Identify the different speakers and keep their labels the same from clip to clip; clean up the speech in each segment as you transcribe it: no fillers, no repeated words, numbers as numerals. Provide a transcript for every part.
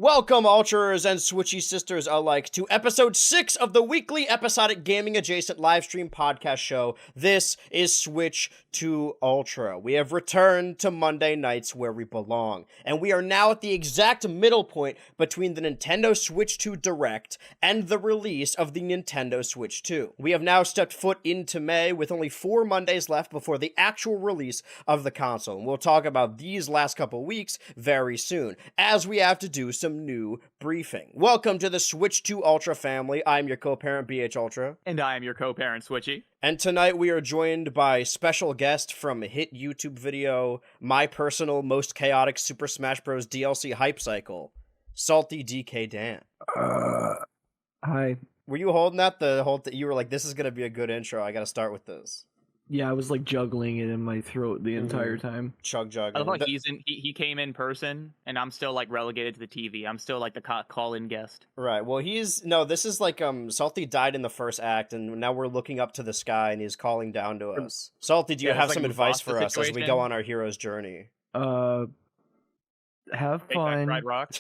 Speaker 1: Welcome, Ultras and Switchy sisters alike, to episode 6 of the weekly episodic gaming-adjacent livestream podcast show. This is Switch to Ultra. We have returned to Monday nights where we belong, and we are now at the exact middle point between the Nintendo Switch 2 Direct and the release of the Nintendo Switch 2. We have now stepped foot into May with only 4 Mondays left before the actual release of the console, and we'll talk about these last couple weeks very soon, as we have to do some new briefing. Welcome to the Switch 2 Ultra family. I'm your co-parent BH Ultra.
Speaker 2: And I am your co-parent Switchy.
Speaker 1: And tonight we are joined by special guest from hit YouTube video, my personal most chaotic Super Smash Bros. DLC hype cycle, Salty DK Dan.
Speaker 3: Hi.
Speaker 1: Were you holding that the whole you were like, this is going to be a good intro, I gotta start with this?
Speaker 3: Yeah, I was like juggling it in my throat the entire time.
Speaker 1: Chug juggling.
Speaker 2: I love like he came in person, and I'm still like relegated to the TV. I'm still like the call-in guest.
Speaker 1: Right. Well, this is like Salty died in the first act, and now we're looking up to the sky, and he's calling down to us. Salty, do you have some advice for us as we go on our hero's journey?
Speaker 3: Have
Speaker 2: Take
Speaker 3: fun.
Speaker 2: back Ride Rock.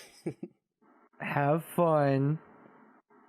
Speaker 3: Have fun.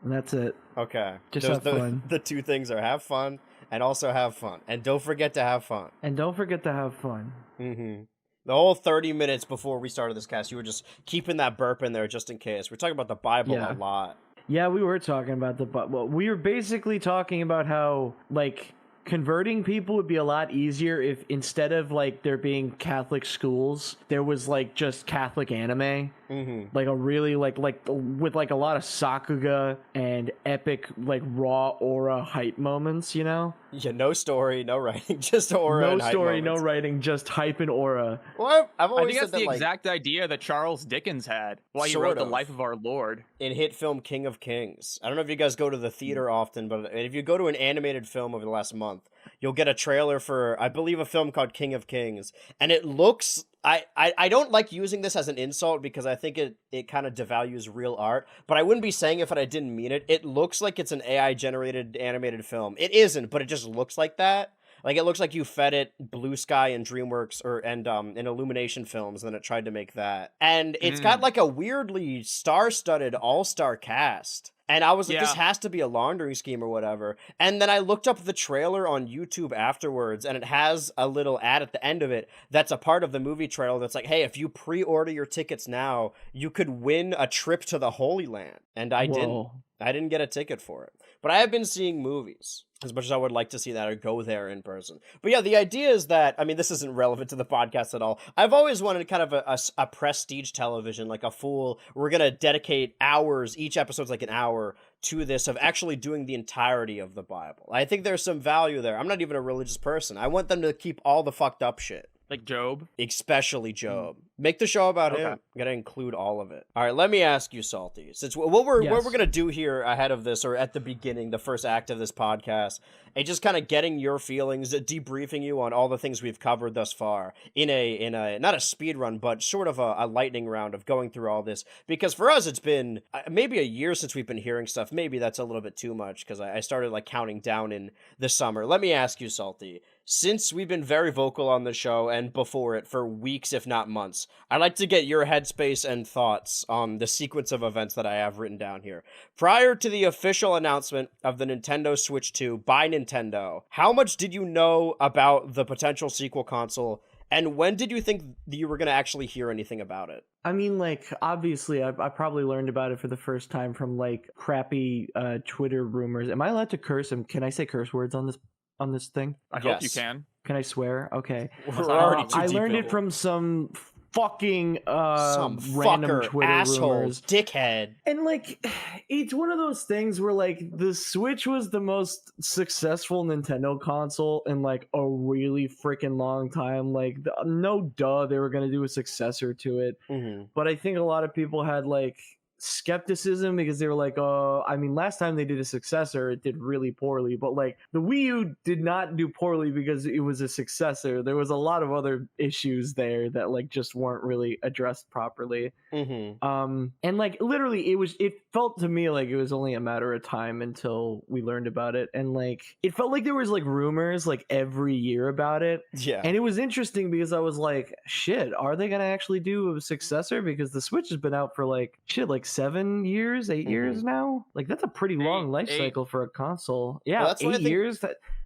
Speaker 3: And that's it.
Speaker 1: Okay.
Speaker 3: Just have fun.
Speaker 1: The two things are have fun and also have fun. And don't forget to have fun.
Speaker 3: And don't forget to have fun.
Speaker 1: Mm-hmm. The whole 30 minutes before we started this cast, you were just keeping that burp in there just in case. We're talking about the Bible a lot.
Speaker 3: Yeah, we were talking about well, we were basically talking about how, like, converting people would be a lot easier if instead of, like, there being Catholic schools, there was, like, just Catholic anime.
Speaker 1: Mm-hmm.
Speaker 3: Like a really, like with, like, a lot of Sakuga and epic, like, raw aura hype moments, you know?
Speaker 1: Yeah, no story, no writing, just aura and hype
Speaker 3: No story,
Speaker 1: moments.
Speaker 3: no writing, just hype and aura.
Speaker 1: Well, I've
Speaker 2: I
Speaker 1: always
Speaker 2: think
Speaker 1: said
Speaker 2: that's
Speaker 1: that,
Speaker 2: the
Speaker 1: like,
Speaker 2: exact idea that Charles Dickens had while he
Speaker 1: Sort
Speaker 2: wrote
Speaker 1: of.
Speaker 2: The Life of Our Lord.
Speaker 1: in hit film King of Kings. I don't know if you guys go to the theater often, but if you go to an animated film over the last month, you'll get a trailer for, I believe, a film called King of Kings, and it looks... I don't like using this as an insult because I think it kind of devalues real art, but I wouldn't be saying it if I didn't mean it. It looks like it's an AI-generated animated film. It isn't, but it just looks like that. Like, it looks like you fed it Blue Sky and DreamWorks and Illumination films, and then it tried to make that. And it's got, like, a weirdly star-studded all-star cast. And I was like, this has to be a laundering scheme or whatever. And then I looked up the trailer on YouTube afterwards, and it has a little ad at the end of it that's a part of the movie trailer that's like, hey, if you pre-order your tickets now, you could win a trip to the Holy Land. And I didn't. I didn't get a ticket for it. But I have been seeing movies, as much as I would like to see that or go there in person. But yeah, the idea is that, I mean, this isn't relevant to the podcast at all. I've always wanted kind of a prestige television, like a full, we're going to dedicate hours, each episode's like an hour, to this, of actually doing the entirety of the Bible. I think there's some value there. I'm not even a religious person. I want them to keep all the fucked up shit.
Speaker 2: Like Job?
Speaker 1: Especially Job. Make the show about him. I'm gonna include all of it. All right, let me ask you, Salty. Since what we're gonna do here ahead of this, or at the beginning, the first act of this podcast, and just kind of getting your feelings, debriefing you on all the things we've covered thus far in a not a speed run, but sort of a lightning round of going through all this. Because for us, it's been maybe a year since we've been hearing stuff. Maybe that's a little bit too much because I started like counting down in the summer. Let me ask you, Salty. Since we've been very vocal on the show and before it for weeks, if not months, I'd like to get your headspace and thoughts on the sequence of events that I have written down here. Prior to the official announcement of the Nintendo Switch 2 by Nintendo, how much did you know about the potential sequel console, and when did you think you were going to actually hear anything about it?
Speaker 3: I mean, like, obviously, I probably learned about it for the first time from, like, crappy Twitter rumors. Am I allowed to curse? Can I say curse words on this thing?
Speaker 2: I hope you can.
Speaker 3: Can I swear? Okay.
Speaker 1: We're already too
Speaker 3: I
Speaker 1: deep
Speaker 3: learned
Speaker 1: in
Speaker 3: it from some fucking
Speaker 1: some
Speaker 3: random
Speaker 1: fucker,
Speaker 3: Twitter
Speaker 1: asshole,
Speaker 3: rumors.
Speaker 1: dickhead.
Speaker 3: And like, it's one of those things where like the Switch was the most successful Nintendo console in like a really freaking long time. Like, no duh, they were gonna do a successor to it.
Speaker 1: Mm-hmm.
Speaker 3: But I think a lot of people had like skepticism because they were like, oh, I mean, last time they did a successor, it did really poorly, but like the Wii U did not do poorly because it was a successor. There was a lot of other issues there that like just weren't really addressed properly. And like literally it felt to me like it was only a matter of time until we learned about it, and like it felt like there was like rumors like every year about it.
Speaker 1: Yeah.
Speaker 3: And it was interesting because I was like, shit, are they gonna actually do a successor? Because the Switch has been out for like 7 years, 8 years now. Like that's a pretty long life cycle for a console. Yeah,
Speaker 1: Well, that's why I
Speaker 3: 8
Speaker 1: think
Speaker 3: years.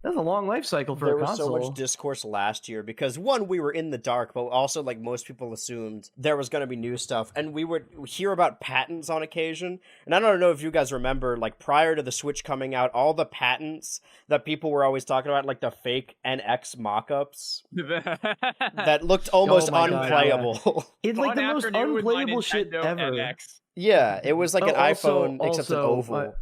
Speaker 3: That's a long life cycle for
Speaker 1: there
Speaker 3: a console.
Speaker 1: was so much discourse last year because one, we were in the dark, but also like most people assumed there was going to be new stuff, and we would hear about patents on occasion. And I don't know if you guys remember, like prior to the Switch coming out, all the patents that people were always talking about, like the fake NX mock-ups that looked almost unplayable.
Speaker 3: It's like the most unplayable shit ever.
Speaker 2: NX.
Speaker 1: Yeah, it was like an iPhone except an oval.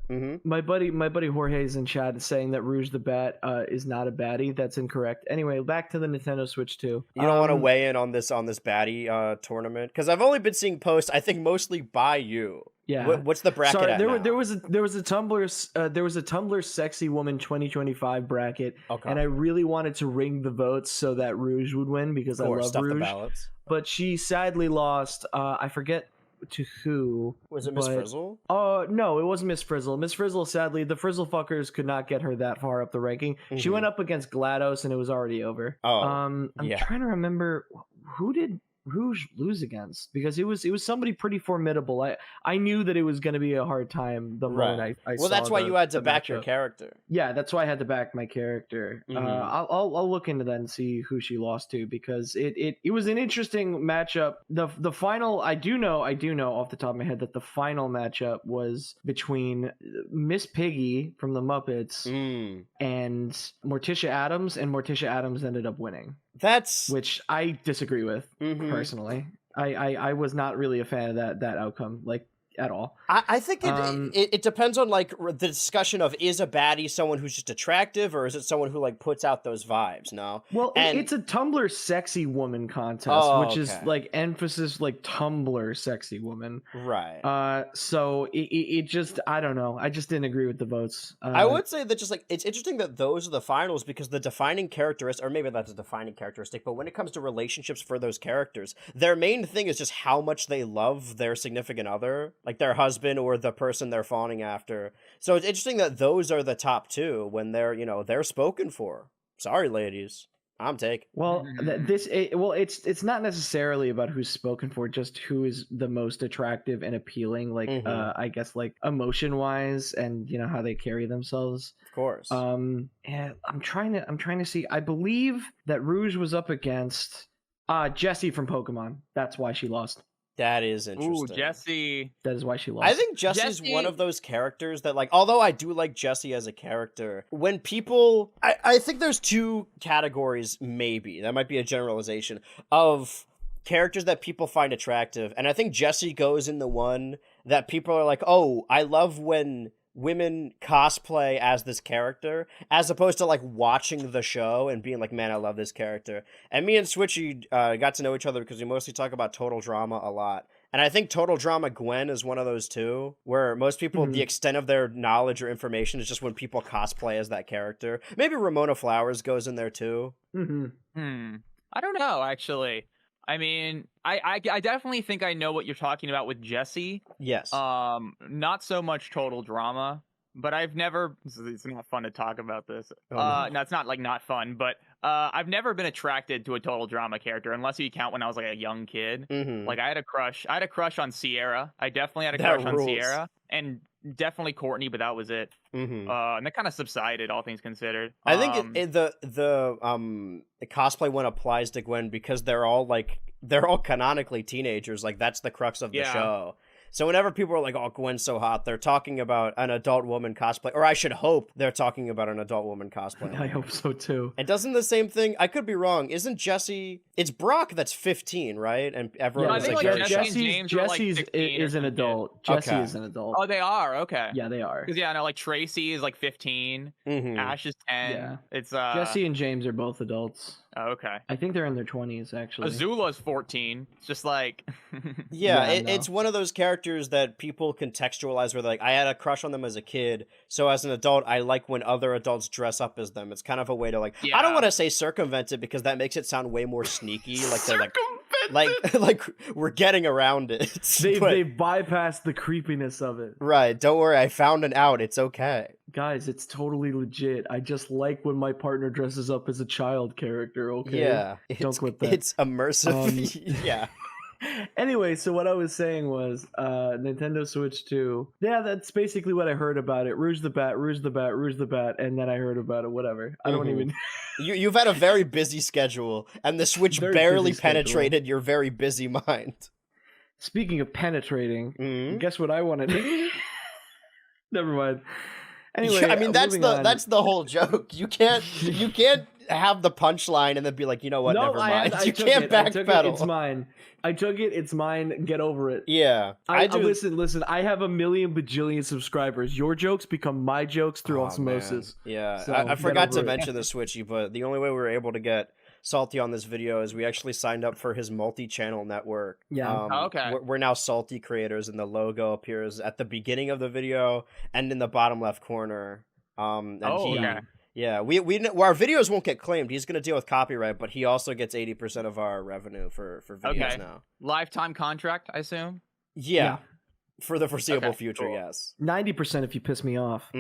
Speaker 3: My buddy Jorge is in chat saying that Rouge the Bat is not a baddie. That's incorrect. Anyway, back to the Nintendo Switch 2.
Speaker 1: You don't want to weigh in on this baddie tournament because I've only been seeing posts, I think mostly by you.
Speaker 3: Yeah.
Speaker 1: What's the bracket at now?
Speaker 3: There was a Tumblr Sexy Woman 2025 bracket, and I really wanted to ring the votes so that Rouge would win because I love Rouge.
Speaker 1: The ballots.
Speaker 3: But she sadly lost. I forget to who.
Speaker 1: Was it Miss Frizzle?
Speaker 3: No, it wasn't Miss Frizzle. Miss Frizzle, sadly, the Frizzle fuckers could not get her that far up the ranking. She went up against GLaDOS and it was already over. I'm trying to remember who did Rouge lose against, because it was somebody pretty formidable. I knew that it was going to be a hard time the moment I saw
Speaker 1: that's why you had to back your
Speaker 3: matchup.
Speaker 1: character.
Speaker 3: Yeah, that's why I had to back my character. I'll look into that and see who she lost to, because it was an interesting matchup. The final, I do know off the top of my head that the final matchup was between Miss Piggy from the Muppets and Morticia Addams, and Morticia Addams ended up winning. Which I disagree with personally. I was not really a fan of that outcome, like, at all.
Speaker 1: I think it depends on like the discussion of, is a baddie someone who's just attractive, or is it someone who like puts out those vibes? No.
Speaker 3: Well, it's a Tumblr Sexy Woman contest, which is like emphasis like Tumblr Sexy Woman.
Speaker 1: Right.
Speaker 3: So it just, I don't know. I just didn't agree with the votes.
Speaker 1: I would say that just like, it's interesting that those are the finals, because the defining characteristic, or maybe that's a defining characteristic, but when it comes to relationships for those characters, their main thing is just how much they love their significant other, like their husband or the person they're fawning after. So it's interesting that those are the top two when they're spoken for. Sorry, ladies. I'm taking.
Speaker 3: Well, it's not necessarily about who's spoken for, just who is the most attractive and appealing, like I guess like emotion wise, and how they carry themselves.
Speaker 1: Of course.
Speaker 3: And I'm trying to see. I believe that Rouge was up against Jessie from Pokemon. That's why she lost.
Speaker 1: That is interesting.
Speaker 2: Ooh, Jessie.
Speaker 3: That is why she lost.
Speaker 1: I think Jessie's one of those characters that, like, although I do like Jessie as a character, when people... I think there's two categories, maybe, that might be a generalization, of characters that people find attractive. And I think Jessie goes in the one that people are like, oh, I love when women cosplay as this character, as opposed to like watching the show and being like, man, I love this character. And me and Switchy got to know each other because we mostly talk about Total Drama a lot. And I think Total Drama Gwen is one of those too, where most people, the extent of their knowledge or information is just when people cosplay as that character. Maybe Ramona Flowers goes in there too.
Speaker 2: I don't know, actually. I mean, I definitely think I know what you're talking about with Jessie.
Speaker 1: Yes.
Speaker 2: Not so much Total Drama, but I've never... It's not fun to talk about this. No, it's not like not fun, but I've never been attracted to a Total Drama character, unless you count when I was like a young kid. Like I had a crush on Sierra. I definitely had a crush on Sierra, and definitely Courtney, but that was it. And that kind of subsided, all things considered.
Speaker 1: I think the cosplay one applies to Gwen because they're all canonically teenagers. Like that's the crux of the show. So whenever people are like, oh, Gwen's so hot, they're talking about an adult woman cosplay. Or I should hope they're talking about an adult woman cosplay.
Speaker 3: I hope so, too.
Speaker 1: And doesn't the same thing... I could be wrong. Isn't Jessie... It's Brock that's 15, right? And everyone is like...
Speaker 3: Jessie is an adult. Jessie is an adult.
Speaker 2: Oh, they are? Okay.
Speaker 3: Yeah, they are.
Speaker 2: Because, like Tracy is like 15. Ash is 10.
Speaker 3: Yeah.
Speaker 2: It's
Speaker 3: Jessie and James are both adults.
Speaker 2: Oh, okay.
Speaker 3: I think they're in their 20s actually.
Speaker 2: Azula's 14. It's just like
Speaker 1: Yeah,
Speaker 3: Yeah, no.
Speaker 1: it's one of those characters that people contextualize where they're like, I had a crush on them as a kid, so as an adult, I like when other adults dress up as them. It's kind of a way to I don't
Speaker 2: Yeah.
Speaker 1: want to say circumvent it because that makes it sound way more sneaky. Like they're like we're getting around it.
Speaker 3: They've
Speaker 1: But-
Speaker 3: bypassed the creepiness of it.
Speaker 1: right. Don't worry, I found an out. It's okay.
Speaker 3: Guys, it's totally legit. I just like when my partner dresses up as a child character, okay?
Speaker 1: Yeah,
Speaker 3: Don't quit that.
Speaker 1: It's immersive. Yeah.
Speaker 3: Anyway, so what I was saying was Nintendo Switch 2. Yeah, that's basically what I heard about it. Rouge the Bat, and then I heard about it, whatever. I don't even...
Speaker 1: You've had a very busy schedule, and the Switch
Speaker 3: Very
Speaker 1: barely
Speaker 3: busy schedule.
Speaker 1: penetrated your very busy mind.
Speaker 3: Speaking of penetrating,
Speaker 1: Mhm.
Speaker 3: guess what I wanted to... Never mind. Anyway,
Speaker 1: Yeah, I mean that's
Speaker 3: moving on.
Speaker 1: that's the whole joke. You can't have the punchline and then be like, you know what,
Speaker 3: No,
Speaker 1: never mind.
Speaker 3: I
Speaker 1: You
Speaker 3: took
Speaker 1: can't
Speaker 3: it. I took it.
Speaker 1: backpedal.
Speaker 3: It's mine. I took it. It's mine. Get over it.
Speaker 1: Yeah, I do.
Speaker 3: Listen. I have a million bajillion subscribers. Your jokes become my jokes through
Speaker 1: Oh,
Speaker 3: osmosis.
Speaker 1: man. Yeah,
Speaker 3: So,
Speaker 1: I
Speaker 3: get
Speaker 1: forgot to
Speaker 3: over it.
Speaker 1: mention the Switchy, but the only way we were able to get Salty on this video is we actually signed up for his multi-channel network.
Speaker 3: Yeah.
Speaker 2: Oh, okay.
Speaker 1: We're now Salty creators, and the logo appears at the beginning of the video and in the bottom left corner. And
Speaker 2: okay.
Speaker 1: Yeah, we our videos won't get claimed. He's going to deal with copyright, but he also gets 80% of our revenue for videos
Speaker 2: Okay.
Speaker 1: now.
Speaker 2: Lifetime contract, I assume.
Speaker 1: Yeah, for the foreseeable
Speaker 2: Okay,
Speaker 1: future,
Speaker 2: cool.
Speaker 1: yes.
Speaker 3: 90% if you piss me off.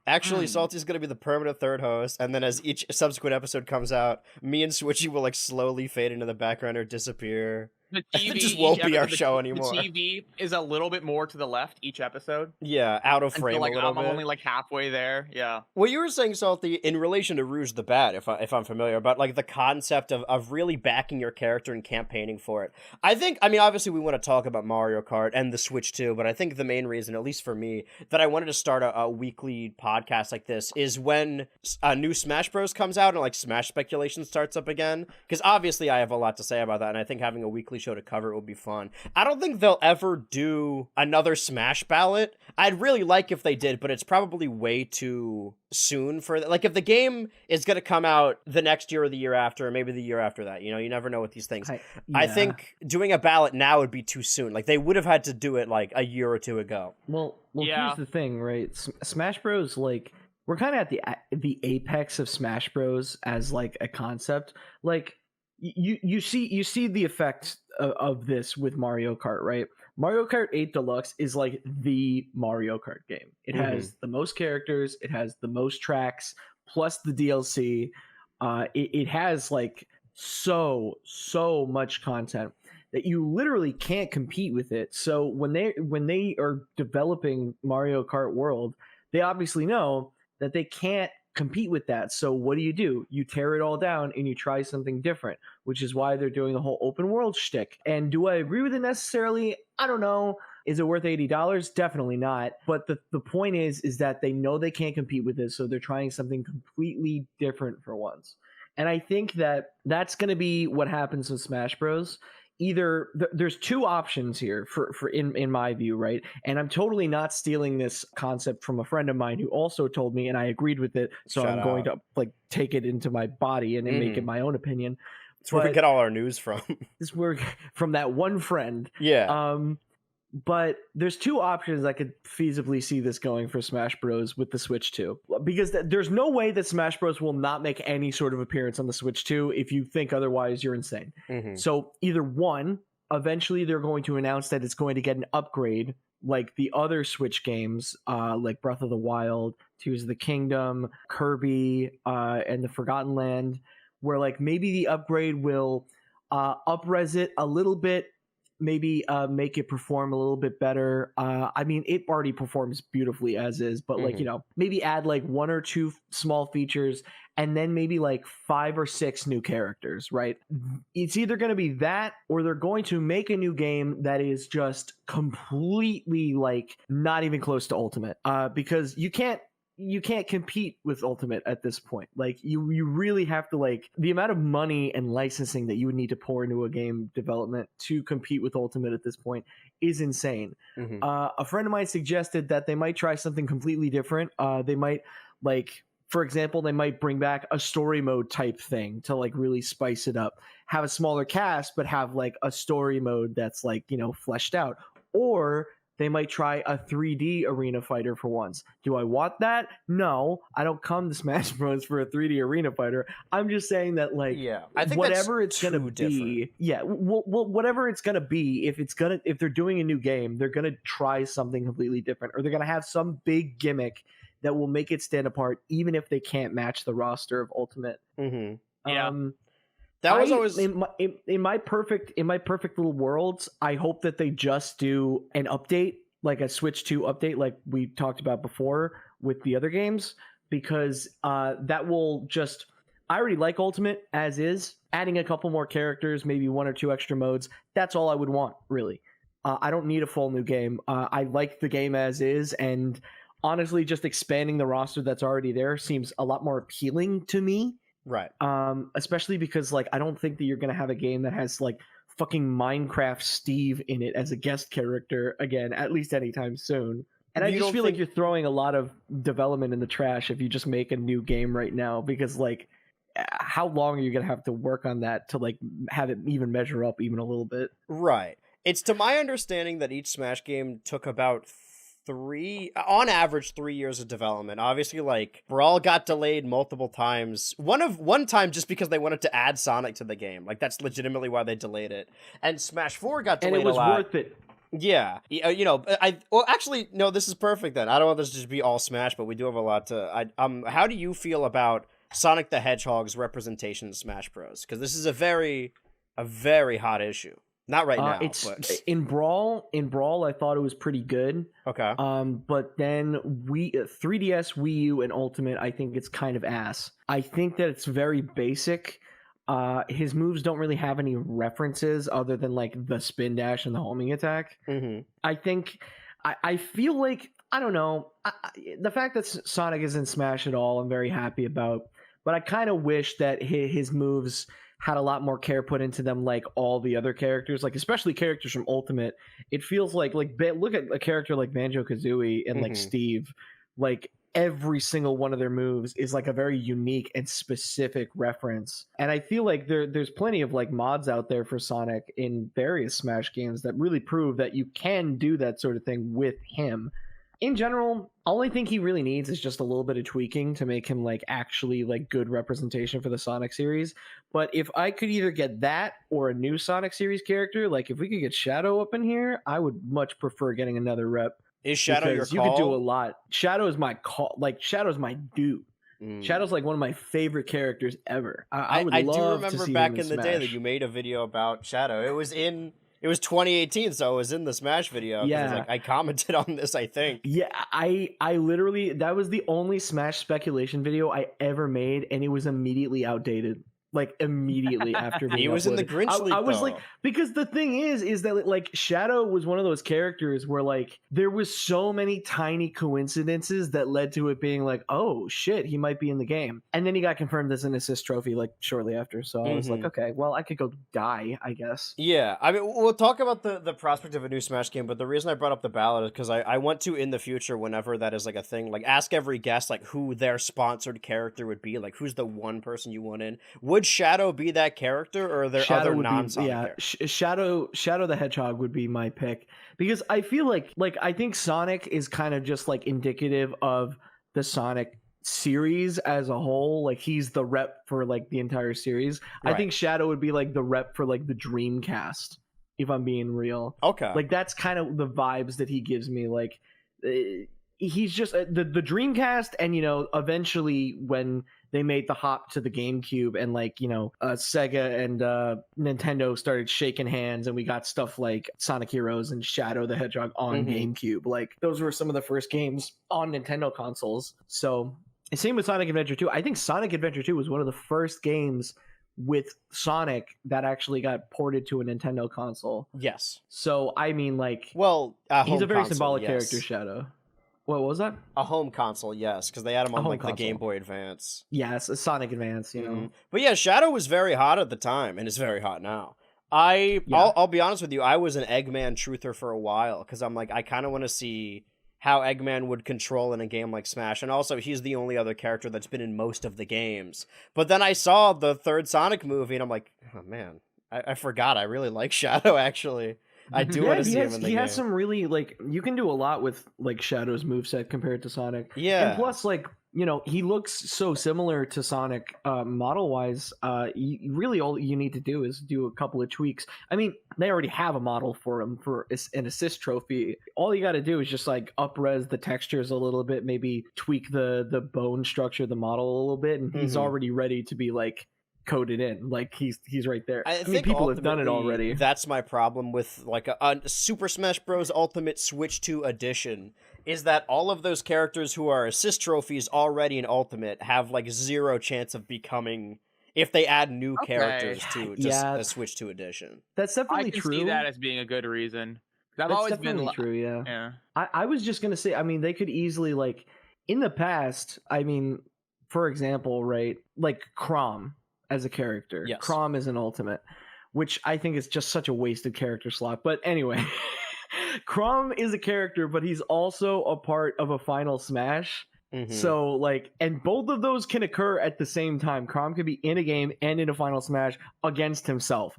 Speaker 1: Actually, Salty's going to be the permanent third host, and then as each subsequent episode comes out, me and Switchy will slowly fade into the background or disappear.
Speaker 2: The
Speaker 1: It
Speaker 2: TV
Speaker 1: just won't
Speaker 2: each
Speaker 1: be our
Speaker 2: episode-
Speaker 1: show
Speaker 2: the
Speaker 1: anymore.
Speaker 2: TV is a little bit more to the left each episode.
Speaker 1: Yeah, out of
Speaker 2: And
Speaker 1: frame
Speaker 2: so, like,
Speaker 1: a little
Speaker 2: I'm
Speaker 1: bit.
Speaker 2: only like halfway there. Yeah.
Speaker 1: What you were saying, Salty, in relation to Rouge the Bat, if I'm familiar, about like the concept of really backing your character and campaigning for it. I mean, obviously we want to talk about Mario Kart and the Switch too, but I think the main reason, at least for me, that I wanted to start a weekly podcast like this is when a new Smash Bros comes out and like Smash speculation starts up again. Because obviously I have a lot to say about that, and I think having a weekly show to cover it will be fun. I don't think they'll ever do another Smash ballot. I'd really like if they did, but it's probably way too soon for that. Like if the game is going to come out the next year or the year after, or maybe the year after that, you never know with these things. I think doing a ballot now would be too soon. Like they would have had to do it like a year or two ago.
Speaker 3: Well,
Speaker 2: Yeah.
Speaker 3: here's the thing, right? Smash Bros, like, we're kind of at the apex of Smash Bros as like a concept. Like, you see the effect of this with Mario Kart, right? Mario Kart 8 Deluxe is like the Mario Kart game. It has the most characters, it has the most tracks, plus the DLC. It has like so much content that you literally can't compete with it. So when they are developing Mario Kart World, they obviously know that they can't compete with that. So what do? You tear it all down and you try something different, which is why they're doing the whole open world shtick. And do I agree with it necessarily? I don't know. Is it worth $80? Definitely not. But the point is that they know they can't compete with this, so they're trying something completely different for once. And I think that's going to be what happens with Smash Bros. Either there's two options here for in my view, right? And I'm totally not stealing this concept from a friend of mine who also told me, and I agreed with it. So
Speaker 1: Shout
Speaker 3: I'm going
Speaker 1: out.
Speaker 3: to like take it into my body and make it my own opinion.
Speaker 1: That's where we get all our news from.
Speaker 3: This work from that one friend.
Speaker 1: Yeah.
Speaker 3: But there's two options I could feasibly see this going for Smash Bros. With the Switch 2. Because there's no way that Smash Bros. Will not make any sort of appearance on the Switch 2. If you think otherwise, you're insane. So either one, eventually they're going to announce that it's going to get an upgrade like the other Switch games, like Breath of the Wild, Tears of the Kingdom, Kirby, and the Forgotten Land, where like maybe the upgrade will up-res it a little bit, maybe make it perform a little bit better. I mean, it already performs beautifully as is, but like, maybe add like one or two small features and then maybe like 5 or 6 new characters, right? It's either going to be that or they're going to make a new game that is just completely like not even close to Ultimate, because you can't compete with Ultimate at this point. Like you really have to, like, the amount of money and licensing that you would need to pour into a game development to compete with Ultimate at this point is insane. A friend of mine suggested that they might try something completely different. They might like for example, they might bring back a story mode type thing to like really spice it up. Have a smaller cast, but have like a story mode that's like, fleshed out. Or they might try a 3D arena fighter for once. Do I want that? No, I don't come to Smash Bros. For a 3D arena fighter. I'm just saying that, like,
Speaker 1: I think
Speaker 3: whatever it's gonna be,
Speaker 1: different.
Speaker 3: whatever it's gonna be, if they're doing a new game, they're gonna try something completely different, or they're gonna have some big gimmick that will make it stand apart, even if they can't match the roster of Ultimate.
Speaker 1: Mm-hmm.
Speaker 2: Yeah.
Speaker 1: That was always
Speaker 3: in my perfect little worlds. I hope that they just do an update, like a Switch 2 update, like we talked about before with the other games, because that will just. I already like Ultimate as is. Adding a couple more characters, maybe 1 or 2 extra modes. That's all I would want, really. I don't need a full new game. I like the game as is, and honestly, just expanding the roster that's already there seems a lot more appealing to me.
Speaker 1: Right.
Speaker 3: Especially because, like, I don't think that you're gonna have a game that has like fucking Minecraft Steve in it as a guest character again, at least anytime soon. And I just feel like you're throwing a lot of development in the trash if you just make a new game right now, because like, how long are you gonna have to work on that to like have it even measure up even a little bit?
Speaker 1: Right. It's to my understanding that each Smash game took about on average 3 years of development. Obviously, like, Brawl got delayed multiple times. One time just because they wanted to add Sonic to the game. Like, that's legitimately why they delayed it. And Smash 4 got delayed a lot.
Speaker 3: And it was worth it.
Speaker 1: Yeah. Actually, no, this is perfect then. I don't want this to just be all Smash, but we do have a lot to... how do you feel about Sonic the Hedgehog's representation in Smash Bros? Because this is a very hot issue. Not right now. But
Speaker 3: in Brawl, I thought it was pretty good.
Speaker 1: Okay.
Speaker 3: But then 3DS, Wii U, and Ultimate, I think it's kind of ass. I think that it's very basic. His moves don't really have any references other than like the spin dash and the homing attack.
Speaker 1: Mm-hmm.
Speaker 3: I think I feel like, I don't know, the fact that Sonic isn't Smash at all, I'm very happy about. But I kind of wish that his moves had a lot more care put into them, like all the other characters, like especially characters from Ultimate. It feels like look at a character like Banjo-Kazooie and like Steve, like every single one of their moves is like a very unique and specific reference. And I feel like there's plenty of like mods out there for Sonic in various Smash games that really prove that you can do that sort of thing with him. In general, only thing he really needs is just a little bit of tweaking to make him like actually like good representation for the Sonic series. But if I could either get that or a new Sonic series character, like if we could get Shadow up in here, I would much prefer getting another rep.
Speaker 1: Is Shadow your call?
Speaker 3: You could do a lot. Shadow is my call. Like Shadow's my dude. Shadow's like one of my favorite characters ever. I would love
Speaker 1: do
Speaker 3: to
Speaker 1: remember
Speaker 3: see
Speaker 1: back
Speaker 3: him
Speaker 1: in the
Speaker 3: Smash.
Speaker 1: day that you made a video about Shadow. It was 2018, so it was in the Smash video.
Speaker 3: Yeah.
Speaker 1: Like, I commented on this, I think.
Speaker 3: Yeah, I literally, that was the only Smash speculation video I ever made, and it was immediately outdated. Like immediately after being
Speaker 1: He was in the
Speaker 3: uploaded.
Speaker 1: Grinch League,
Speaker 3: I was
Speaker 1: though.
Speaker 3: like, because the thing is that like Shadow was one of those characters where like there was so many tiny coincidences that led to it being like, oh shit, he might be in the game. And then he got confirmed as an assist trophy like shortly after. So I was like, okay, well, I could go die, I guess.
Speaker 1: Yeah, I mean, we'll talk about the prospect of a new Smash game, but the reason I brought up the ballot is because I want to, in the future, whenever that is like a thing, like ask every guest like who their sponsored character would be, like who's the one person you want in. Would Shadow be that character, or are there other non-Sonic characters?
Speaker 3: Shadow the Hedgehog would be my pick, because I feel like I think Sonic is kind of just like indicative of the Sonic series as a whole. Like he's the rep for like the entire series. Right. I think Shadow would be like the rep for like the Dreamcast, if I'm being real.
Speaker 1: Okay.
Speaker 3: Like that's kind of the vibes that he gives me. Like he's just the Dreamcast, and eventually when they made the hop to the GameCube and like Sega and Nintendo started shaking hands, and we got stuff like Sonic Heroes and Shadow the Hedgehog on GameCube. Like those were some of the first games on Nintendo consoles. So same with Sonic Adventure 2. I think Sonic Adventure 2 was one of the first games with Sonic that actually got ported to a Nintendo console.
Speaker 1: Yes.
Speaker 3: So I mean, like,
Speaker 1: well,
Speaker 3: he's a very
Speaker 1: console,
Speaker 3: symbolic
Speaker 1: yes.
Speaker 3: character, Shadow. What was that?
Speaker 1: A home console, yes, because they had him on like
Speaker 3: console.
Speaker 1: the Game Boy Advance.
Speaker 3: Yes, a Sonic Advance,
Speaker 1: But yeah, Shadow was very hot at the time, and is very hot now. I'll be honest with you, I was an Eggman truther for a while, because I'm like, I kind of want to see how Eggman would control in a game like Smash, and also he's the only other character that's been in most of the games. But then I saw the third Sonic movie, and I'm like, oh man, I forgot I really like Shadow, actually. I do want to see him in the game.
Speaker 3: He has some really, like, you can do a lot with, like, Shadow's moveset compared to Sonic.
Speaker 1: Yeah.
Speaker 3: And plus, like, you know, he looks so similar to Sonic model-wise. Really all you need to do is do a couple of tweaks. I mean, they already have a model for him for an assist trophy. All you got to do is just, like, up-res the textures a little bit, maybe tweak the bone structure of the model a little bit, and he's already ready to be, like, coded in. Like, he's right there. I mean, people have done it already.
Speaker 1: That's my problem with, like, a Super Smash Bros. Ultimate Switch 2 edition, is that all of those characters who are assist trophies already in Ultimate have, like, zero chance of becoming, if they add new characters to just a Switch 2 edition.
Speaker 3: That's definitely
Speaker 2: true. I
Speaker 3: true.
Speaker 2: can see that as being a good reason.
Speaker 3: That's always definitely been true, yeah. I was just going to say, I mean, they could easily, like, in the past, I mean, for example, right, like, Chrom as a character.
Speaker 1: Yes.
Speaker 3: Chrom is an Ultimate, which I think is just such a wasted character slot. But anyway, Chrom is a character, but he's also a part of a Final Smash. So, like, and both of those can occur at the same time. Chrom can be in a game and in a Final Smash against himself.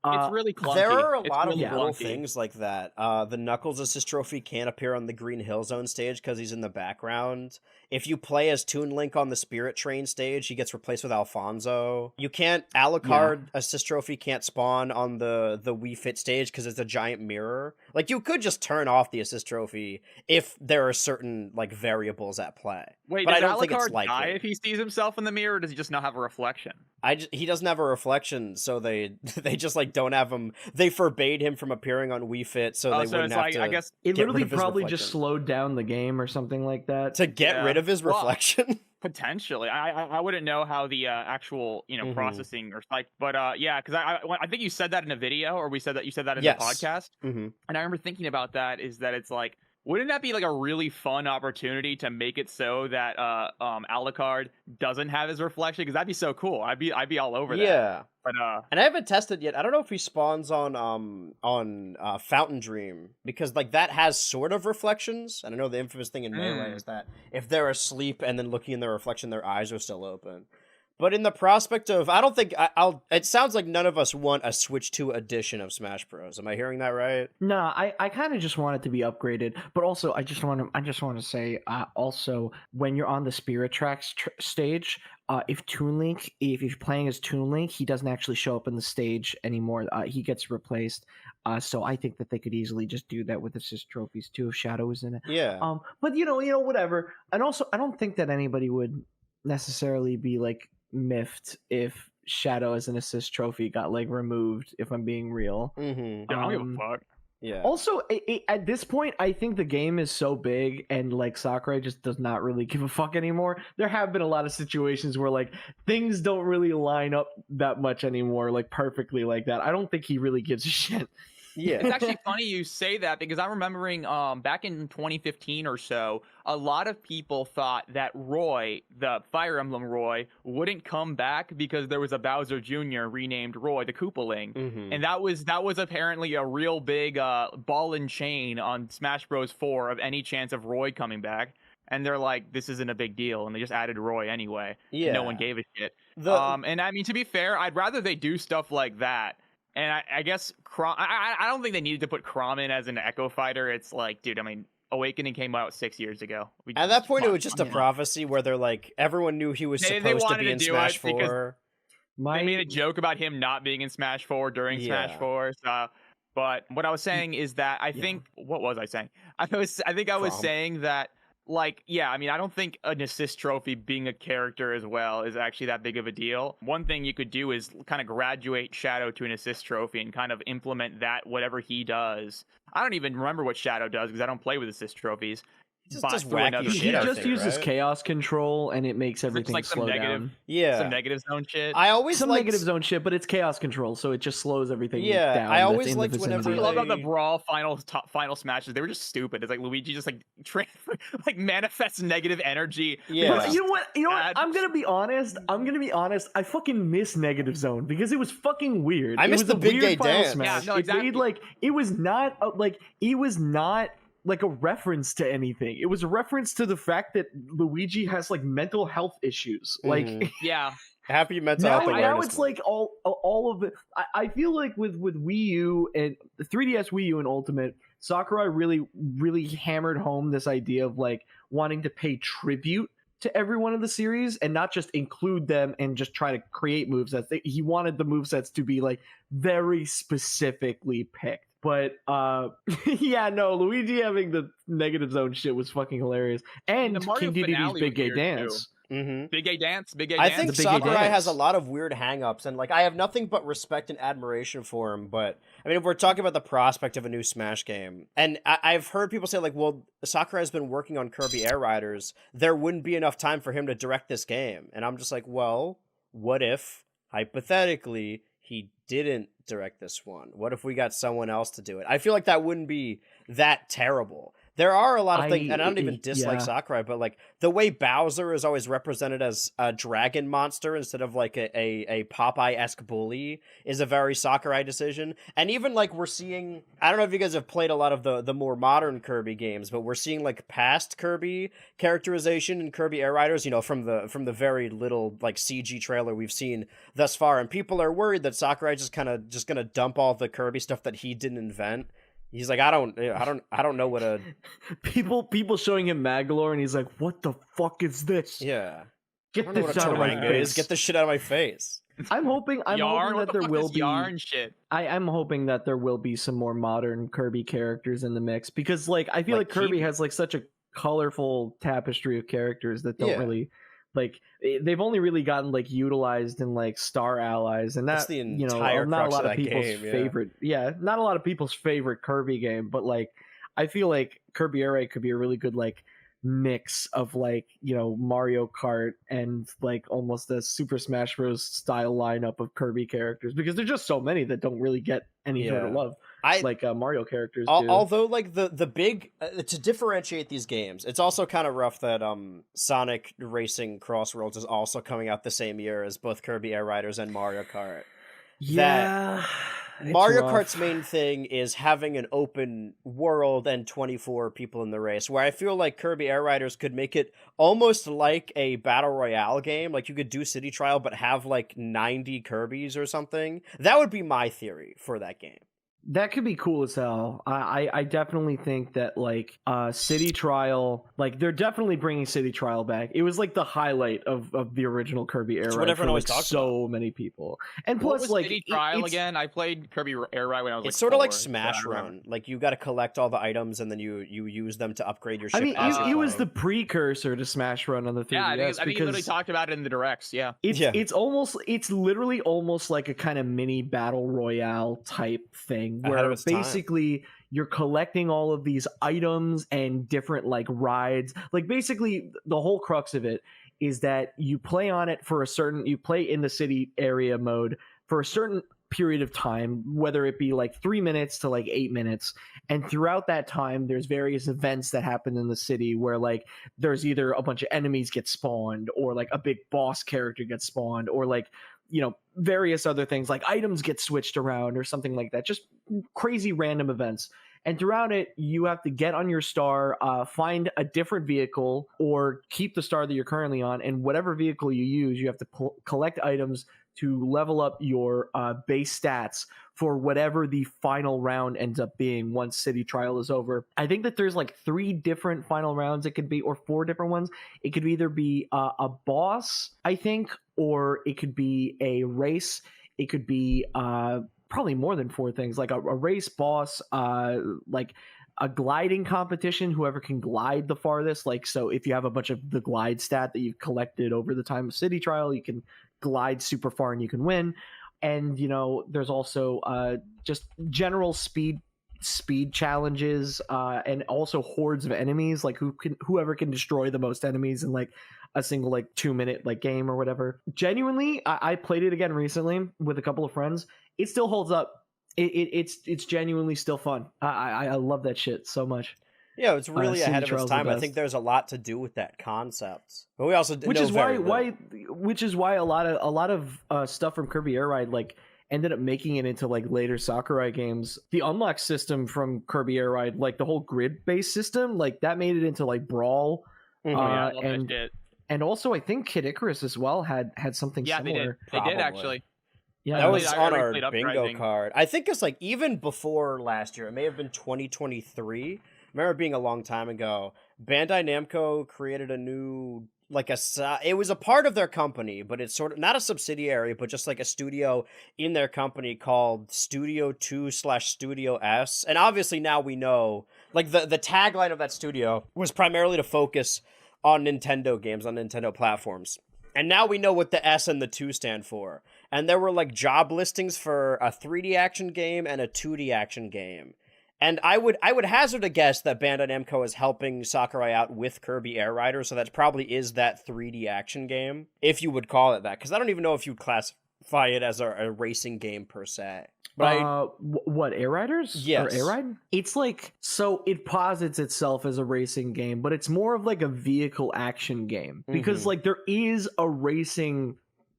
Speaker 2: It's really clunky.
Speaker 1: There are a lot of
Speaker 2: really
Speaker 1: little things like that. The Knuckles assist trophy can't appear on the Green Hill Zone stage because he's in the background. If you play as Toon Link on the Spirit Train stage, he gets replaced with Alfonso. You can't, Alucard assist trophy can't spawn on the Wii Fit stage because it's a giant mirror. Like, you could just turn off the assist trophy if there are certain, like, variables at play.
Speaker 2: Wait,
Speaker 1: but
Speaker 2: does
Speaker 1: I don't
Speaker 2: Alucard
Speaker 1: think it's likely.
Speaker 2: die if he sees himself in the mirror, or does he just not have a reflection?
Speaker 1: He doesn't have a reflection, so they just, like, don't have him. They forbade him from appearing on Wii Fit, so they wouldn't have to.
Speaker 2: I guess
Speaker 3: it literally probably just slowed down the game or something like that
Speaker 1: to get rid of his reflection.
Speaker 2: Potentially, I wouldn't know how the actual processing or like, but because I think you said that in a video, or you said that in the podcast, and I remember thinking about that. Is that it's like, wouldn't that be like a really fun opportunity to make it so that Alucard doesn't have his reflection? Because that'd be so cool. I'd be all over that.
Speaker 1: Yeah.
Speaker 2: But
Speaker 1: and I haven't tested yet. I don't know if he spawns on Fountain Dream, because, like, that has sort of reflections. And I know the infamous thing in Melee is that if they're asleep and then looking in their reflection, their eyes are still open. But in the prospect of, I don't think it sounds like none of us want a Switch 2 edition of Smash Bros. Am I hearing that right?
Speaker 3: No, I kind of just want it to be upgraded. But also, I just want to say, also, when you're on the Spirit Tracks stage, if Toon Link, if you're playing as Toon Link, he doesn't actually show up in the stage anymore. He gets replaced. So I think that they could easily just do that with assist trophies too if Shadow is in it.
Speaker 1: Yeah.
Speaker 3: But you know, whatever. And also, I don't think that anybody would necessarily be, like, miffed if Shadow as an assist trophy got, like, removed, if I'm being real.
Speaker 2: Yeah, I don't give a fuck.
Speaker 1: Yeah.
Speaker 3: Also, at this point, I think the game is so big, and, like, Sakurai just does not really give a fuck anymore. There have been a lot of situations where, like, things don't really line up that much anymore, like, perfectly like that. I don't think he really gives a shit.
Speaker 1: Yeah.
Speaker 2: It's actually funny you say that, because I'm remembering back in 2015 or so, a lot of people thought that Roy, the Fire Emblem Roy, wouldn't come back because there was a Bowser Jr. renamed Roy the Koopaling. And that was apparently a real big ball and chain on Smash Bros. 4 of any chance of Roy coming back. And they're like, this isn't a big deal, and they just added Roy anyway.
Speaker 1: Yeah.
Speaker 2: No one gave a shit. And I mean, to be fair, I'd rather they do stuff like that. And I guess Chrom, I don't think they needed to put Chrom in as an Echo Fighter. It's like, dude, I mean, Awakening came out 6 years ago.
Speaker 1: At that point, it was just a prophecy where they're like, everyone knew he was supposed to be in Smash 4.
Speaker 2: They made a joke about him not being in Smash 4 during Smash 4. But what I was saying is that I think, what was I saying? I think I was saying that, like, yeah, I mean, I don't think an assist trophy being a character as well is actually that big of a deal. One thing you could do is kind of graduate Shadow to an assist trophy and kind of implement that, whatever he does. I don't even remember what Shadow does because I don't play with assist trophies.
Speaker 1: He just wacky shit.
Speaker 3: He just uses chaos control, and it makes everything
Speaker 2: like
Speaker 3: slow down.
Speaker 1: Yeah,
Speaker 2: some negative zone shit.
Speaker 1: I always
Speaker 3: some negative zone shit, but it's chaos control, so it just slows everything down.
Speaker 1: I always liked whenever
Speaker 2: I love about the Brawl final smashes. They were just stupid. It's like Luigi just like manifests negative energy.
Speaker 1: Yeah,
Speaker 3: but you know what? I'm gonna be honest. I fucking miss Negative Zone because it was fucking weird.
Speaker 1: I miss the big gay dance.
Speaker 3: Smash.
Speaker 2: Yeah, no, exactly.
Speaker 3: It was not like a reference to anything. It was a reference to the fact that Luigi has like mental health issues. Like
Speaker 2: Yeah.
Speaker 1: Happy mental health awareness.
Speaker 3: now it's like all of it. I feel like with Wii U and the 3DS, Wii U, and Ultimate, Sakurai really hammered home this idea of like wanting to pay tribute to every one of the series and not just include them and just try to create movesets. He wanted the movesets to be like very specifically picked. But yeah, no, Luigi having the negative zone shit was fucking hilarious. And King Dedede's Big Gay Dance.
Speaker 2: Big Gay Dance.
Speaker 1: I think Sakurai has a lot of weird hang-ups, and like I have nothing but respect and admiration for him. But I mean, if we're talking about the prospect of a new Smash game, and I've heard people say like, well, Sakurai's been working on Kirby Air Riders, there wouldn't be enough time for him to direct this game. And I'm just like, well, what if hypothetically he didn't direct this one? What if we got someone else to do it? I feel like that wouldn't be that terrible. There are a lot of things, and I don't even dislike Sakurai, but like the way Bowser is always represented as a dragon monster instead of like a Popeye-esque bully is a very Sakurai decision. And even like we're seeing, I don't know if you guys have played a lot of the more modern Kirby games, but we're seeing like past Kirby characterization in Kirby Air Riders, you know, from the very little like CG trailer we've seen thus far, and people are worried that Sakurai just gonna dump all the Kirby stuff that he didn't invent. He's like, I don't know what a
Speaker 3: people showing him Magolor, and he's like, what the fuck is this?
Speaker 1: Yeah,
Speaker 3: get this out of my face.
Speaker 1: Get this shit out of my face.
Speaker 3: I'm hoping that there will be
Speaker 2: yarn shit.
Speaker 3: I'm hoping that there will be some more modern Kirby characters in the mix, because like I feel like Kirby has like such a colorful tapestry of characters that don't really like, they've only really gotten like utilized in like Star Allies, and that's the entire not a lot of people's favorite. Yeah, not a lot of people's favorite Kirby game, but like I feel like Kirby Air Ride could be a really good like mix of like, you know, Mario Kart and like almost a Super Smash Bros. Style lineup of Kirby characters, because there's just so many that don't really get any sort of love. Like Mario characters do.
Speaker 1: Although like the big to differentiate these games, it's also kind of rough that Sonic Racing Crossroads is also coming out the same year as both Kirby Air Riders and Mario Kart.
Speaker 3: Yeah.
Speaker 1: Mario Kart's main thing is having an open world and 24 people in the race, where I feel like Kirby Air Riders could make it almost like a battle royale game. Like you could do City Trial but have like 90 Kirbys or something. That would be my theory for that game.
Speaker 3: That could be cool as hell. I definitely think that like City Trial, like they're definitely bringing City Trial back. It was like the highlight of the original Kirby Air Ride for like so many people. And
Speaker 2: what
Speaker 3: plus
Speaker 2: was
Speaker 3: like
Speaker 2: City Trial again? I played Kirby Air Ride when I was
Speaker 1: it's sort of like Smash Run. Like you got to collect all the items and then you use them to upgrade your ship.
Speaker 3: I mean, it was the precursor to Smash Run on the 3DS.
Speaker 2: Yeah, I think you literally talked about it in the directs. Yeah,
Speaker 3: it's literally almost like a kind of mini battle royale type thing, where basically you're collecting all of these items and different like rides. Like basically the whole crux of it is that you play on it for you play in the city area mode for a certain period of time, whether it be like 3 minutes to like 8 minutes. And throughout that time, there's various events that happen in the city where like there's either a bunch of enemies get spawned, or like a big boss character gets spawned, or like, you know, various other things like items get switched around or something like that. Just crazy random events. And throughout it, you have to get on your star, find a different vehicle, or keep the star that you're currently on. And whatever vehicle you use, you have to collect items to level up your base stats for whatever the final round ends up being once City Trial is over. I think that there's like 3 different final rounds it could be, or 4 different ones. It could either be a boss, I think, or it could be a race. It could be probably more than 4 things, like a race, boss, like a gliding competition, whoever can glide the farthest. Like, so if you have a bunch of the glide stat that you've collected over the time of City Trial, you can glide super far and you can win. And, you know, there's also just general speed challenges, and also hordes of enemies, like whoever can destroy the most enemies in like a single like 2-minute like game or whatever. Genuinely, I played it again recently with a couple of friends. It still holds up. It's genuinely still fun. I love that shit so much.
Speaker 1: Yeah, it's really ahead of its time. I think there's a lot to do with that concept. But we also which is why a lot of stuff from Kirby Air Ride like
Speaker 3: ended up making it into like later Sakurai games. The unlock system from Kirby Air Ride, like the whole grid based system, like that made it into like Brawl. And also I think Kid Icarus as well had something similar.
Speaker 2: They did actually.
Speaker 3: Yeah,
Speaker 1: that was on our bingo card. I think it's like even before last year, it may have been 2023. I remember being a long time ago. Bandai Namco created a new it was a part of their company, but it's sort of not a subsidiary, but just like a studio in their company called Studio 2/Studio S. And obviously now we know, like the tagline of that studio was primarily to focus on Nintendo games, on Nintendo platforms. And now we know what the S and the 2 stand for. And there were like job listings for a 3D action game and a 2D action game. And I would hazard a guess that Bandai Namco is helping Sakurai out with Kirby Air Riders, so that probably is that 3D action game, if you would call it that. Because I don't even know if you'd classify it as a racing game per se. But
Speaker 3: what, Air Riders?
Speaker 1: Yes.
Speaker 3: Or Air Ride? It's like, so it posits itself as a racing game, but it's more of like a vehicle action game. Because like there is a racing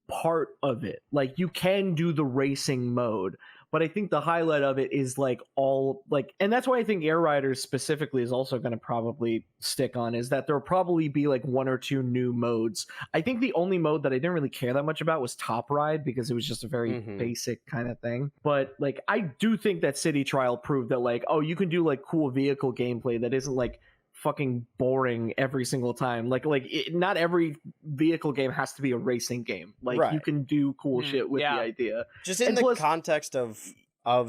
Speaker 3: part of it. Like you can do the racing mode. But I think the highlight of it is like all like, and that's why I think Air Riders specifically is also going to probably stick on, is that there'll probably be like 1 or 2 new modes. I think the only mode that I didn't really care that much about was Top Ride, because it was just a very basic kind of thing. But like, I do think that City Trial proved that like, oh, you can do like cool vehicle gameplay that isn't like fucking boring every single time. Not every vehicle game has to be a racing game. Like you can do cool shit with the idea.
Speaker 1: Just in the context of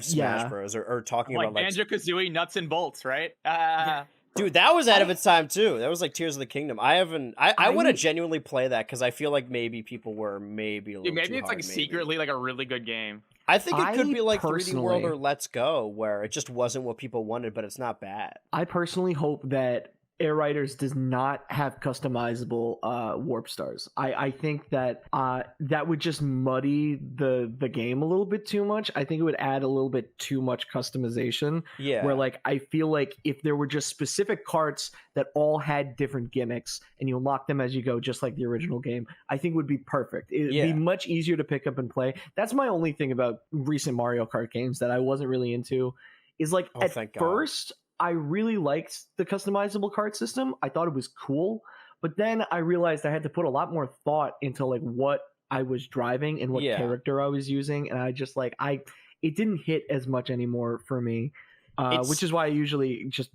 Speaker 1: Smash Bros. Or talking about like
Speaker 2: Banjo-Kazooie nuts and bolts, right?
Speaker 1: Dude, that was out of its time too. That was like Tears of the Kingdom. I want to genuinely play that because I feel like maybe people were maybe a little
Speaker 2: maybe
Speaker 1: too
Speaker 2: it's
Speaker 1: hard,
Speaker 2: like secretly like a really good game.
Speaker 1: I think it could be like 3D World or Let's Go, where it just wasn't what people wanted, but it's not bad.
Speaker 3: I personally hope that Air Riders does not have customizable warp stars. I think that that would just muddy the game a little bit too much. I think it would add a little bit too much customization.
Speaker 1: Yeah.
Speaker 3: Where like I feel like if there were just specific carts that all had different gimmicks and you unlock them as you go, just like the original game, I think would be perfect. It'd be much easier to pick up and play. That's my only thing about recent Mario Kart games that I wasn't really into. Is like at first I really liked the customizable cart system. I thought it was cool, but then I realized I had to put a lot more thought into like what I was driving and what character I was using, and I just like it didn't hit as much anymore for me, which is why I usually just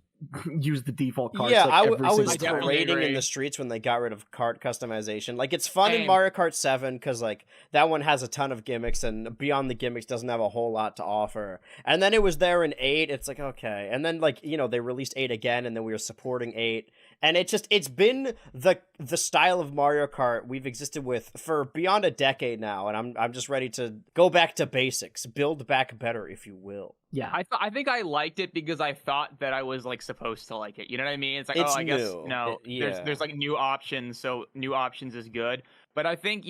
Speaker 3: use the default carts.
Speaker 1: Yeah,
Speaker 3: like,
Speaker 1: I was parading in the streets when they got rid of cart customization. Like it's fun in Mario Kart 7 because like that one has a ton of gimmicks, and beyond the gimmicks doesn't have a whole lot to offer. And then it was there in 8. It's like okay, and then like they released 8 again, and then we were supporting 8. And it's been the style of Mario Kart we've existed with for beyond a decade now, and I'm just ready to go back to basics, build back better, if you will.
Speaker 3: Yeah,
Speaker 2: I think I liked it because I thought that I was like supposed to like it. You know what I mean? It's like I guess no. There's like new options, so new options is good. But I think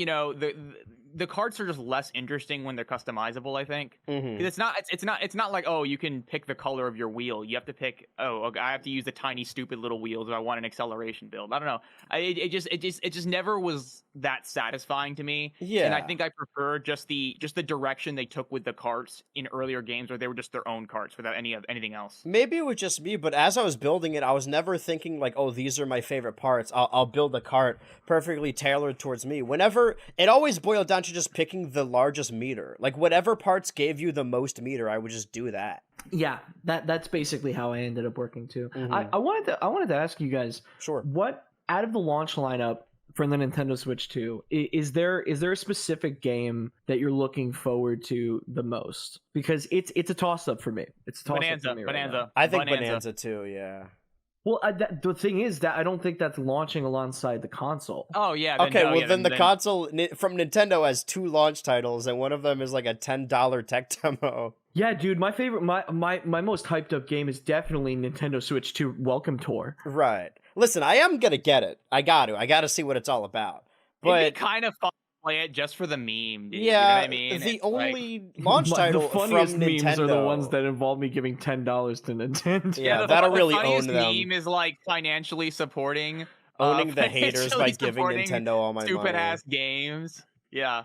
Speaker 2: the carts are just less interesting when they're customizable. I think it's not like you can pick the color of your wheel. You have to pick I have to use the tiny stupid little wheels if I want an acceleration build. I don't know. It just never was that satisfying to me.
Speaker 1: Yeah,
Speaker 2: and I think I prefer just the direction they took with the carts in earlier games where they were just their own carts without anything else.
Speaker 1: Maybe it was just me, but as I was building it, I was never thinking like, oh, these are my favorite parts. I'll build a cart perfectly tailored towards me. Whenever it always boiled down to just picking the largest meter. Like whatever parts gave you the most meter, I would just do that.
Speaker 3: Yeah, that's basically how I ended up working too. I wanted to ask you guys,
Speaker 1: sure, what
Speaker 3: out of the launch lineup for the Nintendo Switch 2, is there a specific game that you're looking forward to the most? Because it's a toss up for me. It's a toss up for me right now.
Speaker 1: I think Bonanza too. Yeah.
Speaker 3: Well, the thing is that I don't think that's launching alongside the console.
Speaker 2: Oh yeah.
Speaker 1: Then the console from Nintendo has 2 launch titles, and one of them is like a $10 tech demo.
Speaker 3: Yeah, dude, my favorite, my most hyped up game is definitely Nintendo Switch 2 Welcome Tour.
Speaker 1: Right. Listen, I am gonna get it. I got to see what it's all about. But
Speaker 2: it'd be kind of fun to play it just for the meme. Dude.
Speaker 1: Yeah,
Speaker 2: you know what I mean?
Speaker 1: The only launch title
Speaker 3: the funniest
Speaker 1: from
Speaker 3: memes
Speaker 1: Nintendo
Speaker 3: are the ones that involve me giving $10 to Nintendo.
Speaker 1: Yeah, that'll really own them.
Speaker 2: The funniest meme is like financially supporting
Speaker 1: owning the haters by giving Nintendo all my money.
Speaker 2: Stupid ass games. Yeah.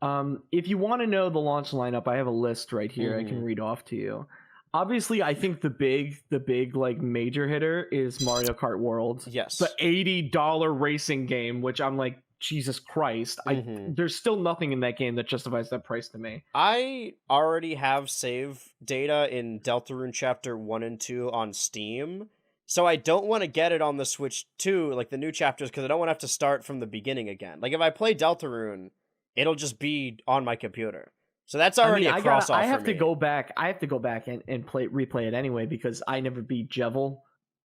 Speaker 3: If you want to know the launch lineup, I have a list right here. I can read off to you. Obviously, I think the big like major hitter is Mario Kart World.
Speaker 1: Yes.
Speaker 3: The $80 racing game, which I'm like, Jesus Christ. There's still nothing in that game that justifies that price to me.
Speaker 1: I already have save data in Deltarune Chapter 1 and 2 on Steam, so I don't want to get it on the Switch 2, like the new chapters, because I don't want to have to start from the beginning again. Like, if I play Deltarune, it'll just be on my computer. So that's already a cross-off
Speaker 3: I have
Speaker 1: for
Speaker 3: to
Speaker 1: me.
Speaker 3: go back. I have to go back and replay it anyway, because I never beat Jevil.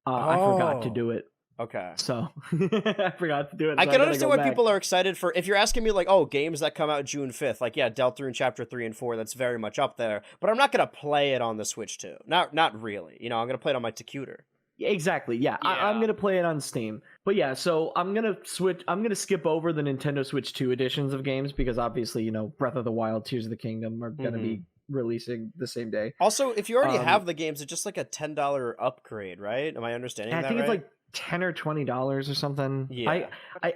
Speaker 3: I forgot to do it.
Speaker 1: Okay.
Speaker 3: So I forgot to do it.
Speaker 1: I
Speaker 3: so
Speaker 1: can
Speaker 3: gotta
Speaker 1: understand
Speaker 3: go
Speaker 1: why
Speaker 3: back.
Speaker 1: people are excited for. If you're asking me, like, oh, games that come out June 5th, like, yeah, Deltarune Chapter 3 and 4, that's very much up there. But I'm not going to play it on the Switch 2. Not really. You know, I'm going to play it on my computer.
Speaker 3: Exactly. Yeah. I'm going to play it on Steam. But yeah, so I'm going to skip over the Nintendo Switch 2 editions of games, because obviously, you know, Breath of the Wild, Tears of the Kingdom are going to be releasing the same day.
Speaker 1: Also, if you already have the games, it's just like a $10 upgrade, right? Am I understanding that
Speaker 3: I think
Speaker 1: right?
Speaker 3: it's like $10 or $20 or something.
Speaker 1: Yeah.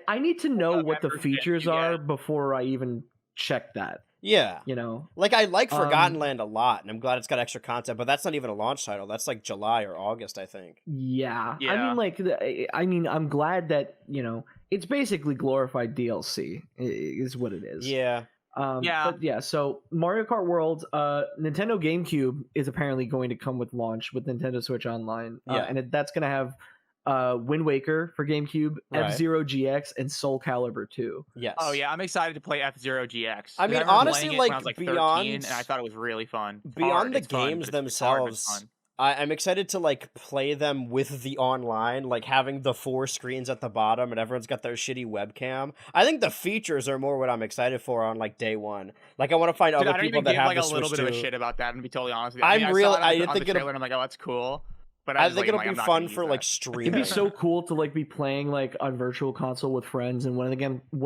Speaker 3: I need to know what the
Speaker 2: membership
Speaker 3: features
Speaker 2: you
Speaker 3: are
Speaker 2: get.
Speaker 3: before I even check that.
Speaker 1: Yeah.
Speaker 3: You know?
Speaker 1: Like, I like Forgotten Land a lot, and I'm glad it's got extra content, but that's not even a launch title. That's like July or August, I think.
Speaker 3: Yeah. I mean, I'm glad that, you know, it's basically glorified DLC is what it is.
Speaker 1: Yeah.
Speaker 3: But yeah, so Mario Kart World, Nintendo GameCube is apparently going to come with launch with Nintendo Switch Online. And that's going to have Wind Waker for GameCube,
Speaker 1: Right.
Speaker 3: F-Zero GX, and Soul Calibur 2.
Speaker 1: Yes.
Speaker 2: Oh yeah, I'm excited to play F-Zero GX.
Speaker 1: I mean,
Speaker 2: remember
Speaker 1: honestly,
Speaker 2: playing it
Speaker 1: like,
Speaker 2: when I was like
Speaker 1: beyond-
Speaker 2: 13, and I thought it was really fun. It's
Speaker 1: Beyond
Speaker 2: hard,
Speaker 1: the
Speaker 2: it's fun,
Speaker 1: games
Speaker 2: but it's hard, but it's
Speaker 1: themselves,
Speaker 2: fun.
Speaker 1: I'm excited to, like, play them with the online, like, having the 4 screens at the bottom and everyone's got their shitty webcam. I think the features are more what I'm excited for on, like, day one. Like, I want to find
Speaker 2: Dude,
Speaker 1: other
Speaker 2: I don't
Speaker 1: people
Speaker 2: even
Speaker 1: that
Speaker 2: give
Speaker 1: have
Speaker 2: like
Speaker 1: the
Speaker 2: a little
Speaker 1: Switch
Speaker 2: bit of a
Speaker 1: 2.
Speaker 2: shit about that, and to be totally honest with you.
Speaker 1: I'm
Speaker 2: I
Speaker 1: real-
Speaker 2: saw it
Speaker 1: I
Speaker 2: on
Speaker 1: think
Speaker 2: the
Speaker 1: it'll-
Speaker 2: trailer, and I'm like, oh, that's cool. But
Speaker 1: I
Speaker 2: was
Speaker 1: think
Speaker 2: like,
Speaker 1: it'll
Speaker 2: I'm
Speaker 1: be
Speaker 2: not
Speaker 1: fun
Speaker 2: gonna
Speaker 1: for,
Speaker 2: use
Speaker 1: like,
Speaker 2: that.
Speaker 1: streaming.
Speaker 3: It'd be so cool to like be playing like on Virtual Console with friends, and one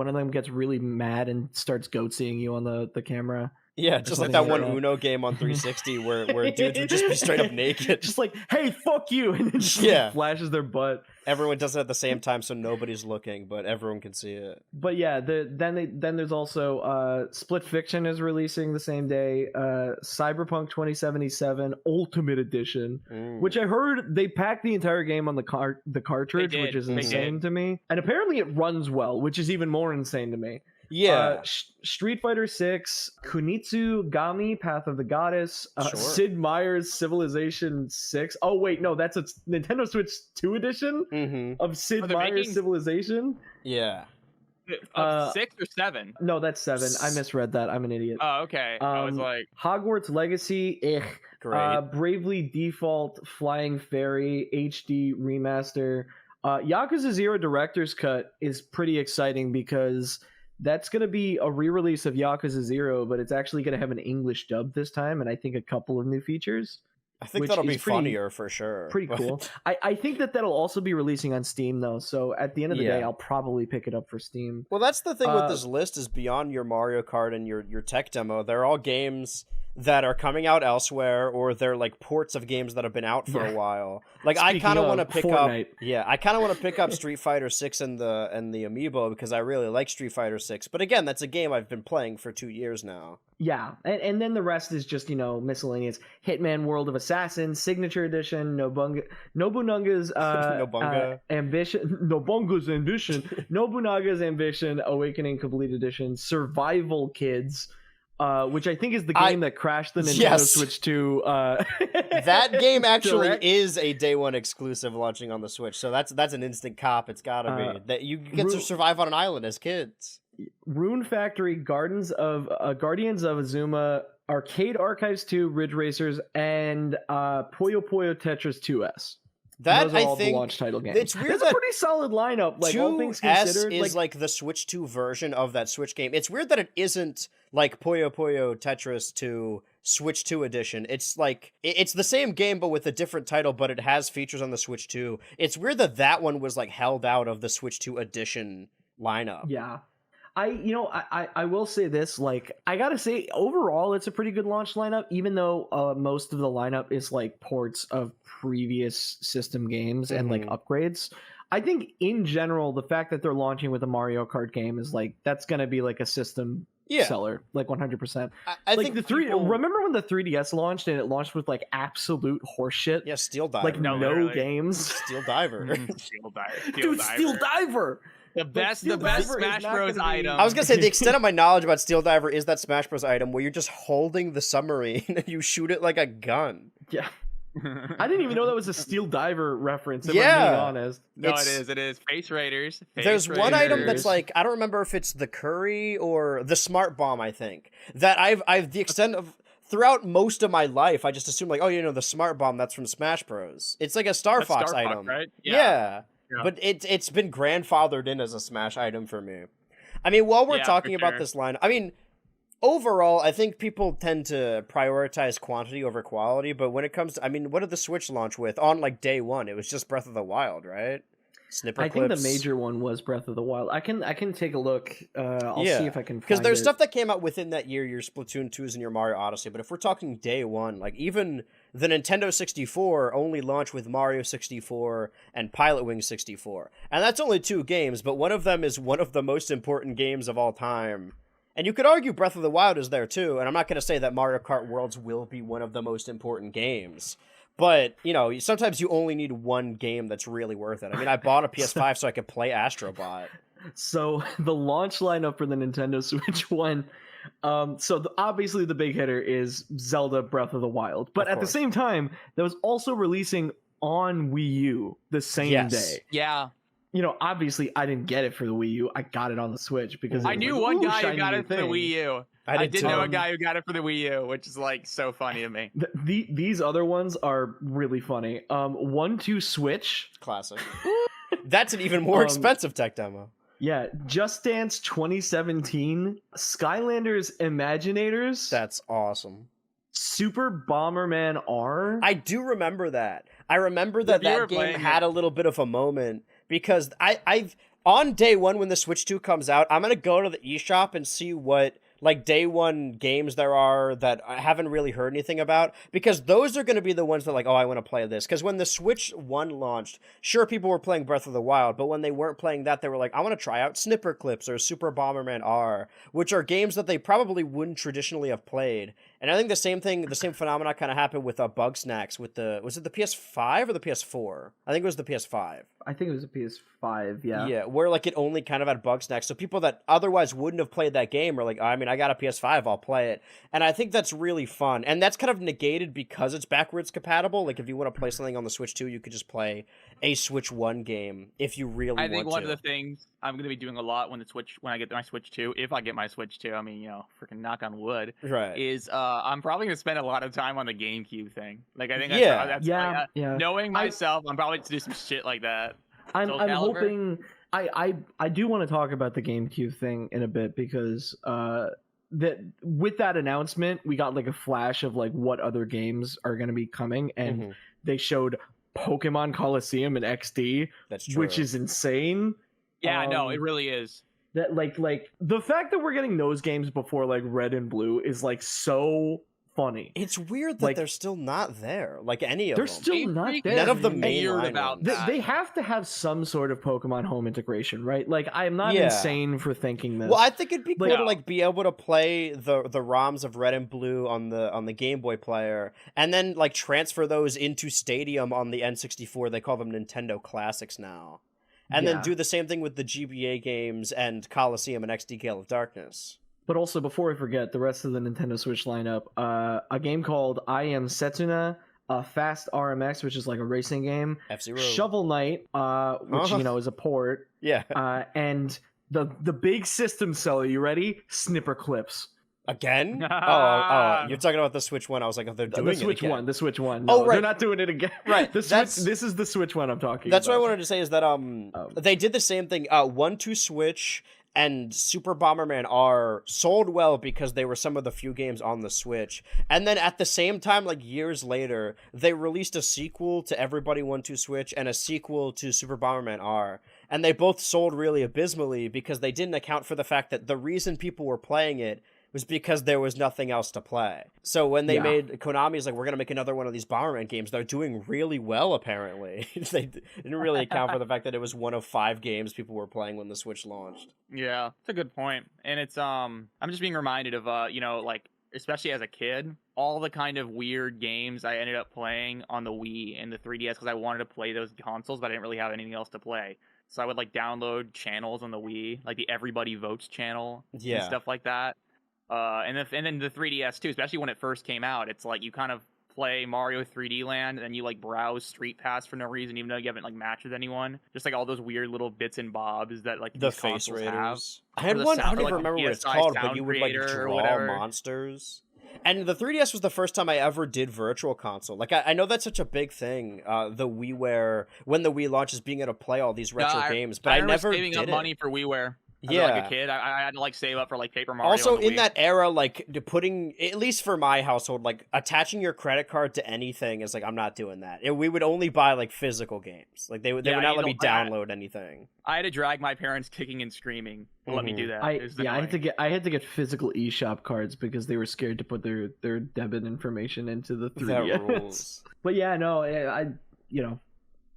Speaker 3: of them gets really mad and starts goat-seeing you on the camera.
Speaker 1: Yeah, just like
Speaker 3: something
Speaker 1: that
Speaker 3: like
Speaker 1: one
Speaker 3: that.
Speaker 1: Uno game on 360 where dudes would just be straight up naked.
Speaker 3: Just like, hey, fuck you, and then just
Speaker 1: Yeah.
Speaker 3: flashes their butt.
Speaker 1: Everyone does it at the same time, so nobody's looking, but everyone can see it.
Speaker 3: But yeah, then there's also Split Fiction is releasing the same day. Cyberpunk 2077 Ultimate Edition, which I heard they packed the entire game on the cartridge,
Speaker 2: They did.
Speaker 3: which is
Speaker 2: They
Speaker 3: insane to me. And apparently it runs well, which is even more insane to me.
Speaker 1: Yeah.
Speaker 3: Street Fighter 6, Kunitsu Gami Path of the Goddess,
Speaker 1: Sure.
Speaker 3: Sid Meier's Civilization 6. Oh wait, no, that's a Nintendo Switch 2 edition of Sid
Speaker 2: they're
Speaker 3: Meier's
Speaker 2: making-
Speaker 3: Civilization.
Speaker 1: Yeah.
Speaker 2: 6 or 7?
Speaker 3: No, that's 7. I misread that. I'm an idiot.
Speaker 2: Oh, okay. I was like,
Speaker 3: Hogwarts Legacy,
Speaker 1: Great.
Speaker 3: Bravely Default, Flying Fairy, HD Remaster. Yakuza 0 Director's Cut is pretty exciting because that's going to be a re-release of Yakuza 0, but it's actually going to have an English dub this time, and I think a couple of new features.
Speaker 1: I think
Speaker 3: which
Speaker 1: that'll be
Speaker 3: is pretty-
Speaker 1: funnier for sure.
Speaker 3: Pretty
Speaker 1: but-
Speaker 3: cool. I think that'll also be releasing on Steam, though, so at the end of the day,
Speaker 1: Yeah.
Speaker 3: I'll probably pick it up for Steam.
Speaker 1: Well, that's the thing with this list is beyond your Mario Kart and your tech demo, they're all games that are coming out elsewhere, or they're like ports of games that have been out for a while. Like I kind of want to pick
Speaker 3: Fortnite.
Speaker 1: up, I kind of want to pick up Street Fighter 6 and the Amiibo because I really like Street Fighter 6. But again, that's a game I've been playing for 2 years now.
Speaker 3: Yeah, and then the rest is just, miscellaneous. Hitman World of Assassins, Signature Edition, Nobunaga's
Speaker 1: Nobunga.
Speaker 3: Nobunga's Ambition, Nobunaga's Ambition, Awakening Complete Edition, Survival Kids, which I think is the game that crashed the Nintendo Switch 2.
Speaker 1: That game actually
Speaker 3: Direct.
Speaker 1: is a day one exclusive launching on the Switch, so that's an instant cop. It's gotta be that you get to survive on an island as kids.
Speaker 3: Rune Factory, Guardians of Azuma, Arcade Archives 2, Ridge Racers, and Puyo Puyo Tetris 2S.
Speaker 1: That
Speaker 3: Those are all
Speaker 1: I think
Speaker 3: the launch title games.
Speaker 1: it's weird
Speaker 3: That's a
Speaker 1: that
Speaker 3: pretty solid lineup. Like all things
Speaker 1: 2S
Speaker 3: considered,
Speaker 1: is like the Switch 2 version of that Switch game. It's weird that it isn't like Puyo Puyo Tetris 2 Switch 2 edition. It's like it's the same game but with a different title, but it has features on the Switch 2. It's weird that one was like held out of the Switch 2 edition lineup.
Speaker 3: Yeah. I will say this, like, I gotta say, overall, it's a pretty good launch lineup, even though most of the lineup is, like, ports of previous system games and, like, upgrades. I think, in general, the fact that they're launching with a Mario Kart game is, like, that's gonna be, like, a system
Speaker 1: Yeah.
Speaker 3: seller, like 100%.
Speaker 1: I
Speaker 3: Like
Speaker 1: think
Speaker 3: the three.
Speaker 1: people-
Speaker 3: Remember when the 3DS launched and it launched with like absolute horseshit?
Speaker 1: Yeah, Steel Diver.
Speaker 3: Like no
Speaker 2: literally.
Speaker 3: games.
Speaker 1: Steel Diver.
Speaker 2: Steel Diver.
Speaker 3: Dude, Steel Diver.
Speaker 2: The best
Speaker 3: Steel
Speaker 2: Smash
Speaker 3: Diver is not
Speaker 2: Bros.
Speaker 3: gonna be-
Speaker 2: item.
Speaker 1: I was gonna say the extent of my knowledge about Steel Diver is that Smash Bros. Item where you're just holding the submarine and you shoot it like a gun.
Speaker 3: Yeah. I didn't even know that was a Steel Diver reference, if I'm
Speaker 1: Yeah.
Speaker 3: being honest.
Speaker 2: No,
Speaker 1: It's-
Speaker 2: it is. Face Raiders.
Speaker 1: There's one item that's
Speaker 3: Raiders.
Speaker 1: like, I don't remember if it's the curry or the smart bomb, I think. That I've the extent of throughout most of my life, I just assumed like, oh, you know, the smart bomb, that's from Smash Bros. It's like a Star
Speaker 2: That's
Speaker 1: Fox
Speaker 2: Star Fox,
Speaker 1: item.
Speaker 2: right?
Speaker 1: Yeah.
Speaker 2: Yeah.
Speaker 1: But it's been grandfathered in as a Smash item for me. I mean, while we're
Speaker 2: Yeah,
Speaker 1: talking
Speaker 2: for
Speaker 1: about
Speaker 2: sure.
Speaker 1: this line, I mean, overall, I think people tend to prioritize quantity over quality, but when it comes to, I mean, what did the Switch launch with on like day one? It was just Breath of the Wild, right? Snipper
Speaker 3: I
Speaker 1: clips.
Speaker 3: think the major one was Breath of the Wild. I can take a look. I'll
Speaker 1: Yeah,
Speaker 3: see if I can
Speaker 1: because
Speaker 3: find
Speaker 1: there's
Speaker 3: it.
Speaker 1: stuff that came out within that year, your Splatoon 2s and your Mario Odyssey, but if we're talking day one, like even the Nintendo 64 only launched with Mario 64 and Pilot Wings 64. And that's only 2 games, but one of them is one of the most important games of all time. And you could argue Breath of the Wild is there too, and I'm not going to say that Mario Kart Worlds will be one of the most important games. But, you know, sometimes you only need one game that's really worth it. I mean, I bought a PS5 so I could play Astrobot.
Speaker 3: So the launch lineup for the Nintendo Switch One. Obviously the big hitter is Zelda Breath of the Wild, but
Speaker 1: Of
Speaker 3: at the
Speaker 1: course.
Speaker 3: same time, that was also releasing on Wii U the same
Speaker 1: Yes.
Speaker 3: day.
Speaker 2: Yeah.
Speaker 3: You know, obviously I didn't get it for the Wii U. I got it on the Switch because it
Speaker 2: I
Speaker 3: was
Speaker 2: knew
Speaker 3: like,
Speaker 2: one
Speaker 3: "Ooh,
Speaker 2: guy who
Speaker 3: shiny
Speaker 2: got
Speaker 3: new
Speaker 2: it for the
Speaker 3: thing."
Speaker 2: Wii U.
Speaker 1: I
Speaker 2: I
Speaker 1: did
Speaker 2: did know a
Speaker 1: too.
Speaker 2: guy who got it for the Wii U, which is like so funny to me.
Speaker 3: These other ones are really funny. 1-2 Switch.
Speaker 1: Classic. That's an even more
Speaker 3: Um,
Speaker 1: expensive tech demo.
Speaker 3: Yeah, Just Dance 2017, Skylanders Imaginators,
Speaker 1: That's awesome.
Speaker 3: Super Bomberman R.
Speaker 1: I do remember that. I remember that
Speaker 2: If you were
Speaker 1: that game
Speaker 2: playing
Speaker 1: had
Speaker 2: it-
Speaker 1: a little bit of a moment because I've on day one when the Switch 2 comes out, I'm gonna go to the eShop and see what like day one games there are that I haven't really heard anything about, because those are going to be the ones that like, oh, I want to play this. Because when the Switch 1 launched, sure, people were playing Breath of the Wild, but when they weren't playing that, they were like, I want to try out Snipper Clips or Super Bomberman R, which are games that they probably wouldn't traditionally have played. And I think the same phenomena kind of happened with Bug Snacks with was it the PS5 or the PS4? I think it was the PS5.
Speaker 3: I think it was a PS5, yeah.
Speaker 1: Yeah, where like it only kind of had Bug Snacks. So people that otherwise wouldn't have played that game are like, I mean, I got a PS5, I'll play it. And I think that's really fun. And that's kind of negated because it's backwards compatible. Like if you want to play something on the Switch 2, you could just play a Switch 1 game if you really want to.
Speaker 2: I think one of the things I'm going to be doing a lot when I get my Switch 2, if I get my Switch 2, I mean, you know, freaking knock on wood,
Speaker 1: Right.
Speaker 2: is I'm probably going to spend a lot of time on the GameCube thing. Like I think
Speaker 1: Yeah.
Speaker 2: that's
Speaker 3: Yeah, yeah.
Speaker 2: knowing myself, I'm probably going to do some shit like that.
Speaker 3: I'm
Speaker 2: Soul Calibur?
Speaker 3: hoping I do want to talk about the GameCube thing in a bit because that with that announcement we got like a flash of like what other games are going to be coming, and
Speaker 1: Mhm.
Speaker 3: they showed Pokemon Coliseum and XD,
Speaker 1: That's true.
Speaker 3: which is insane.
Speaker 2: Yeah, no,
Speaker 3: Um,
Speaker 2: it really is.
Speaker 3: That like the fact that we're getting those games before like Red and Blue is like so funny.
Speaker 1: It's weird that
Speaker 3: like-
Speaker 1: they're still not there. Like any of
Speaker 3: They're
Speaker 1: them.
Speaker 3: still
Speaker 2: Game
Speaker 3: not
Speaker 2: Freak
Speaker 3: there.
Speaker 1: None of the
Speaker 2: is
Speaker 1: main
Speaker 2: weird
Speaker 1: line
Speaker 2: about
Speaker 1: ones.
Speaker 2: that.
Speaker 3: They have to have some sort of Pokemon Home integration, right? Like I'm not
Speaker 1: Yeah.
Speaker 3: insane for thinking this.
Speaker 1: Well, I think it'd be cool
Speaker 3: Like-
Speaker 1: to like be able to play the ROMs of Red and Blue on the Game Boy player, and then like transfer those into Stadium on the N64. They call them Nintendo Classics now, and then
Speaker 3: Yeah.
Speaker 1: do the same thing with the GBA games and Coliseum and XD Gale of Darkness.
Speaker 3: But also, before I forget, the rest of the Nintendo Switch lineup, a game called I Am Setsuna, Fast RMX, which is like a racing game,
Speaker 1: F-Zero.
Speaker 3: Shovel Knight, which you know is a port,
Speaker 1: Yeah.
Speaker 3: and the big system seller. You ready? Snipper Clips.
Speaker 1: Again? Oh, you're talking about the Switch one. I was like, oh, they're doing
Speaker 3: The Switch
Speaker 1: it again.
Speaker 3: one. The Switch one.
Speaker 1: Oh,
Speaker 3: No,
Speaker 1: right.
Speaker 3: They're not doing it again.
Speaker 1: Right,
Speaker 3: The Switch,
Speaker 1: that's-
Speaker 3: this is the Switch one I'm talking
Speaker 1: That's
Speaker 3: about.
Speaker 1: what I wanted to say is that they did the same thing. 1-2 Switch and Super Bomberman R sold well because they were some of the few games on the Switch. And then at the same time, like years later, they released a sequel to Everybody 1-2 Switch and a sequel to Super Bomberman R. And they both sold really abysmally because they didn't account for the fact that the reason people were playing it was because there was nothing else to play. So when they
Speaker 3: Yeah.
Speaker 1: made Konami's like, we're gonna make another one of these Bomberman games, they're doing really well apparently. They didn't really account for the fact that it was one of 5 games people were playing when the Switch launched.
Speaker 2: Yeah, it's a good point. And it's I'm just being reminded of like especially as a kid, all the kind of weird games I ended up playing on the Wii and the 3DS because I wanted to play those consoles, but I didn't really have anything else to play. So I would like download channels on the Wii, like the Everybody Votes channel and stuff like that. And then the 3DS too, especially when it first came out. It's like you kind of play Mario 3D Land and you like browse Street Pass for no reason, even though you haven't like matched with anyone. Just like all those weird little bits and bobs that like
Speaker 1: The
Speaker 2: these
Speaker 1: Face
Speaker 2: consoles
Speaker 1: Raiders.
Speaker 2: have.
Speaker 1: I had
Speaker 2: Or the
Speaker 1: one,
Speaker 2: sound-
Speaker 1: I don't
Speaker 2: or,
Speaker 1: even
Speaker 2: like, the
Speaker 1: remember what it's
Speaker 2: PSI
Speaker 1: called, but
Speaker 2: sound
Speaker 1: you would like
Speaker 2: creator or
Speaker 1: draw
Speaker 2: whatever.
Speaker 1: monsters. And the 3DS was the first time I ever did Virtual Console. Like, I know that's such a big thing, the WiiWare, when the Wii launches, being able to play all these retro games, but I
Speaker 2: remember
Speaker 1: never
Speaker 2: saving
Speaker 1: did
Speaker 2: up
Speaker 1: it.
Speaker 2: money for WiiWare. As
Speaker 1: Yeah.
Speaker 2: like a kid, I had to like save up for like Paper Mario.
Speaker 1: Also,
Speaker 2: on the
Speaker 1: in
Speaker 2: Wii.
Speaker 1: that era, like, putting, at least for my household, like, attaching your credit card to anything is like, I'm not doing that. We would only buy, like, physical games. Like, they would not let me download anything.
Speaker 2: I had to drag my parents kicking and screaming to let me do that.
Speaker 3: I had to get physical eShop cards because they were scared to put their debit information into the 3DS.
Speaker 1: That rules.
Speaker 3: But yeah, no,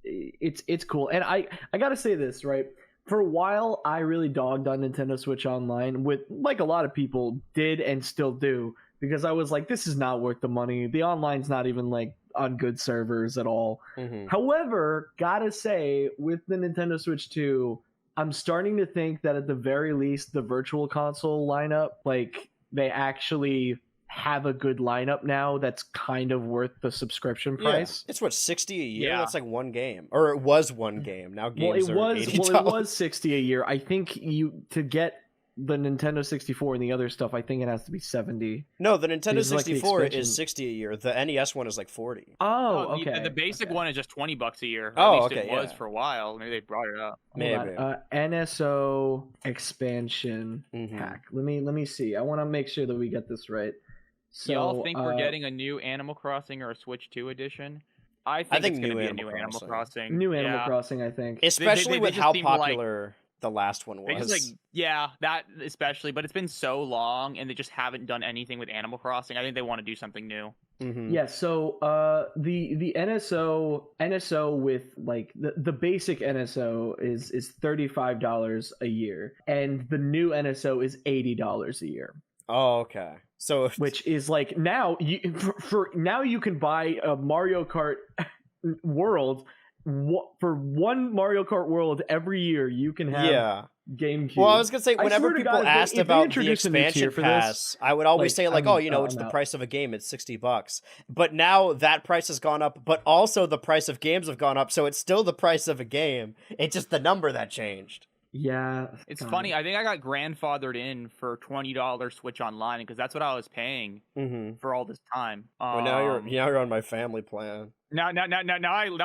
Speaker 3: it's cool. And I gotta say this, right? For a while, I really dogged on Nintendo Switch Online, with like a lot of people did and still do, because I was like, this is not worth the money. The online's not even like on good servers at all. However, gotta say, with the Nintendo Switch 2, I'm starting to think that at the very least, the Virtual Console lineup, like, they actually have a good lineup now that's kind of worth the subscription price.
Speaker 1: It's what, 60 a year?
Speaker 2: Yeah.
Speaker 1: That's like one game. Or it was one game. Now games are $80.
Speaker 3: it was 60 a year. I think to get the Nintendo 64 and the other stuff, I think it has to be 70.
Speaker 1: No, the Nintendo
Speaker 3: These are, like, the
Speaker 1: 64
Speaker 3: expansion.
Speaker 1: is 60 a year. The NES one is like 40.
Speaker 3: Oh,
Speaker 2: The-
Speaker 3: okay.
Speaker 2: The basic one is just $20 a year.
Speaker 1: Oh,
Speaker 2: At least
Speaker 1: okay,
Speaker 2: it was
Speaker 1: yeah.
Speaker 2: for a while. Maybe they brought it up.
Speaker 1: Maybe.
Speaker 3: Hold on. NSO expansion pack. Let me see. I want to make sure that we get this right. So,
Speaker 2: Y'all think we're getting a new Animal Crossing or a Switch 2 edition? I think it's going to be a new Animal Crossing.
Speaker 3: New Animal Crossing, I think.
Speaker 1: Especially
Speaker 2: they
Speaker 1: with
Speaker 2: just
Speaker 1: how
Speaker 2: seem like-
Speaker 1: popular the last one
Speaker 2: They
Speaker 1: was.
Speaker 2: just that especially, but it's been so long and they just haven't done anything with Animal Crossing. I think they want to do something new.
Speaker 3: Yeah, so the NSO with like the basic NSO is $35 a year, and the new NSO is $80 a year.
Speaker 1: Oh, okay. So
Speaker 3: Which is like now for now you can buy a Mario Kart World. For one Mario Kart World every year, you can have GameCube.
Speaker 1: Well, I was gonna say, whenever
Speaker 3: swear to
Speaker 1: people
Speaker 3: God, if
Speaker 1: asked
Speaker 3: they
Speaker 1: about the
Speaker 3: introduce a new tier
Speaker 1: expansion
Speaker 3: for
Speaker 1: pass,
Speaker 3: this,
Speaker 1: I would always say, like,
Speaker 3: I'm
Speaker 1: it's the
Speaker 3: out.
Speaker 1: price of a game. It's $60. But now that price has gone up, but also the price of games have gone up, so it's still the price of a game. It's just the number that changed.
Speaker 3: Yeah,
Speaker 2: It's funny. I think I got grandfathered in for $20 Switch Online because that's what I was paying for all this time.
Speaker 1: Well, now you're on my family plan.
Speaker 2: Now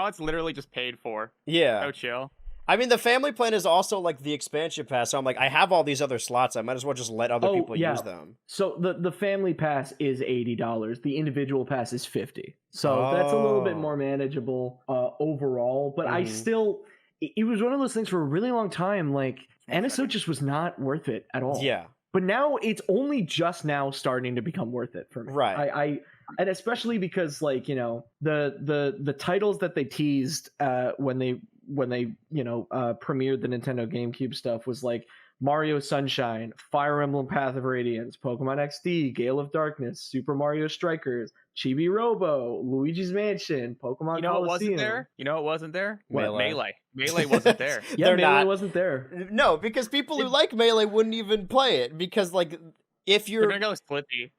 Speaker 2: it's literally just paid for.
Speaker 1: Yeah.
Speaker 2: So chill.
Speaker 1: I mean, the family plan is also like the expansion pass. So I'm like, I have all these other slots. I might as well just let other people use them.
Speaker 3: So the family pass is $80. The individual pass is $50. So that's a little bit more manageable overall. But I still, it was one of those things for a really long time. Like NSO just was not worth it at all.
Speaker 1: Yeah.
Speaker 3: But now it's only just now starting to become worth it for me.
Speaker 1: Right.
Speaker 3: And especially because, like, you know, the titles that they teased when they premiered the Nintendo GameCube stuff was like Mario Sunshine, Fire Emblem Path of Radiance, Pokemon XD, Gale of Darkness, Super Mario Strikers, Chibi Robo, Luigi's Mansion, Pokemon
Speaker 2: You know what wasn't
Speaker 3: Coliseum.
Speaker 2: there? You know what wasn't there?
Speaker 1: What?
Speaker 2: Melee. Melee wasn't there.
Speaker 3: Yeah,
Speaker 1: They're
Speaker 3: Melee
Speaker 1: not.
Speaker 3: wasn't there.
Speaker 1: No, because people who like Melee wouldn't even play it because, like, if
Speaker 2: They're
Speaker 1: you're
Speaker 2: gonna go Splitty.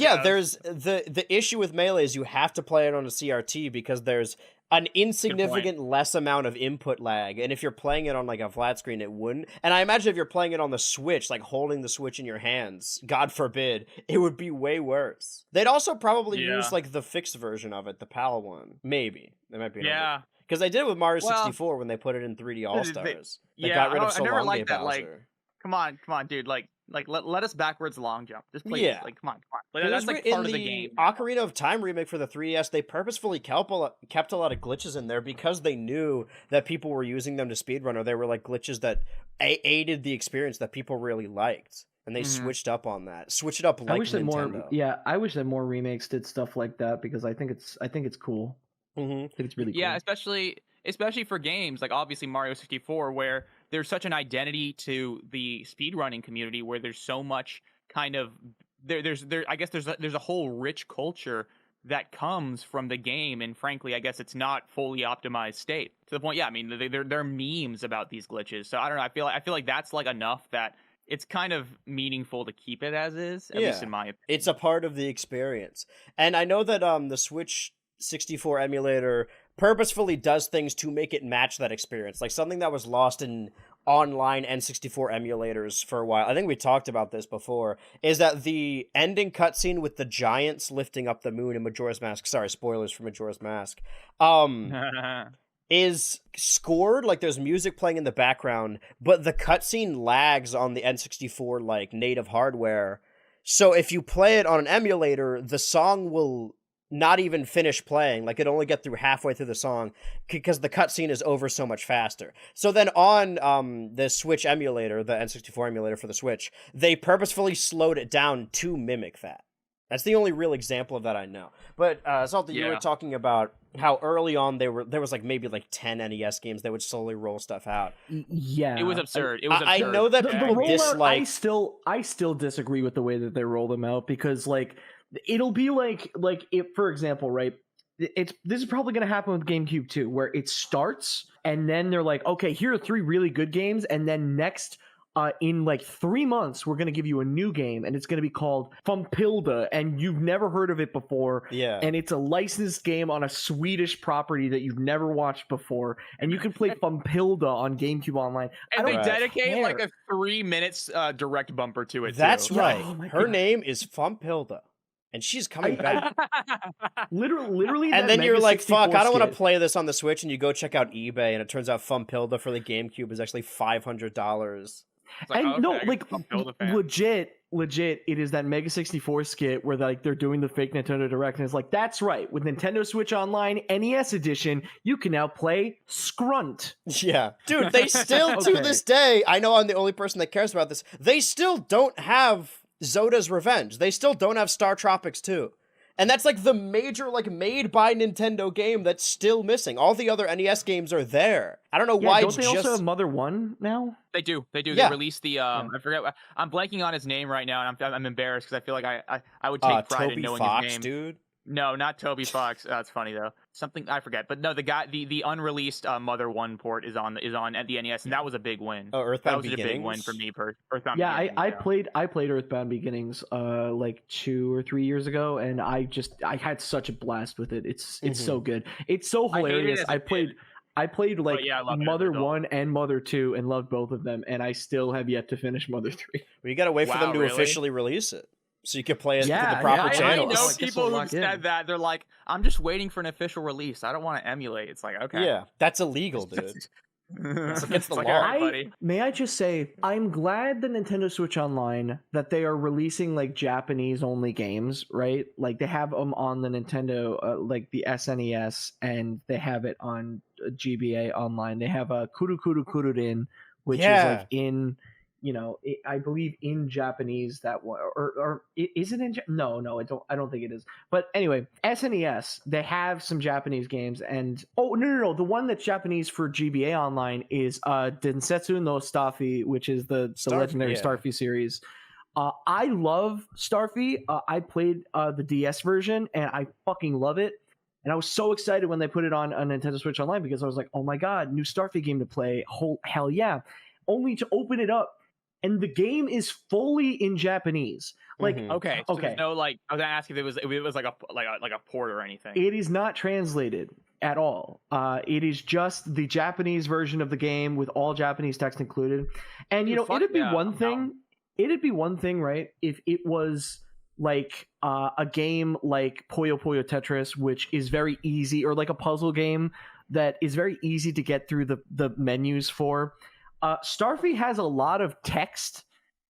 Speaker 1: yeah, there's the issue with Melee is you have to play it on a CRT because there's an insignificant less amount of input lag, and if you're playing it on like a flat screen, it wouldn't. And I imagine if you're playing it on the Switch, like holding the Switch in your hands, God forbid, it would be way worse. They'd also probably use like the fixed version of it, the PAL one. Maybe there might be because they did it with Mario 64 when they put it in 3D All Stars. They got rid of
Speaker 2: I never
Speaker 1: Solange
Speaker 2: liked that.
Speaker 1: Bowser.
Speaker 2: Like, come on, dude. Like, let us backwards long jump. Just please,
Speaker 1: Yeah.
Speaker 2: like come on. Like, that's like part of the game.
Speaker 1: Ocarina of Time remake for the 3DS, they purposefully kept a lot of glitches in there because they knew that people were using them to speedrun, or they were like glitches that aided the experience that people really liked. And they switched up on that. Switch it up like
Speaker 3: I wish that
Speaker 1: Nintendo.
Speaker 3: I wish that more remakes did stuff like that because I think it's cool.
Speaker 1: Mm-hmm.
Speaker 3: I think it's really cool.
Speaker 2: Yeah, especially for games like obviously Mario 64, where there's such an identity to the speedrunning community, where there's so much kind of there's a whole rich culture that comes from the game, and frankly, I guess it's not fully optimized state to the point. Yeah, I mean, there are memes about these glitches, so I don't know. I feel like that's like enough that it's kind of meaningful to keep it as is, at least in my opinion.
Speaker 1: It's a part of the experience, and I know that the Switch 64 emulator purposefully does things to make it match that experience, like something that was lost in online N64 emulators for a while. I think we talked about this before, is that the ending cutscene with the giants lifting up the moon in Majora's Mask, sorry, spoilers for Majora's Mask, is scored, like there's music playing in the background, but the cutscene lags on the N64 like native hardware. So if you play it on an emulator, the song will not even finish playing. Like, it only get through halfway through the song because the cutscene is over so much faster. So then on the Switch emulator, the N64 emulator for the Switch, they purposefully slowed it down to mimic that. That's the only real example of that I know. But Salty, you were talking about how early on there was like maybe like 10 NES games that would slowly roll stuff out.
Speaker 3: Yeah,
Speaker 2: it was absurd.
Speaker 1: I know that people dislike.
Speaker 3: I still disagree with the way that they roll them out, because like it'll be like if, for example, right, this is probably going to happen with GameCube too, where it starts and then they're like, okay, here are 3 really good games, and then next in like 3 months we're going to give you a new game, and it's going to be called Fumpilda, and you've never heard of it before.
Speaker 1: Yeah,
Speaker 3: and it's a licensed game on a Swedish property that you've never watched before, and you can play Fumpilda on GameCube Online.
Speaker 2: And they dedicate like a 3 minutes direct bumper to it.
Speaker 1: That's
Speaker 2: too.
Speaker 1: right.
Speaker 3: Oh
Speaker 1: her name is Fumpilda, and she's coming back.
Speaker 3: literally.
Speaker 1: And then you're like, fuck, I don't want to
Speaker 3: skit.
Speaker 1: play this on the Switch, and you go check out eBay, and it turns out Fumpilda for the GameCube is actually $500.
Speaker 3: Like, and no, like legit, it is that Mega 64 skit where they're doing the fake Nintendo Direct, and it's like, that's right, with Nintendo Switch Online NES Edition, you can now play Scrunt.
Speaker 1: Yeah, dude, they still to this day, I know I'm the only person that cares about this, they still don't have Zoda's Revenge. They still don't have Star Tropics 2. And that's like the major, like, made by Nintendo game that's still missing. All the other NES games are there. I don't know why.
Speaker 3: Don't they also have Mother 1 now?
Speaker 2: They do. Yeah. They released the I forget. I'm blanking on his name right now, and I'm embarrassed because I feel like I would take pride in knowing
Speaker 1: Fox,
Speaker 2: his name.
Speaker 1: Dude.
Speaker 2: No, not Toby Fox. That's funny though. Something I forget. But no, the guy, the unreleased Mother 1 port is on at the NES, and that was a big win.
Speaker 1: Oh, Earthbound
Speaker 2: Beginnings. That was a big win for me. Earthbound
Speaker 3: Beginnings,
Speaker 2: yeah.
Speaker 3: I played Earthbound Beginnings like 2 or 3 years ago, and I had such a blast with it. It's so good. It's so hilarious. I played like Mother 1 and Mother 2 and loved both of them, and I still have yet to finish Mother 3.
Speaker 1: Well, you gotta wait for them to officially release it, so you can play it through the proper channels.
Speaker 2: I know people who said that. They're like, I'm just waiting for an official release. I don't want to emulate. It's like, okay.
Speaker 1: Yeah, that's illegal, dude. It's against the law.
Speaker 2: Right, buddy.
Speaker 3: May I just say, I'm glad the Nintendo Switch Online, that they are releasing like Japanese only games, right? Like they have them on the Nintendo, like the SNES, and they have it on GBA Online. They have a Kuru Kuru Kururin, which is like in, I believe in Japanese, that one, or is it in? No, I don't think it is. But anyway, SNES, they have some Japanese games, and no, the one that's Japanese for GBA Online is Densetsu no Starfy, which is the legendary Starfy series. I love Starfy. I played the DS version, and I fucking love it. And I was so excited when they put it on a Nintendo Switch Online, because I was like, oh my god, new Starfy game to play! Hell yeah! Only to open it up, and the game is fully in Japanese. Like,
Speaker 2: okay. There's no, like, I was gonna ask if it was like a port or anything.
Speaker 3: It is not translated at all. It is just the Japanese version of the game with all Japanese text included. And it'd be one thing, right, if it was like a game like Puyo Puyo Tetris, which is very easy, or like a puzzle game that is very easy to get through the menus for. Starfy has a lot of text,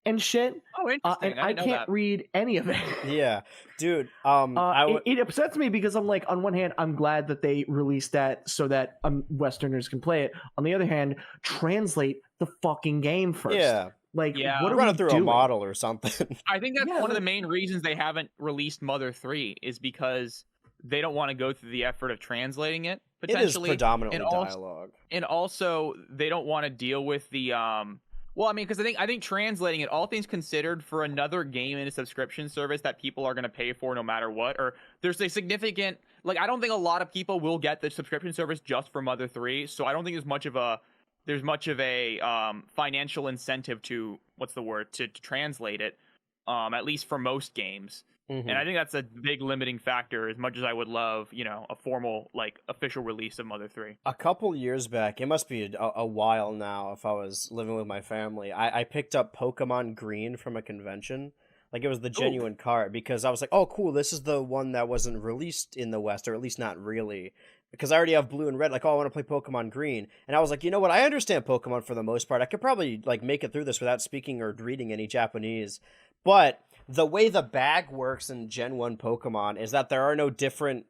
Speaker 3: and shit.
Speaker 2: Oh, interesting.
Speaker 3: And
Speaker 2: I
Speaker 3: I
Speaker 2: didn't know
Speaker 3: can't
Speaker 2: that.
Speaker 3: read any of it.
Speaker 1: Yeah, dude.
Speaker 3: It upsets me because I'm like, on one hand, I'm glad that they released that so that Westerners can play it. On the other hand, translate the fucking game first.
Speaker 1: Yeah.
Speaker 3: Like,
Speaker 2: Yeah.
Speaker 3: what are
Speaker 1: run
Speaker 3: we
Speaker 1: it through
Speaker 3: doing?
Speaker 1: a model or something.
Speaker 2: I think that's
Speaker 3: Yeah,
Speaker 2: one of the
Speaker 3: like-
Speaker 2: main reasons they haven't released Mother 3 is because they don't want to go through the effort of translating it
Speaker 1: It is
Speaker 2: potentially.
Speaker 1: predominantly
Speaker 2: and also,
Speaker 1: dialogue.
Speaker 2: and also they don't want to deal with the well, I mean, because I think translating it, all things considered, for another game in a subscription service that people are going to pay for no matter what, or there's a significant, like, I don't think a lot of people will get the subscription service just for Mother 3, so I don't think there's much of a financial incentive to to translate it, at least for most games.
Speaker 1: Mhm.
Speaker 2: And I think that's a big limiting factor, as much as I would love, a formal, like, official release of Mother 3.
Speaker 1: A couple years back, it must be a while now, if I was living with my family, I picked up Pokemon Green from a convention. Like, it was the genuine card, because I was like, oh, cool, this is the one that wasn't released in the West, or at least not really. Because I already have Blue and Red, like, oh, I want to play Pokemon Green. And I was like, you know what, I understand Pokemon for the most part. I could probably, like, make it through this without speaking or reading any Japanese. But the way the bag works in Gen 1 Pokemon is that there are no different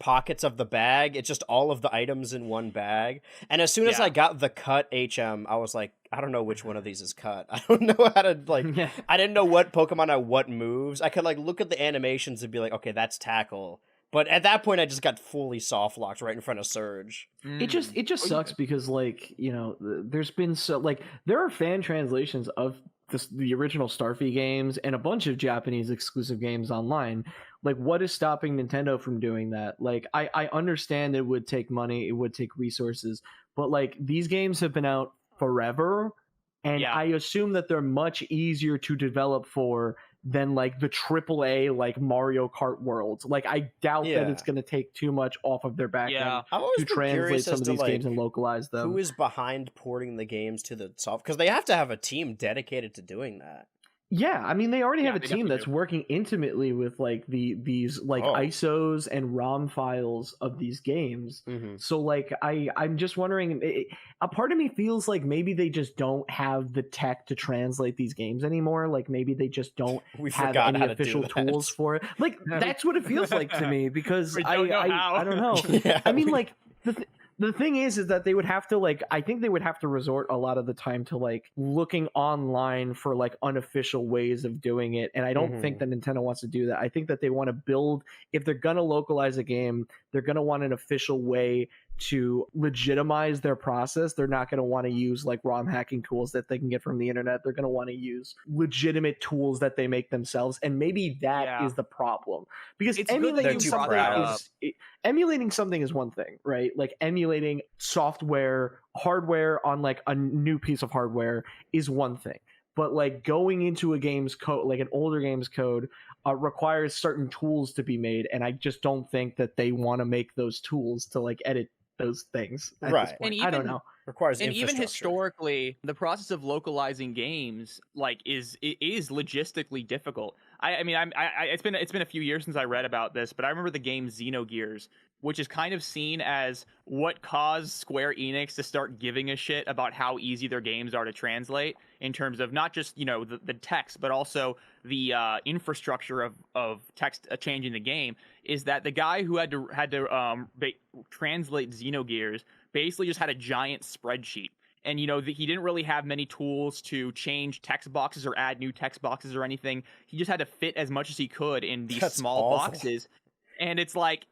Speaker 1: pockets of the bag. It's just all of the items in one bag. And as soon as I got the cut HM, I was like, I don't know which one of these is cut. I don't know how to, like, I didn't know what Pokemon had what moves. I could, like, look at the animations and be like, okay, that's Tackle. But at that point, I just got fully soft locked right in front of Surge.
Speaker 3: It just sucks because, like, there's been there are fan translations of the original Starfy games and a bunch of Japanese exclusive games online. Like, what is stopping Nintendo from doing that? Like, I understand it would take money, it would take resources, but, like, these games have been out forever, and I assume that they're much easier to develop for than, like, the AAA, like, Mario Kart worlds. Like, I doubt that it's going to take too much off of their back end to translate some of these games and localize them.
Speaker 1: Who is behind porting the games to the soft? Because they have to have a team dedicated to doing that.
Speaker 3: Yeah, I mean, they already have a team that's
Speaker 2: do.
Speaker 3: working intimately with, like, these ISOs and ROM files of these games.
Speaker 1: Mm-hmm.
Speaker 3: So, like, I'm just wondering, a part of me feels like maybe they just don't have the tech to translate these games anymore. Like, maybe they just don't have any official tools for it. Like, that's what it feels like to me, because I don't know.
Speaker 1: Yeah,
Speaker 3: I mean, like, the thing is that they would have to, like, I think they would have to resort a lot of the time to, like, looking online for, like, unofficial ways of doing it. And I don't think that Nintendo wants to do that. I think that they want to build, if they're going to localize a game, they're going to want an official way to legitimize their process. They're not going to want to use, like, ROM hacking tools that they can get from the internet. They're going to want to use legitimate tools that they make themselves. And maybe that is the problem, because emulating something is one thing, right? Like, emulating hardware on, like, a new piece of hardware is one thing. But, like, going into a game's code, like an older game's code, requires certain tools to be made, and I just don't think that they want to make those tools to, like, edit those things at this point.
Speaker 2: And
Speaker 3: I don't know.
Speaker 1: Requires
Speaker 2: and even historically, the process of localizing games, like, is logistically difficult. I mean, it's been a few years since I read about this, but I remember the game Xenogears, which is kind of seen as what caused Square Enix to start giving a shit about how easy their games are to translate, in terms of not just, the text, but also the infrastructure of text changing the game. Is that the guy who had to translate Xenogears basically just had a giant spreadsheet, and he didn't really have many tools to change text boxes or add new text boxes or anything. He just had to fit as much as he could in these small boxes. And it's like,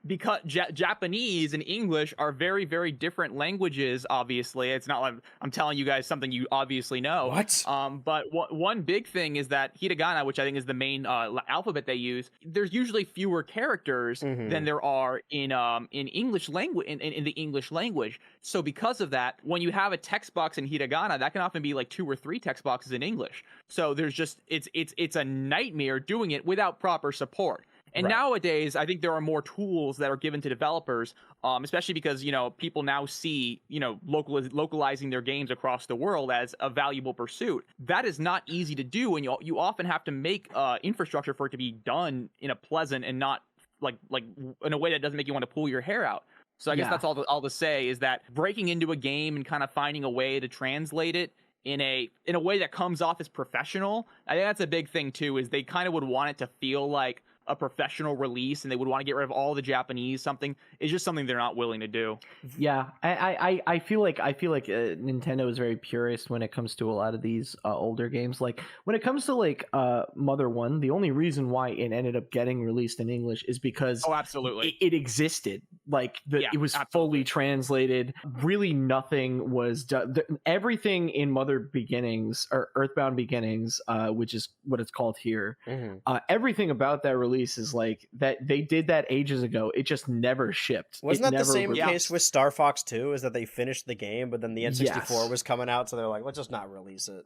Speaker 2: because Japanese and English are very, very different languages, obviously. It's not like I'm telling you guys something you obviously know.
Speaker 1: What?
Speaker 2: But one big thing is that hiragana, which I think is the main alphabet they use, there's usually fewer characters than there are in English language, in the English language. So because of that, when you have a text box in hiragana, that can often be like 2 or 3 text boxes in English. So there's just it's a nightmare doing it without proper support. And nowadays, I think there are more tools that are given to developers, especially because, people now see, localizing their games across the world as a valuable pursuit. That is not easy to do, and you often have to make infrastructure for it to be done in a pleasant and not like in a way that doesn't make you want to pull your hair out. So I guess that's all to say, is that breaking into a game and kind of finding a way to translate it in a way that comes off as professional. I think that's a big thing too, is they kind of would want it to feel like a professional release, and they would want to get rid of all the Japanese. Something is just something they're not willing to do.
Speaker 3: Yeah, I feel like Nintendo is very purist when it comes to a lot of these older games. Like when it comes to like Mother 1, the only reason why it ended up getting released in English is because
Speaker 2: absolutely
Speaker 3: it existed. Like it was fully translated. Really, nothing was done. Everything in Mother Beginnings or Earthbound Beginnings, which is what it's called here, everything about that release is like that they did that ages ago. It just never shipped.
Speaker 1: Wasn't that the same case with Star Fox 2? Is that they finished the game, but then the N64 was coming out, so they're like, let's just not release it.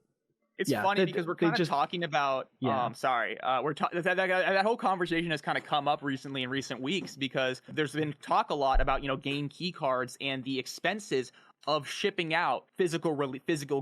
Speaker 2: It's funny because we're kind of talking about that whole conversation has kind of come up recently in recent weeks, because there's been talk a lot about game key cards and the expenses of shipping out physical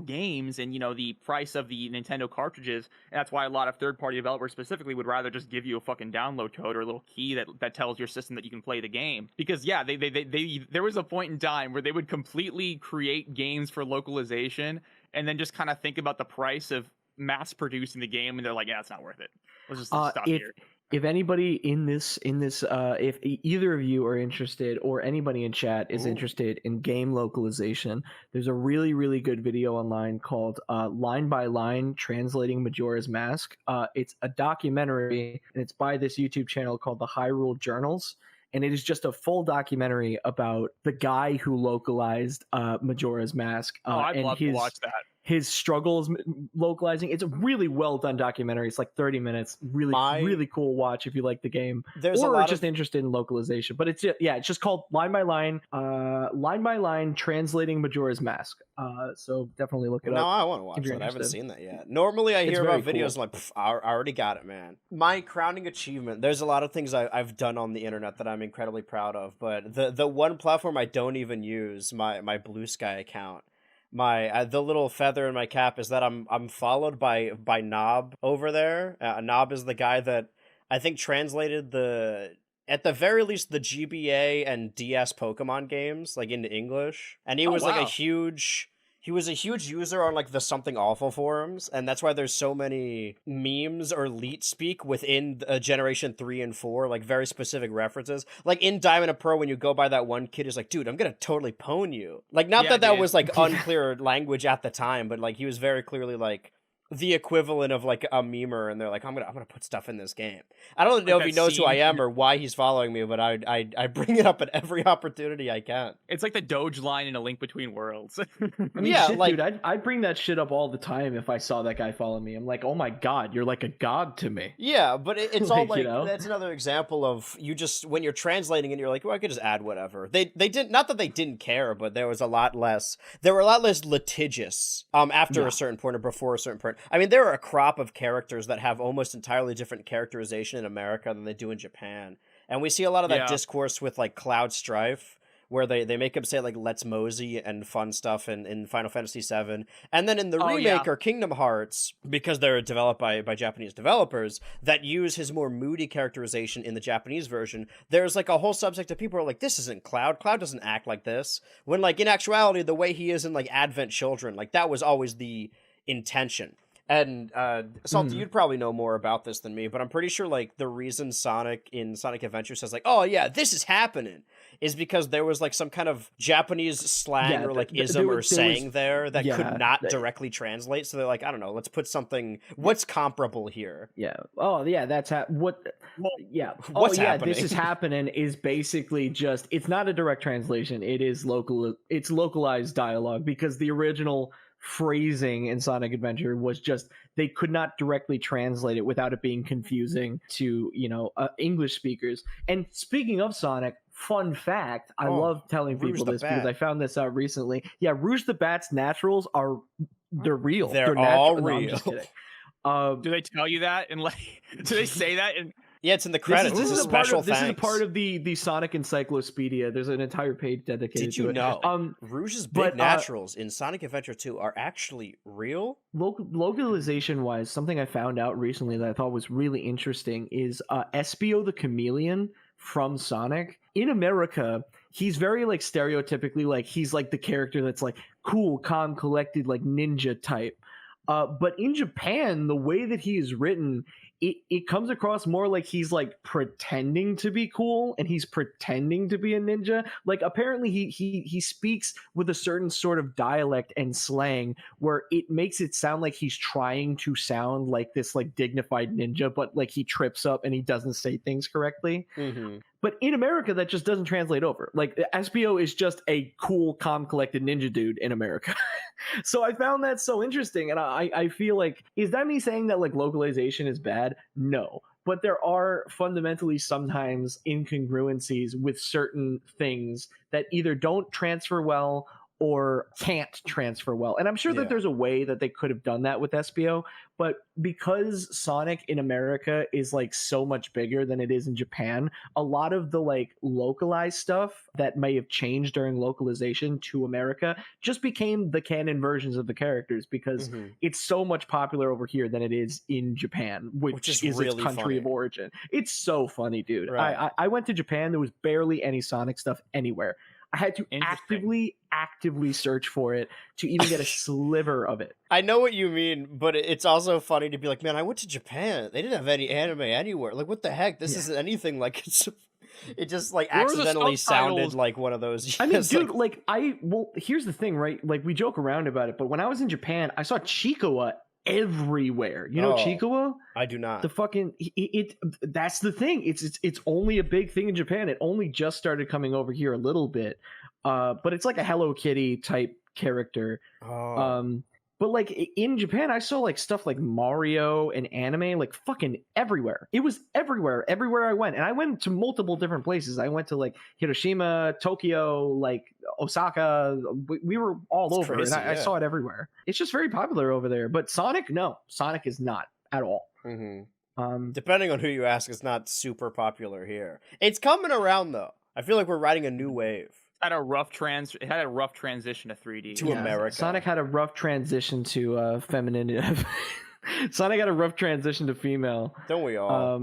Speaker 2: games, and the price of the Nintendo cartridges. And that's why a lot of third-party developers specifically would rather just give you a fucking download code or a little key that tells your system that you can play the game. Because there was a point in time where they would completely create games for localization and then just kind of think about the price of mass producing the game, and they're like, yeah, it's not worth it. Let's just stop here.
Speaker 3: If anybody in this, if either of you are interested, or anybody in chat is interested in game localization, there's a really, really good video online called Line by Line Translating Majora's Mask. It's a documentary, and it's by this YouTube channel called the Hyrule Journals. And it is just a full documentary about the guy who localized Majora's Mask.
Speaker 2: I'd love to watch that.
Speaker 3: His struggles localizing. It's a really well done documentary. It's like 30 minutes. Really cool watch if you like the game, or just interested in localization. But it's just called Line by Line Translating Majora's Mask. So definitely look it up.
Speaker 1: No, I want to watch that. I haven't seen that yet. Normally I hear about videos like, I already got it, man. My crowning achievement. There's a lot of things I've done on the internet that I'm incredibly proud of, but the one platform I don't even use, my Blue Sky account, the little feather in my cap, is that I'm followed by Knob over there. Knob is the guy that I think translated at the very least the GBA and DS Pokemon games like into English, and he was like a huge user on like the Something Awful forums, and that's why there's so many memes or leet speak within Generation 3 and 4, like very specific references. Like in Diamond and Pearl, when you go by that one kid is like, dude, I'm gonna totally pwn you. Like, not that was like unclear language at the time, but like he was very clearly like the equivalent of like a memer, and they're like, I'm gonna put stuff in this game. I don't know if he knows who I am or why he's following me, but I bring it up at every opportunity I can.
Speaker 2: It's like the Doge line in A Link Between Worlds.
Speaker 3: I mean, dude, I'd bring that shit up all the time if I saw that guy follow me. I'm like, oh my god, you're like a god to me.
Speaker 1: Yeah, but it's all like that's another example of you just, when you're translating it, you're like, well, I could just add whatever. They didn't, not that they didn't care, but there were a lot less litigious after a certain point or before a certain point. I mean, there are a crop of characters that have almost entirely different characterization in America than they do in Japan. And we see a lot of that discourse with like Cloud Strife, where they make him say like "Let's Mosey" and fun stuff in Final Fantasy VII. And then in the remake or Kingdom Hearts, because they're developed by Japanese developers that use his more moody characterization in the Japanese version, there's like a whole subsect of people who are like, this isn't Cloud. Cloud doesn't act like this. When like in actuality, the way he is in like Advent Children, like that was always the intention. And Salty, you'd probably know more about this than me, but I'm pretty sure like the reason Sonic in Sonic Adventure says like, oh yeah, this is happening, is because there was like some kind of Japanese slang or like ism or saying there that could not directly translate. So they're like, I don't know, let's put something, what's comparable here?
Speaker 3: Yeah. Oh yeah, that's
Speaker 1: what's
Speaker 3: happening? This is happening is basically just, it's not a direct translation. It is it's localized dialogue, because the original phrasing in Sonic Adventure was just, they could not directly translate it without it being confusing to English speakers. And speaking of Sonic, fun fact, I love telling people this because I found this out recently. Yeah, Rouge the Bat's naturals they're real.
Speaker 1: They're all real.
Speaker 3: No, I'm just kidding.
Speaker 2: Do they tell you that? And like, do they say that?
Speaker 1: Yeah, it's in the credits. This is a special
Speaker 3: This is a part of the Sonic Encyclopedia. There's an entire page dedicated to it.
Speaker 1: Did you know Rouge's big naturals in Sonic Adventure 2 are actually real?
Speaker 3: Localization-wise, something I found out recently that I thought was really interesting is Espio the Chameleon from Sonic. In America, he's very like stereotypically like he's like the character that's like cool, calm, collected, like ninja type. But in Japan, the way that he is written, it comes across more like he's like pretending to be cool and he's pretending to be a ninja. Like apparently he speaks with a certain sort of dialect and slang where it makes it sound like he's trying to sound like this like dignified ninja, but like he trips up and he doesn't say things correctly.
Speaker 1: Mm-hmm.
Speaker 3: But in America, that just doesn't translate over. Like SBO is just a cool, calm, collected ninja dude in America. So I found that so interesting, and I feel like, is that me saying that like localization is bad? No, but there are fundamentally sometimes incongruencies with certain things that either don't transfer well or can't transfer well. And I'm sure that there's a way that they could have done that with SBO, but because Sonic in America is like so much bigger than it is in Japan, a lot of the like localized stuff that may have changed during localization to America just became the canon versions of the characters because it's so much popular over here than it is in Japan, which is really its country of origin. It's so funny, dude. Right. I went to Japan. There was barely any Sonic stuff anywhere. I had to actively search for it to even get a sliver of it.
Speaker 1: I know what you mean, but it's also funny to be like, man, I went to Japan. They didn't have any anime anywhere. Like, what the heck? This isn't anything like it's. It just like accidentally sounded like one of those.
Speaker 3: I mean, dude, well, here's the thing, right? Like we joke around about it, but when I was in Japan, I saw Chikawa everywhere. You know Chikawa?
Speaker 1: I do not.
Speaker 3: The fucking that's the thing. It's only a big thing in Japan. It only just started coming over here a little bit. But it's like a Hello Kitty type character. But like in Japan, I saw like stuff like Mario and anime like fucking everywhere. It was everywhere I went. And I went to multiple different places. I went to like Hiroshima, Tokyo, like Osaka. We were all over, crazy, and I saw it everywhere. It's just very popular over there. But Sonic, no. Sonic is not at all.
Speaker 1: Depending on who you ask, it's not super popular here. It's coming around though. I feel like we're riding a new wave.
Speaker 2: It had a rough transition to 3D
Speaker 1: to America.
Speaker 3: Sonic had a rough transition to femininity. Sonic had a rough transition to female.
Speaker 1: Don't we all?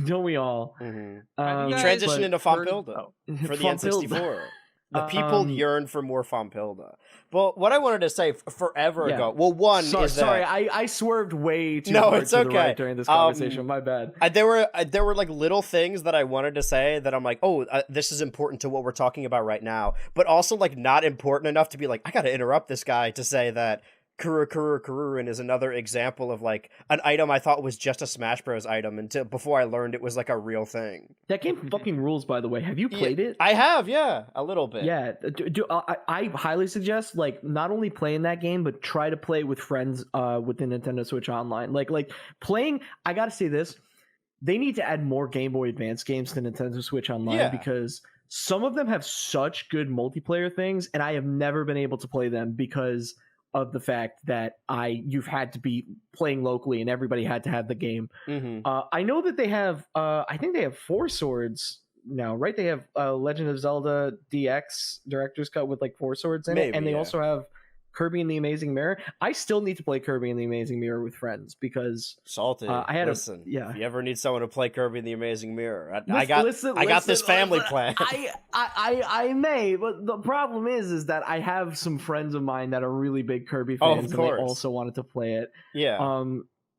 Speaker 3: Don't we all?
Speaker 1: Transition into Fompilda for the N64. The people yearn for more Fompilda. Well, what I wanted to say forever ago. Well, one is that...
Speaker 3: Sorry, I swerved way too far to the right during this conversation. My bad.
Speaker 1: There were like little things that I wanted to say that I'm like, this is important to what we're talking about right now, but also like not important enough to be like, I got to interrupt this guy to say that Kururin is another example of like an item I thought was just a Smash Bros. Item until before I learned it was like a real thing.
Speaker 3: That game fucking rules, by the way. Have you played it?
Speaker 1: I have, a little bit.
Speaker 3: Yeah, I highly suggest like not only playing that game, but try to play with friends with the Nintendo Switch Online. Like playing. I gotta say this: they need to add more Game Boy Advance games to Nintendo Switch Online because some of them have such good multiplayer things, and I have never been able to play them because of the fact that you've had to be playing locally and everybody had to have the game. I know that they have I think they have 4 swords now, right? They have Legend of Zelda DX Director's Cut with like 4 swords in it, and they also have Kirby and the Amazing Mirror. I still need to play Kirby and the Amazing Mirror with friends because
Speaker 1: Salted. If you ever need someone to play Kirby and the Amazing Mirror, I got this family plan.
Speaker 3: I may, but the problem is that I have some friends of mine that are really big Kirby fans, and they also wanted to play it.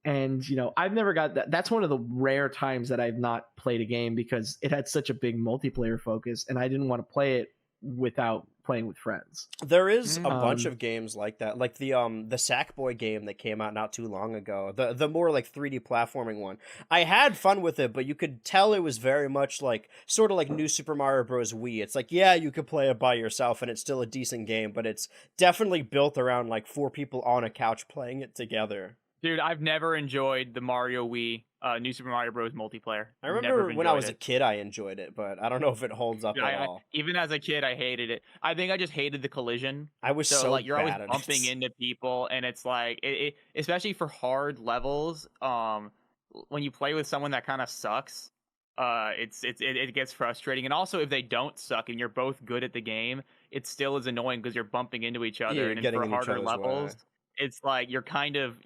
Speaker 3: And I've never got that. That's one of the rare times that I've not played a game because it had such a big multiplayer focus, and I didn't want to play it without playing with friends.
Speaker 1: There is a bunch of games like that, like the Sackboy game that came out not too long ago, the more like 3D platforming one. I had fun with it, but you could tell it was very much like sort of like New Super Mario Bros. Wii. It's like, you could play it by yourself and it's still a decent game, but it's definitely built around like 4 people on a couch playing it together.
Speaker 2: Dude, I've never enjoyed the Mario Wii New Super Mario Bros. Multiplayer.
Speaker 1: I remember when I was a kid, I enjoyed it, but I don't know if it holds up at all.
Speaker 2: Even as a kid, I hated it. I think I just hated the collision.
Speaker 1: I was so
Speaker 2: like, you're
Speaker 1: bad
Speaker 2: always bumping into people, and it's like, it especially for hard levels, when you play with someone that kind of sucks, it gets frustrating. And also, if they don't suck and you're both good at the game, it still is annoying because you're bumping into each other, and for harder levels. It's like you're kind of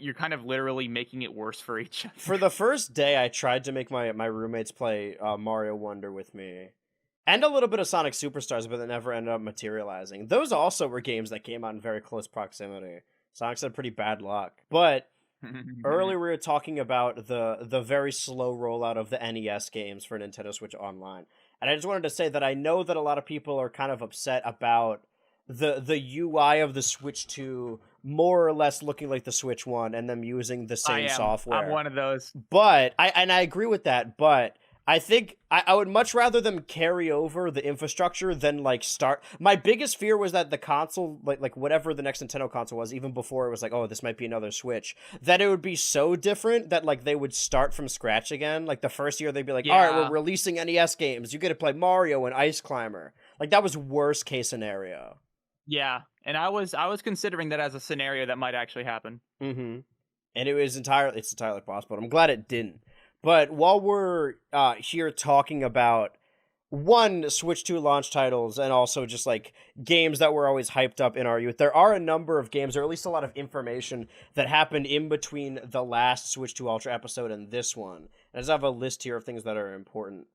Speaker 2: literally making it worse for each other.
Speaker 1: For the first day, I tried to make my roommates play Mario Wonder with me, And a little bit of Sonic Superstars, but that never ended up materializing. Those also were games that came out in very close proximity. Sonic's had pretty bad luck. But earlier we were talking about the very slow rollout of the NES games for Nintendo Switch Online. And I just wanted to say that I know that a lot of people are kind of upset about the UI of the Switch 2 more or less looking like the Switch 1 and them using the same software.
Speaker 2: I'm one of those.
Speaker 1: But I agree with that, but I think I would much rather them carry over the infrastructure than like start. My biggest fear was that the console, like whatever the next Nintendo console was, even before it was like, oh, this might be another Switch, that it would be so different that like they would start from scratch again. Like the first year they'd be like, all right, we're releasing NES games. You get to play Mario and Ice Climber. Like that was worst case scenario.
Speaker 2: Yeah, and I was considering that as a scenario that might actually happen.
Speaker 1: Mm-hmm. And it's entirely possible. I'm glad it didn't. But while we're here talking about one Switch 2 launch titles and also just like games that were always hyped up in our youth, there are a number of games, or at least a lot of information that happened in between the last Switch 2 Ultra episode and this one. And I just have a list here of things that are important.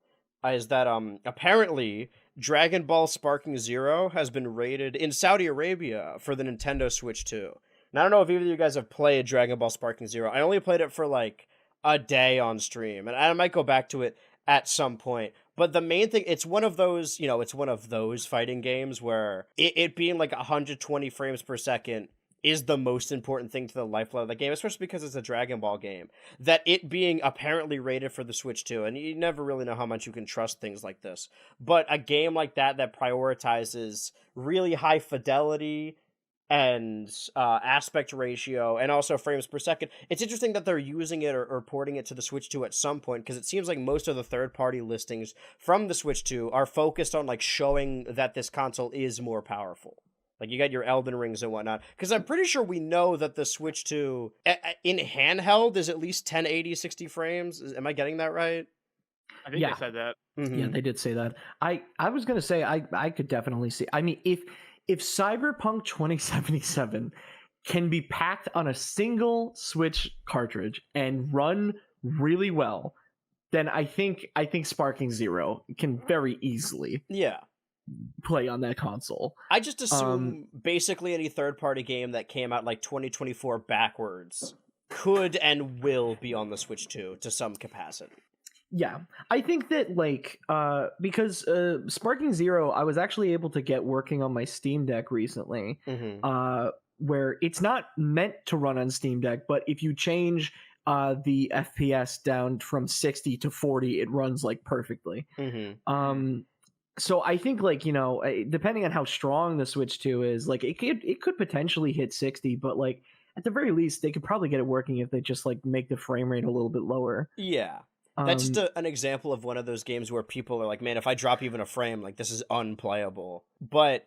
Speaker 1: Is that apparently Dragon Ball Sparking Zero has been rated in Saudi Arabia for the Nintendo Switch 2. And I don't know if either of you guys have played Dragon Ball Sparking Zero. I only played it for like a day on stream, and I might go back to it at some point. But the main thing, it's one of those, it's one of those fighting games where it being like 120 frames per second is the most important thing to the lifeblood of the game, especially because it's a Dragon Ball game. That it being apparently rated for the Switch 2, and you never really know how much you can trust things like this. But a game like that prioritizes really high fidelity and aspect ratio and also frames per second. It's interesting that they're using it or porting it to the Switch 2 at some point, because it seems like most of the third-party listings from the Switch 2 are focused on like showing that this console is more powerful. Like, you got your Elden Rings and whatnot. Because I'm pretty sure we know that the Switch 2, in handheld, is at least 1080, 60 frames. Am I getting that right?
Speaker 2: I think they said that.
Speaker 3: Mm-hmm. Yeah, they did say that. I was going to say, I could definitely see. I mean, if Cyberpunk 2077 can be packed on a single Switch cartridge and run really well, then I think Sparking Zero can very easily play on that console.
Speaker 1: I just assume basically any third-party game that came out like 2024 backwards could and will be on the Switch 2 to some capacity.
Speaker 3: Yeah, I think that like because Sparking Zero, I was actually able to get working on my Steam Deck recently, where it's not meant to run on Steam Deck, but if you change the FPS down from 60 to 40, it runs like perfectly. So I think like, depending on how strong the Switch 2 is, like it could potentially hit 60, but like at the very least they could probably get it working if they just like make the frame rate a little bit lower.
Speaker 1: Yeah. That's just an example of one of those games where people are like, man, if I drop even a frame, like, this is unplayable. But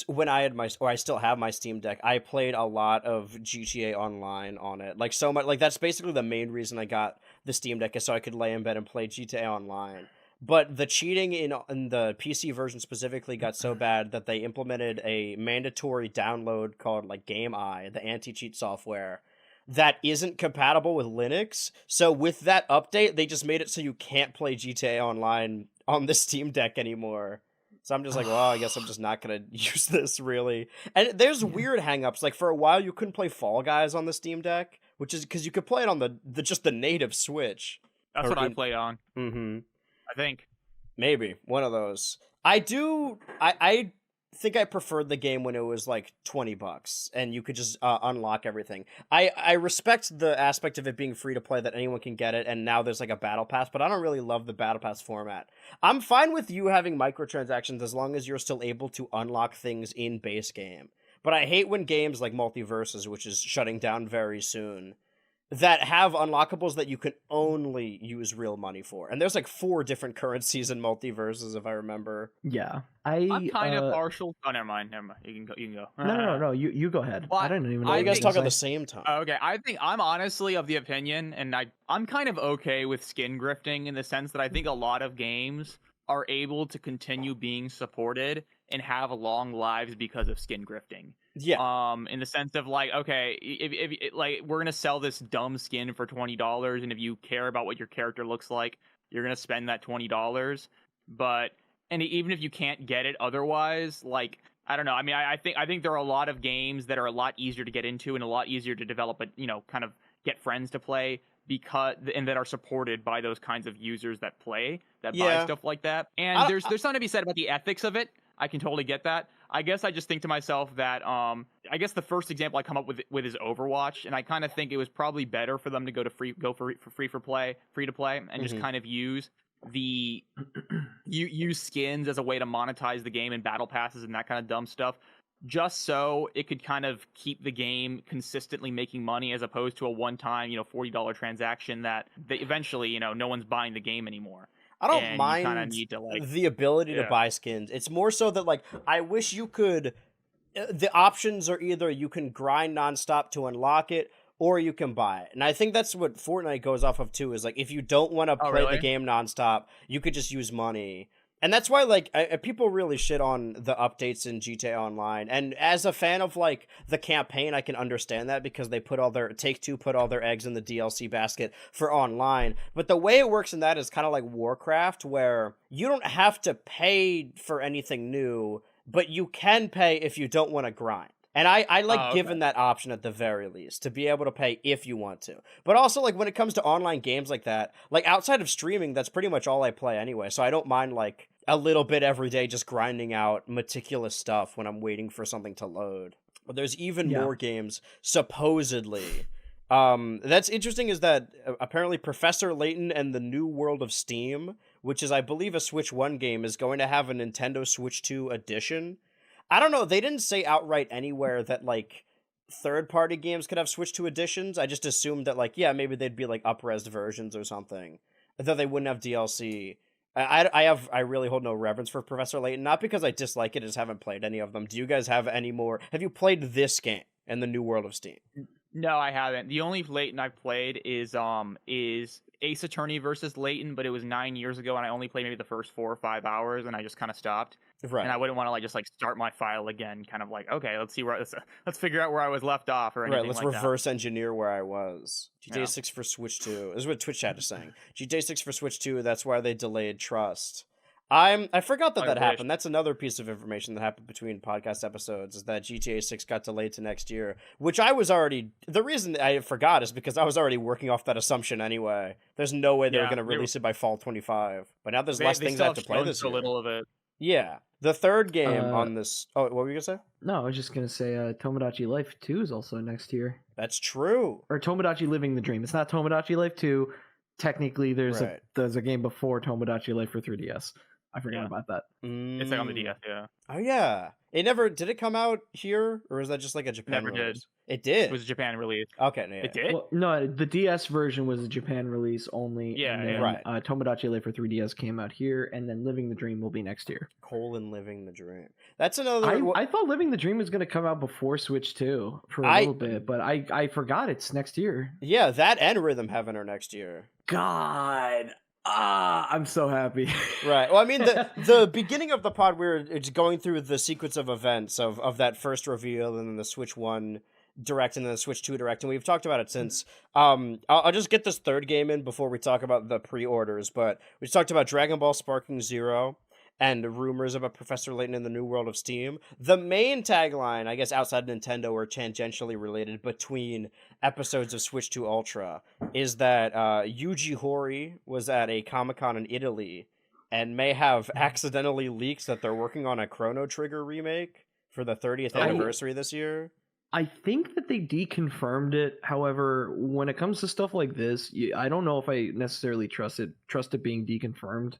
Speaker 1: when I still have my Steam Deck, I played a lot of GTA Online on it. Like, so much, like, that's basically the main reason I got the Steam Deck, is so I could lay in bed and play GTA Online. But the cheating in the PC version specifically got so bad that they implemented a mandatory download called, like, Game Eye, the anti-cheat software, that isn't compatible with Linux. So with that update, they just made it so you can't play GTA Online on the Steam Deck anymore. So I'm just like, well, I guess I'm just not going to use this, really. And there's weird hangups. Like, for a while, you couldn't play Fall Guys on the Steam Deck, which is because you could play it on the native Switch.
Speaker 2: That's what I play on.
Speaker 1: Mm-hmm.
Speaker 2: I think.
Speaker 1: Maybe. One of those. I think I preferred the game when it was like $20 and you could just unlock everything. I respect the aspect of it being free to play, that anyone can get it, and now there's like a battle pass, but I don't really love the battle pass format. I'm fine with you having microtransactions as long as you're still able to unlock things in base game. But I hate when games like Multiverses, which is shutting down very soon, that have unlockables that you can only use real money for. And there's like 4 different currencies in Multiverses, if I remember.
Speaker 3: Yeah.
Speaker 2: I'm kind of partial. Oh, never mind. You can go.
Speaker 3: No. You go ahead.
Speaker 2: Well,
Speaker 3: I don't even know.
Speaker 1: Why you guys talk at the same time?
Speaker 2: Okay, I think I'm honestly of the opinion, and I'm kind of okay with skin grifting in the sense that I think a lot of games are able to continue being supported and have long lives because of skin grifting.
Speaker 1: Yeah.
Speaker 2: In the sense of like, okay, if like we're gonna sell this dumb skin for $20, and if you care about what your character looks like, you're gonna spend that $20. But And even if you can't get it otherwise, like, I don't know. I mean, I think there are a lot of games that are a lot easier to get into and a lot easier to develop, but kind of get friends to play and that are supported by those kinds of users that buy stuff like that. And there's something to be said about the ethics of it. I can totally get that. I guess I just think to myself that I guess the first example I come up with is Overwatch, and I kind of think it was probably better for them to go free to play, and just kind of use use skins as a way to monetize the game and battle passes and that kind of dumb stuff, just so it could kind of keep the game consistently making money, as opposed to a one-time $40 transaction that eventually no one's buying the game anymore.
Speaker 1: I don't mind the ability to buy skins. It's more so that, like, I wish you could... The options are either you can grind nonstop to unlock it, or you can buy it. And I think that's what Fortnite goes off of, too, is, like, if you don't want to play the game nonstop, you could just use money. And that's why, like, people really shit on the updates in GTA Online. And as a fan of, like, the campaign, I can understand that, because they Take-Two put all their eggs in the DLC basket for online. But the way it works in that is kind of like Warcraft, where you don't have to pay for anything new, but you can pay if you don't want to grind. And I like given that option at the very least, to be able to pay if you want to. But also, like, when it comes to online games like that, like, outside of streaming, that's pretty much all I play anyway. So I don't mind, like, a little bit every day just grinding out meticulous stuff when I'm waiting for something to load. But there's even more games, supposedly. That's interesting, is that apparently Professor Layton and the New World of Steam, which is, I believe, a Switch 1 game, is going to have a Nintendo Switch 2 edition. I don't know, they didn't say outright anywhere that, like, third-party games could have Switch 2 editions. I just assumed that, like, maybe they'd be, like, up-res versions or something. Though they wouldn't have DLC. I really hold no reverence for Professor Layton, not because I dislike it, I just haven't played any of them. Do you guys have any more? Have you played this game and the New World of Steam?
Speaker 2: No, I haven't. The only Layton I've played is Ace Attorney versus Layton, but it was 9 years ago, and I only played maybe the first 4 or 5 hours, and I just kind of stopped.
Speaker 1: Right.
Speaker 2: And I wouldn't want to just start my file again, kind of like, okay, let's figure out where I was left off or anything.
Speaker 1: Right, let's reverse engineer where I was. GTA 6 for Switch 2. This is what Twitch chat is saying. GTA 6 for Switch 2, that's why they delayed Trust. I forgot that happened. That's another piece of information that happened between podcast episodes, is that GTA 6 got delayed to next year, which I was already... The reason I forgot is because I was already working off that assumption anyway. There's no way they were going to release it by fall 25. But now there's less things I have to play this year.
Speaker 2: A little of it.
Speaker 1: Yeah. The third game on this... Oh, what were you going to say?
Speaker 3: No, I was just going to say Tomodachi Life 2 is also next year.
Speaker 1: That's true.
Speaker 3: Or Tomodachi Living the Dream. It's not Tomodachi Life 2. Technically, there's a game before Tomodachi Life for 3DS. I forgot about that.
Speaker 2: It's like on the DS, yeah.
Speaker 1: Oh, yeah. It never... Did it come out here? Or is that just like a Japan release?
Speaker 2: Never did.
Speaker 1: It did?
Speaker 2: It was a Japan release.
Speaker 1: Okay, yeah.
Speaker 2: It did?
Speaker 3: Well, no, the DS version was a Japan release only.
Speaker 2: Yeah,
Speaker 3: and then,
Speaker 1: right.
Speaker 3: Tomodachi Life for 3DS came out here, and then Living the Dream will be next year.
Speaker 1: Living the Dream. That's another...
Speaker 3: I thought Living the Dream was going to come out before Switch 2 for a little bit, but I forgot it's next year.
Speaker 1: Yeah, that and Rhythm Heaven are next year.
Speaker 3: God... I'm so happy.
Speaker 1: Right. Well, I mean, the beginning of the pod, it's going through the sequence of events of that first reveal, and then the Switch 1 Direct, and then the Switch 2 Direct, and we've talked about it since. I'll just get this third game in before we talk about the pre-orders, but we talked about Dragon Ball Sparking Zero, and rumors about Professor Layton in the New World of Steam. The main tagline, I guess outside Nintendo or tangentially related between episodes of Switch 2 Ultra, is that Yuji Horii was at a Comic-Con in Italy and may have accidentally leaked that they're working on a Chrono Trigger remake for the 30th anniversary this year.
Speaker 3: I think that they deconfirmed it. However, when it comes to stuff like this, I don't know if I necessarily trust it being deconfirmed.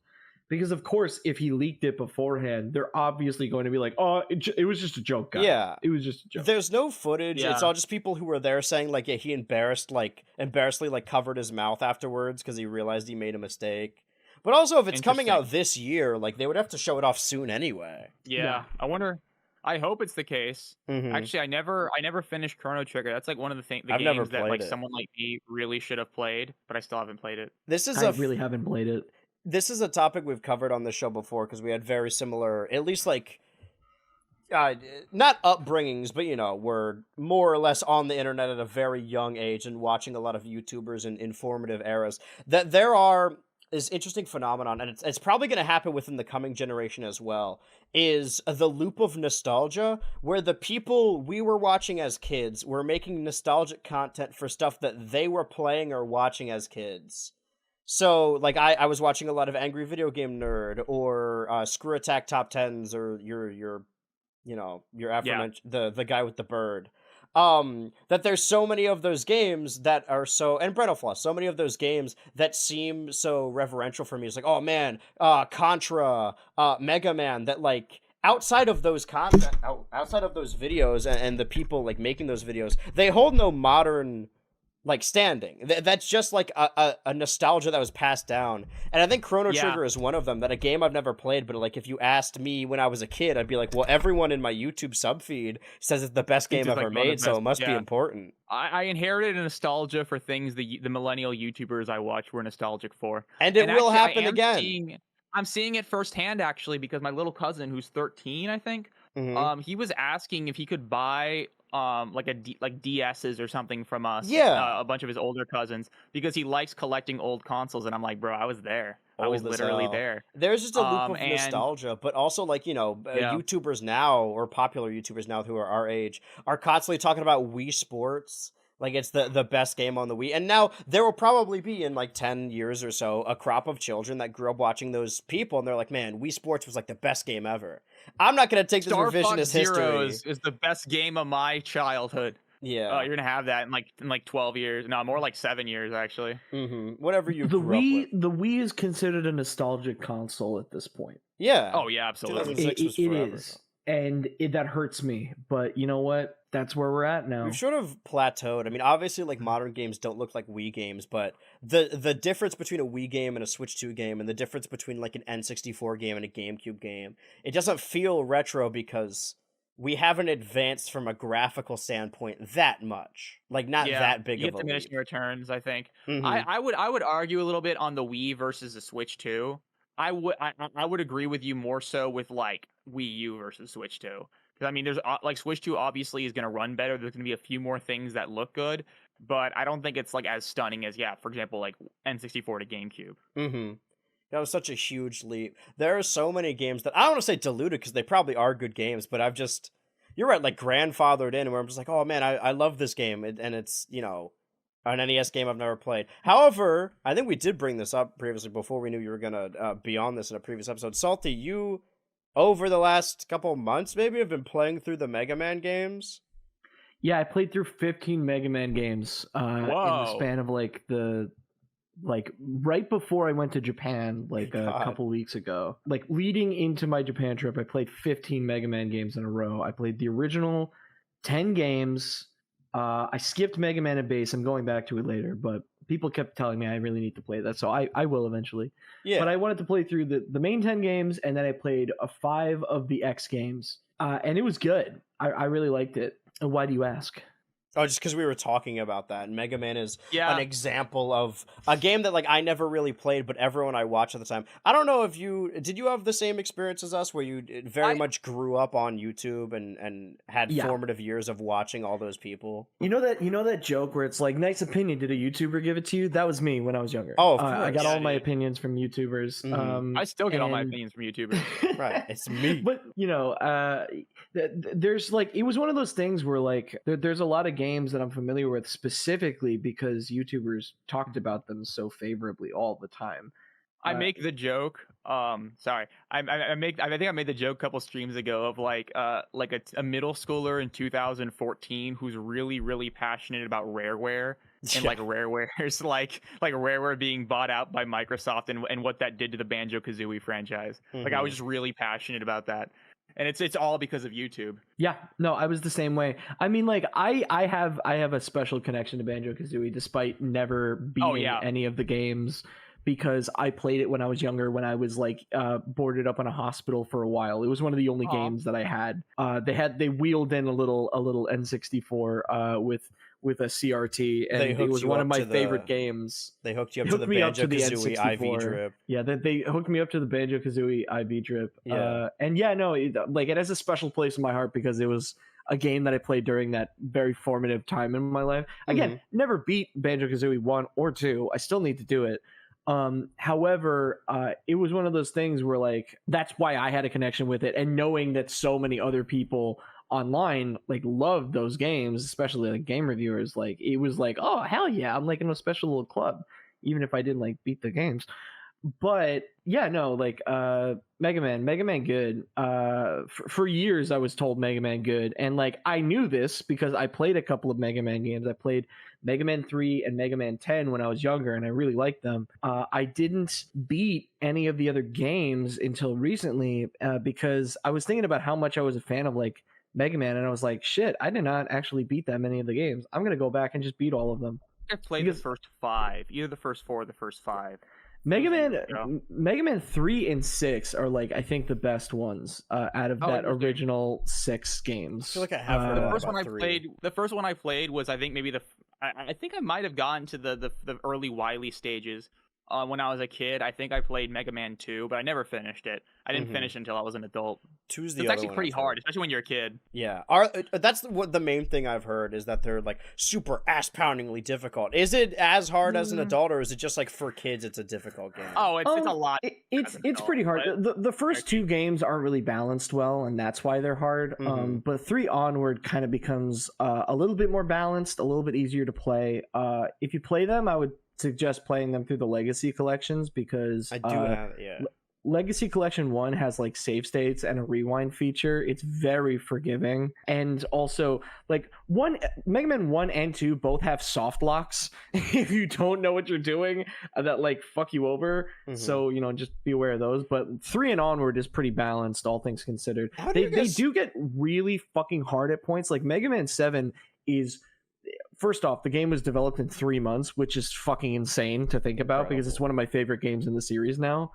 Speaker 3: Because, of course, if he leaked it beforehand, they're obviously going to be like, oh, it was just a joke, guys.
Speaker 1: Yeah.
Speaker 3: It was just a joke.
Speaker 1: There's no footage.
Speaker 2: Yeah.
Speaker 1: It's all just people who were there saying, like, yeah, he embarrassedly covered his mouth afterwards because he realized he made a mistake. But also, if it's coming out this year, like, they would have to show it off soon anyway.
Speaker 2: Yeah. I wonder... I hope it's the case.
Speaker 1: Mm-hmm.
Speaker 2: Actually, I never finished Chrono Trigger. That's like one of the games that like someone like me really should have played, but I still haven't played it.
Speaker 3: I really haven't played it.
Speaker 1: This is a topic we've covered on the show before because we had very similar, at least like, not upbringings, but we're more or less on the internet at a very young age and watching a lot of YouTubers in informative eras. That there are this interesting phenomenon, and it's probably going to happen within the coming generation as well, is the loop of nostalgia, where the people we were watching as kids were making nostalgic content for stuff that they were playing or watching as kids. So, like, I was watching a lot of Angry Video Game Nerd, or Screw Attack Top Tens, or your aforementioned, the guy with the bird. That there's so many of those games that are so, and Brenofloss, so many of those games that seem so reverential for me. It's like, oh man, Contra, Mega Man, that like outside of those content, outside of those videos and the people like making those videos, they hold no modern like standing. That's just like a nostalgia that was passed down. And I think Chrono Trigger is one of them, that a game I've never played, but like if you asked me when I was a kid, I'd be like, well, everyone in my YouTube subfeed says it's the best game ever made, so it must be important.
Speaker 2: I inherited a nostalgia for things the millennial YouTubers I watched were nostalgic for.
Speaker 1: And it will happen again.
Speaker 2: I'm seeing it firsthand, actually, because my little cousin, who's 13, I think, he was asking if he could buy like DSs or something from us, a bunch of his older cousins, because he likes collecting old consoles. And I'm like, bro, I was there. I was literally there.
Speaker 1: There's just a loop of nostalgia, but also like, YouTubers now, or popular YouTubers now who are our age, are constantly talking about Wii Sports. Like, it's the best game on the Wii. And now there will probably be, in like 10 years or so, a crop of children that grew up watching those people, and they're like, man, Wii Sports was like the best game ever. I'm not going to take this revisionist history.
Speaker 2: Star Fox Zero is the best game of my childhood.
Speaker 1: Yeah.
Speaker 2: You're going to have that in like 12 years. No, more like 7 years, actually.
Speaker 1: Whatever you grew up with.
Speaker 3: The Wii is considered a nostalgic console at this point.
Speaker 1: Yeah.
Speaker 2: Oh, yeah, absolutely.
Speaker 3: It is. And that hurts me. But you know what? That's where we're at now.
Speaker 1: We've sort of plateaued. I mean, obviously, like, modern games don't look like Wii games, but the difference between a Wii game and a Switch 2 game, and the difference between like an N64 game and a GameCube game, it doesn't feel retro because we haven't advanced from a graphical standpoint that much. Like, not that big of a leap.
Speaker 2: Diminishing returns, I think. I would argue a little bit on the Wii versus the Switch 2. I would agree with you more so with like Wii U versus Switch 2. Because I mean, there's like Switch 2 obviously is going to run better. There's going to be a few more things that look good, but I don't think it's like as stunning as for example, like N64 to GameCube.
Speaker 1: That was such a huge leap. There are so many games that I don't want to say diluted, because they probably are good games, but you're right, like grandfathered in, where I'm just like, oh man, I love this game, and it's an NES game I've never played. However, I think we did bring this up previously before we knew you were gonna be on this in a previous episode. Salty, you, over the last couple months, maybe, have been playing through the Mega Man games?
Speaker 3: Yeah, I played through 15 Mega Man games in the span of right before I went to Japan, a couple weeks ago. Like, leading into my Japan trip, I played 15 Mega Man games in a row. I played the original 10 games. I skipped Mega Man and Bass. I'm going back to it later, but people kept telling me I really need to play that, so I will eventually. Yeah. But I wanted to play through the main 10 games, and then I played 5 of the X games, and it was good. I really liked it. Why do you ask?
Speaker 1: Oh, just because we were talking about that. And Mega Man is an example of a game that, like, I never really played, but everyone I watched at the time. I don't know if did you have the same experience as us, where you very much grew up on YouTube and had formative years of watching all those people? You know that joke where it's like, nice opinion, did a YouTuber give it to you? That was me when I was younger. Oh, of course.
Speaker 3: I got all my opinions from YouTubers.
Speaker 2: I still get all my opinions from YouTubers.
Speaker 1: Right, it's me.
Speaker 3: But, there's it was one of those things where there's a lot of games that I'm familiar with specifically because YouTubers talked about them so favorably all the time.
Speaker 2: I make the joke. Sorry, I think I made the joke a couple streams ago of a middle schooler in 2014 who's really, really passionate about Rareware and Rareware's like Rareware being bought out by Microsoft and what that did to the Banjo-Kazooie franchise. Like, I was just really passionate about that. And it's all because of YouTube.
Speaker 3: Yeah, no, I was the same way. I mean, I have a special connection to Banjo-Kazooie despite never beating any of the games, because I played it when I was younger, when I was boarded up in a hospital for a while. It was one of the only games that I had. They wheeled in a little N64 with a CRT, and it was one of my favorite games.
Speaker 1: They hooked you up to the Banjo-Kazooie IV drip.
Speaker 3: Yeah, they hooked me up to the Banjo-Kazooie IV drip. Yeah. It has a special place in my heart because it was a game that I played during that very formative time in my life. Again, never beat Banjo-Kazooie 1 or 2. I still need to do it. However, it was one of those things where like that's why I had a connection with it, and knowing that so many other people online like loved those games, especially like game reviewers, like it was like, oh hell yeah, I'm like in a special little club, even if I didn't like beat the games. But yeah, no, like Mega Man good. For years I was told Mega Man good, and like I knew this because I played a couple of Mega Man games. I played Mega Man 3 and Mega Man 10 when I was younger, and I really liked them. I didn't beat any of the other games until recently because I was thinking about how much I was a fan of like Mega Man, and I was like, shit, I did not actually beat that many of the games. I'm gonna go back and just beat all of them.
Speaker 2: I played the first 5, either the first 4 or the first 5.
Speaker 3: Mega Man 3 and 6 are like I think the best ones out of that original 6 games.
Speaker 1: I feel like I have heard
Speaker 2: the first one
Speaker 1: about
Speaker 2: I
Speaker 1: 3.
Speaker 2: played. The first one I played was I think maybe I think I might have gotten to the early Wily stages. When I was a kid, I think I played Mega Man 2, but I never finished it. I didn't finish until I was an adult.
Speaker 1: 2's the
Speaker 2: It's
Speaker 1: other
Speaker 2: actually
Speaker 1: one
Speaker 2: pretty
Speaker 1: I've heard.
Speaker 2: hard, especially when you're a kid.
Speaker 1: Yeah, that's what the main thing I've heard is that they're like super ass-poundingly difficult. Is it as hard as an adult, or is it just like for kids it's a difficult game?
Speaker 2: Oh, it's a lot.
Speaker 3: It's pretty hard. The first 2 games aren't really balanced well, and that's why they're hard. But 3 onward kind of becomes a little bit more balanced, a little bit easier to play. If you play them, I would suggest playing them through the Legacy collections because
Speaker 1: I do have
Speaker 3: Legacy Collection 1 has like save states and a rewind feature. It's very forgiving. And also like Mega Man 1 and 2 both have soft locks if you don't know what you're doing that like fuck you over. So, you know, just be aware of those. But 3 and onward is pretty balanced, all things considered. They do get really fucking hard at points. Like Mega Man 7 is... First off, the game was developed in 3 months, which is fucking insane to think about because it's one of my favorite games in the series now.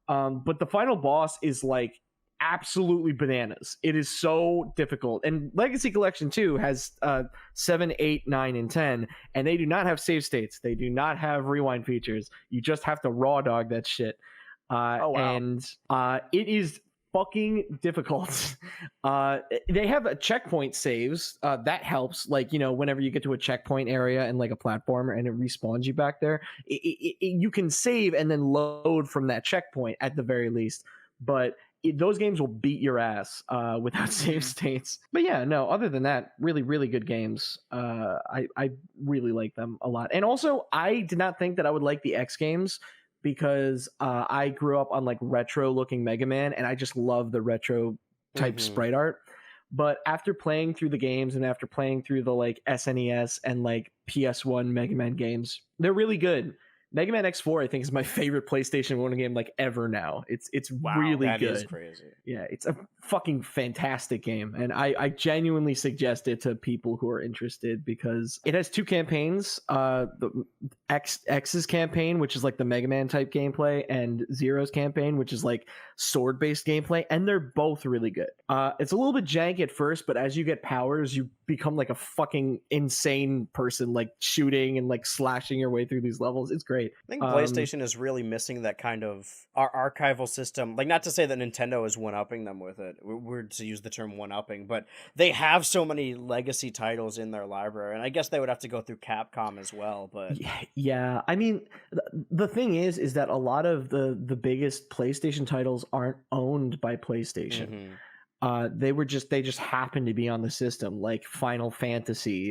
Speaker 3: But the final boss is like absolutely bananas. It is so difficult. And Legacy Collection 2 has 7, 8, 9, and 10, and they do not have save states. They do not have rewind features. You just have to raw dog that shit. And it is fucking difficult. They have a checkpoint saves that helps, like, you know, whenever you get to a checkpoint area and like a platformer and it respawns you back there, you can save and then load from that checkpoint at the very least. But those games will beat your ass without save states. But yeah, no, other than that, really, really good games. I really like them a lot. And also, I did not think that I would like the X games because I grew up on like retro looking Mega Man, and I just love the retro type sprite art. But after playing through the games and after playing through the like SNES and like PS1 Mega Man games, they're really good. Mega Man X4, I think, is my favorite PlayStation 1 game like ever now. It's really good.
Speaker 1: That is crazy.
Speaker 3: Yeah, it's a fucking fantastic game, and I genuinely suggest it to people who are interested because it has 2 campaigns. The X's campaign, which is like the Mega Man type gameplay, and Zero's campaign, which is like sword based gameplay, and they're both really good. It's a little bit jank at first, but as you get powers, you become like a fucking insane person, like shooting and like slashing your way through these levels. It's great.
Speaker 1: I think PlayStation is really missing that kind of archival system. Like, not to say that Nintendo is one-upping them with it. We're to use the term one-upping, but they have so many legacy titles in their library, and I guess they would have to go through Capcom as well. But
Speaker 3: yeah, I mean, the thing is that a lot of the biggest PlayStation titles aren't owned by PlayStation. They just happen to be on the system, like Final Fantasy,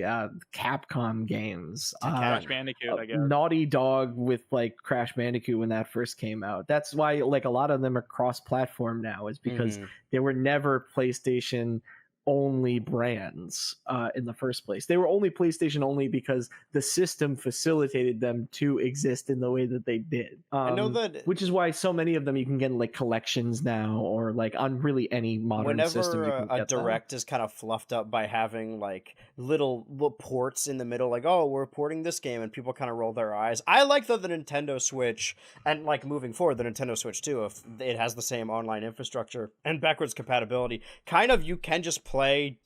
Speaker 3: Capcom games,
Speaker 2: Crash Bandicoot, I guess.
Speaker 3: Naughty Dog with like Crash Bandicoot when that first came out. That's why like a lot of them are cross-platform now, is because they were never PlayStation only brands in the first place. They were only PlayStation only because the system facilitated them to exist in the way that they did.
Speaker 1: I know that,
Speaker 3: which is why so many of them you can get in like collections now, or like on really any modern system.
Speaker 1: Whenever a direct is kind of fluffed up by having like little ports in the middle, like, oh, we're porting this game, and people kind of roll their eyes. I like the Nintendo Switch, and like moving forward, the Nintendo Switch too, if it has the same online infrastructure and backwards compatibility, kind of you can just play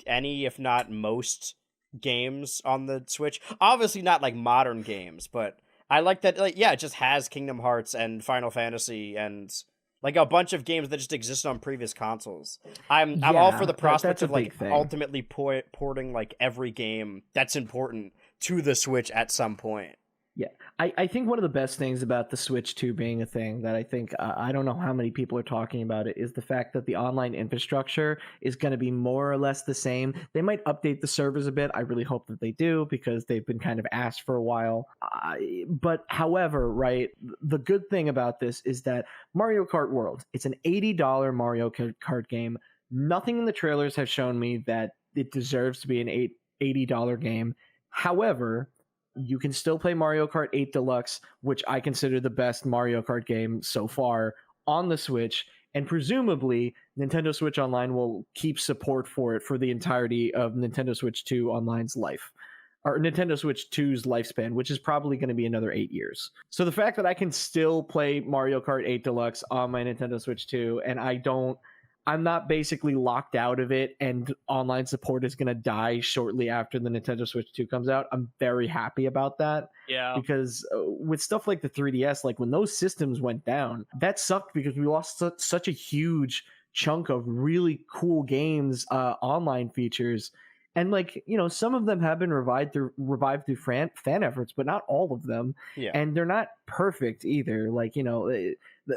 Speaker 1: any, if not most, games on the Switch. Obviously not like modern games, but I like that, like, yeah, it just has Kingdom Hearts and Final Fantasy and like a bunch of games that just exist on previous consoles. I'm all for the prospect of like ultimately porting like every game that's important to the Switch at some point.
Speaker 3: Yeah, I think one of the best things about the Switch 2 being a thing that I think I don't know how many people are talking about it is the fact that the online infrastructure is going to be more or less the same. They might update the servers a bit. I really hope that they do because they've been kind of asked for a while. But however, right, the good thing about this is that Mario Kart World, it's an $80 Mario Kart game. Nothing in the trailers have shown me that it deserves to be an $80 game. However, you can still play Mario Kart 8 Deluxe, which I consider the best Mario Kart game so far on the Switch, and presumably Nintendo Switch Online will keep support for it for the entirety of Nintendo Switch 2 Online's life, or Nintendo Switch 2's lifespan, which is probably going to be another 8 years. So the fact that I can still play Mario Kart 8 Deluxe on my Nintendo Switch 2, and I'm not basically locked out of it and online support is going to die shortly after the Nintendo Switch 2 comes out. I'm very happy about that.
Speaker 2: Yeah.
Speaker 3: Because with stuff like the 3DS, like when those systems went down, that sucked because we lost such a huge chunk of really cool games, online features. And like, you know, some of them have been revived through fan efforts, but not all of them.
Speaker 1: Yeah.
Speaker 3: And they're not perfect either. Like, you know,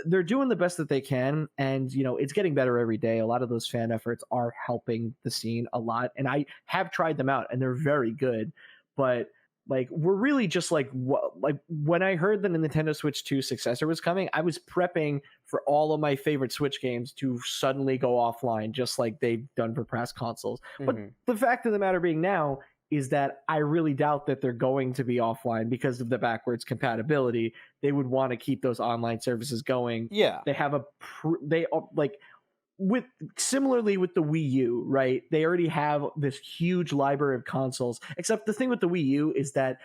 Speaker 3: they're doing the best that they can, and you know it's getting better every day. A lot of those fan efforts are helping the scene a lot, and I have tried them out and they're very good. But like we're really just like when I heard that the Nintendo Switch 2 successor was coming, I was prepping for all of my favorite Switch games to suddenly go offline just like they've done for past consoles. But the fact of the matter being now is that I really doubt that they're going to be offline because of the backwards compatibility. They would want to keep those online services going.
Speaker 1: Yeah.
Speaker 3: They have similarly with the Wii U, right? They already have this huge library of consoles, except the thing with the Wii U is that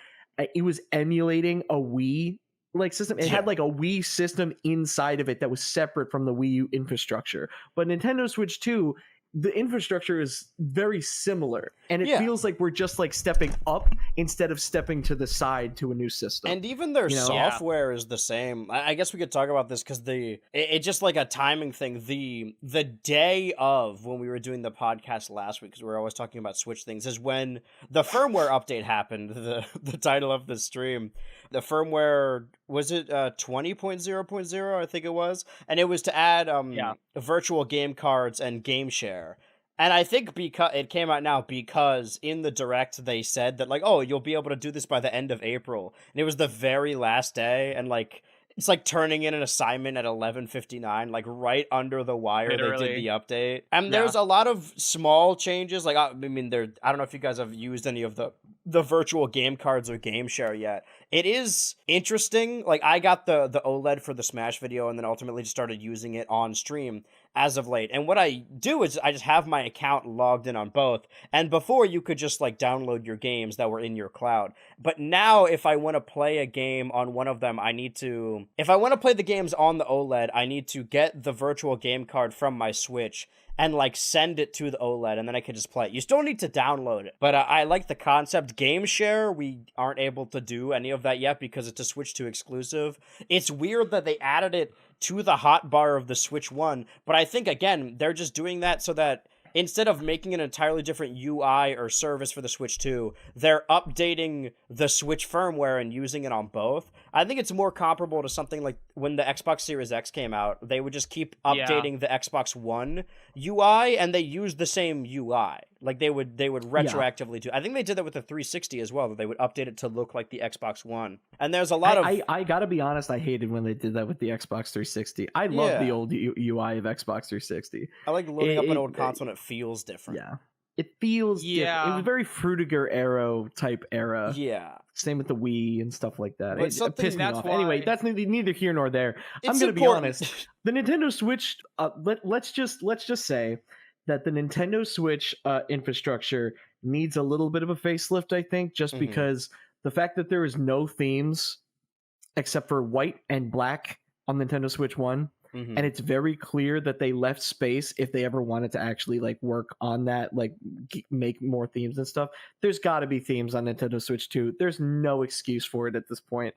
Speaker 3: it was emulating a Wii like system. It had like a Wii system inside of it that was separate from the Wii U infrastructure. But Nintendo Switch 2, the infrastructure is very similar, and it feels like we're just like stepping up instead of stepping to the side to a new system.
Speaker 1: And even their software is the same. I guess we could talk about this because it's just like a timing thing. The day of when we were doing the podcast last week, because we were always talking about Switch things, is when the firmware update happened. The title of the stream, the firmware, was it 20.0.0? I think it was, and it was to add virtual game cards and game share. And I think because it came out now because in the direct they said that like, oh, you'll be able to do this by the end of April, and it was the very last day, and like it's like turning in an assignment at 11:59, like right under the wire. Literally. They did the update, and there's a lot of small changes. Like I mean, I don't know if you guys have used any of the virtual game cards or game share yet. It is interesting. Like I got the OLED for the Smash video, and then ultimately just started using it on stream as of late. And what I do is I just have my account logged in on both. And before you could just like download your games that were in your cloud. But now if I want to play a game on one of them, if I want to play the games on the OLED, I need to get the virtual game card from my Switch and like send it to the OLED, and then I can just play it. You still need to download it, but I like the concept. Game share, we aren't able to do any of that yet because it's a Switch 2 exclusive. It's weird that they added it to the hotbar of the Switch 1, but I think, again, they're just doing that so that instead of making an entirely different UI or service for the Switch 2, they're updating the Switch firmware and using it on both. I think it's more comparable to something like when the Xbox Series X came out. They would just keep updating the Xbox One UI, and they used the same UI. Like they would retroactively do. I think they did that with the 360 as well, that they would update it to look like the Xbox One. And there's a lot of...
Speaker 3: I gotta be honest, I hated when they did that with the Xbox 360. I love the old UI of Xbox 360.
Speaker 1: I like loading up an old console and it feels different.
Speaker 3: Yeah. It feels different. It was a very Frutiger Arrow type era.
Speaker 1: Yeah.
Speaker 3: Same with the Wii and stuff like that.
Speaker 1: It
Speaker 3: pissed me off. Anyway, that's neither here nor there. I'm
Speaker 1: going
Speaker 3: to be honest. The Nintendo Switch, let's just say that the Nintendo Switch infrastructure needs a little bit of a facelift, I think, just because the fact that there is no themes except for white and black on Nintendo Switch 1, and it's very clear that they left space if they ever wanted to actually like work on that, like make more themes and stuff. There's got to be themes on Nintendo Switch 2. There's no excuse for it at this point.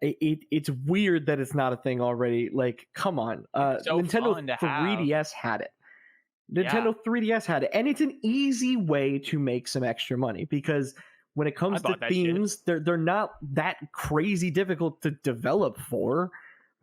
Speaker 3: It's weird that it's not a thing already. Like, come on. Nintendo 3DS had it. Nintendo 3DS had it. And it's an easy way to make some extra money because when it comes to themes, they're not that crazy difficult to develop for.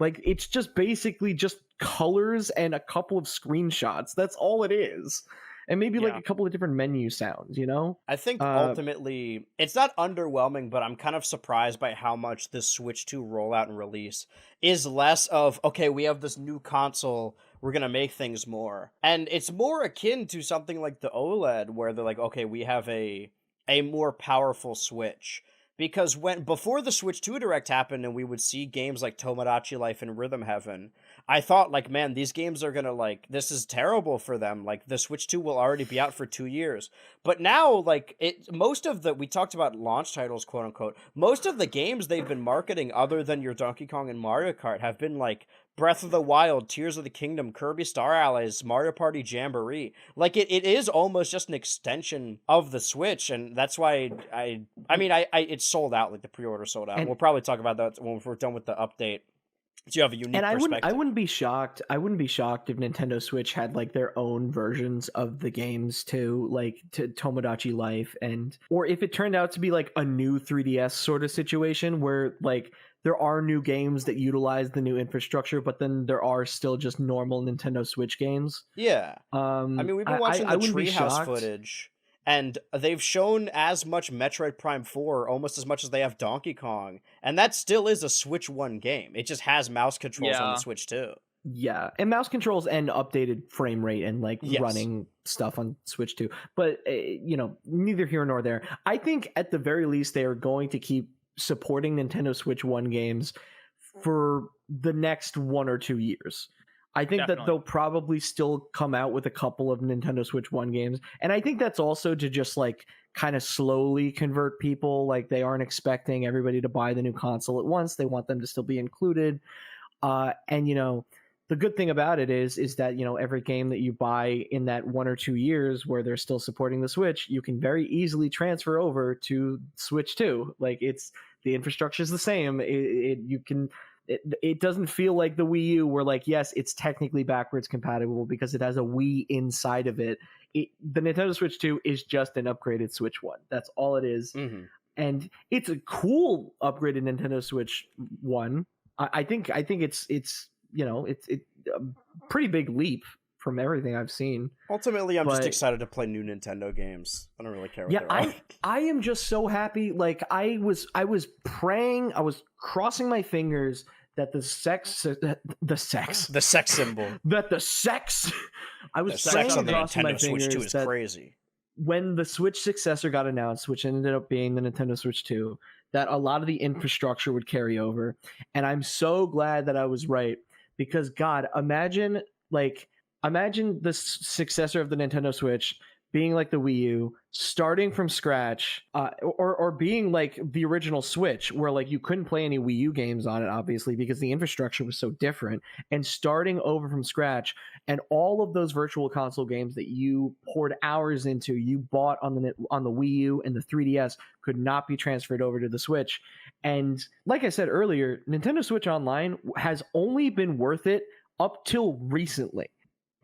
Speaker 3: Like, it's just basically just colors and a couple of screenshots. That's all it is. And maybe like a couple of different menu sounds, you know?
Speaker 1: I think ultimately it's not underwhelming, but I'm kind of surprised by how much this Switch 2 rollout and release is less of, okay, we have this new console, we're going to make things more. And it's more akin to something like the OLED, where they're like, okay, we have a more powerful Switch. Because before the Switch 2 Direct happened and we would see games like Tomodachi Life and Rhythm Heaven, I thought, like, man, these games are gonna, like, this is terrible for them. Like, the Switch 2 will already be out for 2 years. But now, like, we talked about launch titles, quote unquote, most of the games they've been marketing other than your Donkey Kong and Mario Kart have been, like, Breath of the Wild, Tears of the Kingdom, Kirby Star Allies, Mario Party Jamboree. Like, it is almost just an extension of the Switch, and that's why it's sold out. Like, the pre-order sold out. And we'll probably talk about that when we're done with the update. So you have a unique perspective.
Speaker 3: I wouldn't be shocked. I wouldn't be shocked if Nintendo Switch had like their own versions of the games too, like to Tomodachi Life, or if it turned out to be like a new 3DS sort of situation where like there are new games that utilize the new infrastructure, but then there are still just normal Nintendo Switch games.
Speaker 1: Yeah. I mean, we've been watching the Treehouse footage, and they've shown as much Metroid Prime 4, almost as much as they have Donkey Kong, and that still is a Switch 1 game. It just has mouse controls on the Switch 2.
Speaker 3: Yeah, and mouse controls and updated frame rate and like running stuff on Switch 2. But, neither here nor there. I think at the very least they are going to keep supporting Nintendo Switch 1 games for the next 1 or 2 years. I think that they'll probably still come out with a couple of Nintendo Switch 1 games. And I think that's also to just like kind of slowly convert people. Like, they aren't expecting everybody to buy the new console at once. They want them to still be included. The good thing about it is that, every game that you buy in that 1 or 2 years where they're still supporting the Switch, you can very easily transfer over to Switch 2. Like, the infrastructure is the same. It doesn't feel like the Wii U where, like, yes, it's technically backwards compatible because it has a Wii inside of it. The Nintendo Switch 2 is just an upgraded Switch 1. That's all it is. Mm-hmm. And it's a cool upgraded Nintendo Switch 1. I think it's a pretty big leap from everything I've seen.
Speaker 1: Ultimately, I'm just excited to play new Nintendo games. I don't really care what they're on.
Speaker 3: I am just so happy. Like, I was praying, I was crossing my fingers that the sex symbol. That the sex. I was praying
Speaker 1: sex on the
Speaker 3: crossing my
Speaker 1: Nintendo Switch
Speaker 3: fingers
Speaker 1: 2 is crazy.
Speaker 3: When the Switch successor got announced, which ended up being the Nintendo Switch 2, that a lot of the infrastructure would carry over. And I'm so glad that I was right, because God, imagine the successor of the Nintendo Switch being like the Wii U, starting from scratch, or being like the original Switch, where like you couldn't play any Wii U games on it, obviously, because the infrastructure was so different, and starting over from scratch, and all of those virtual console games that you poured hours into, you bought on the Wii U and the 3DS, could not be transferred over to the Switch. And like I said earlier, Nintendo Switch Online has only been worth it up till recently.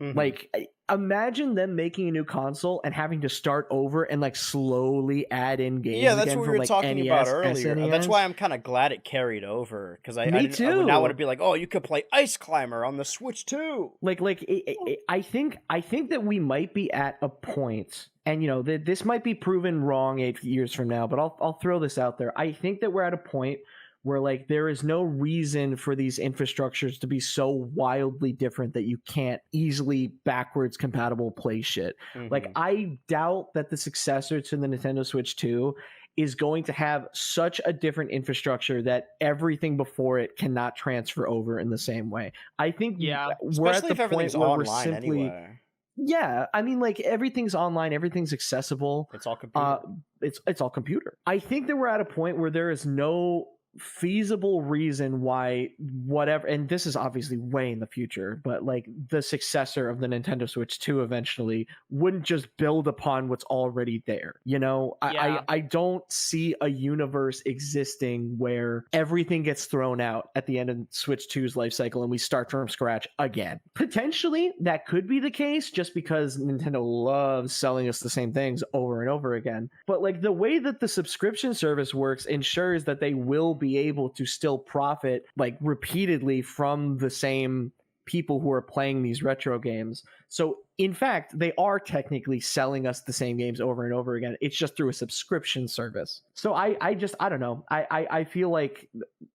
Speaker 3: Mm-hmm. Like, imagine them making a new console and having to start over and like slowly add in games.
Speaker 1: Yeah, that's
Speaker 3: again
Speaker 1: what
Speaker 3: from,
Speaker 1: we were
Speaker 3: like,
Speaker 1: talking
Speaker 3: NES,
Speaker 1: about earlier.
Speaker 3: SNES.
Speaker 1: That's why I'm kind of glad it carried over, because I would not want to be like, oh, you could play Ice Climber on the Switch too.
Speaker 3: I think that we might be at a point, and this might be proven wrong 8 years from now, but I'll throw this out there. I think that we're at a point where like there is no reason for these infrastructures to be so wildly different that you can't easily backwards compatible play shit. Mm-hmm. Like, I doubt that the successor to the Nintendo Switch 2 is going to have such a different infrastructure that everything before it cannot transfer over in the same way. I think we're at the point where we're simply anyway. Yeah, I mean, like, everything's online, everything's accessible.
Speaker 1: It's all computer.
Speaker 3: It's all computer. I think that we're at a point where there is no feasible reason why whatever, and this is obviously way in the future, but like the successor of the Nintendo Switch 2 eventually wouldn't just build upon what's already there. You know, I don't see a universe existing where everything gets thrown out at the end of Switch 2's life cycle and we start from scratch again. Potentially that could be the case just because Nintendo loves selling us the same things over and over again. But like the way that the subscription service works ensures that they will be able to still profit like repeatedly from the same people who are playing these retro games. So in fact, they are technically selling us the same games over and over again. It's just through a subscription service. So I don't know. I feel like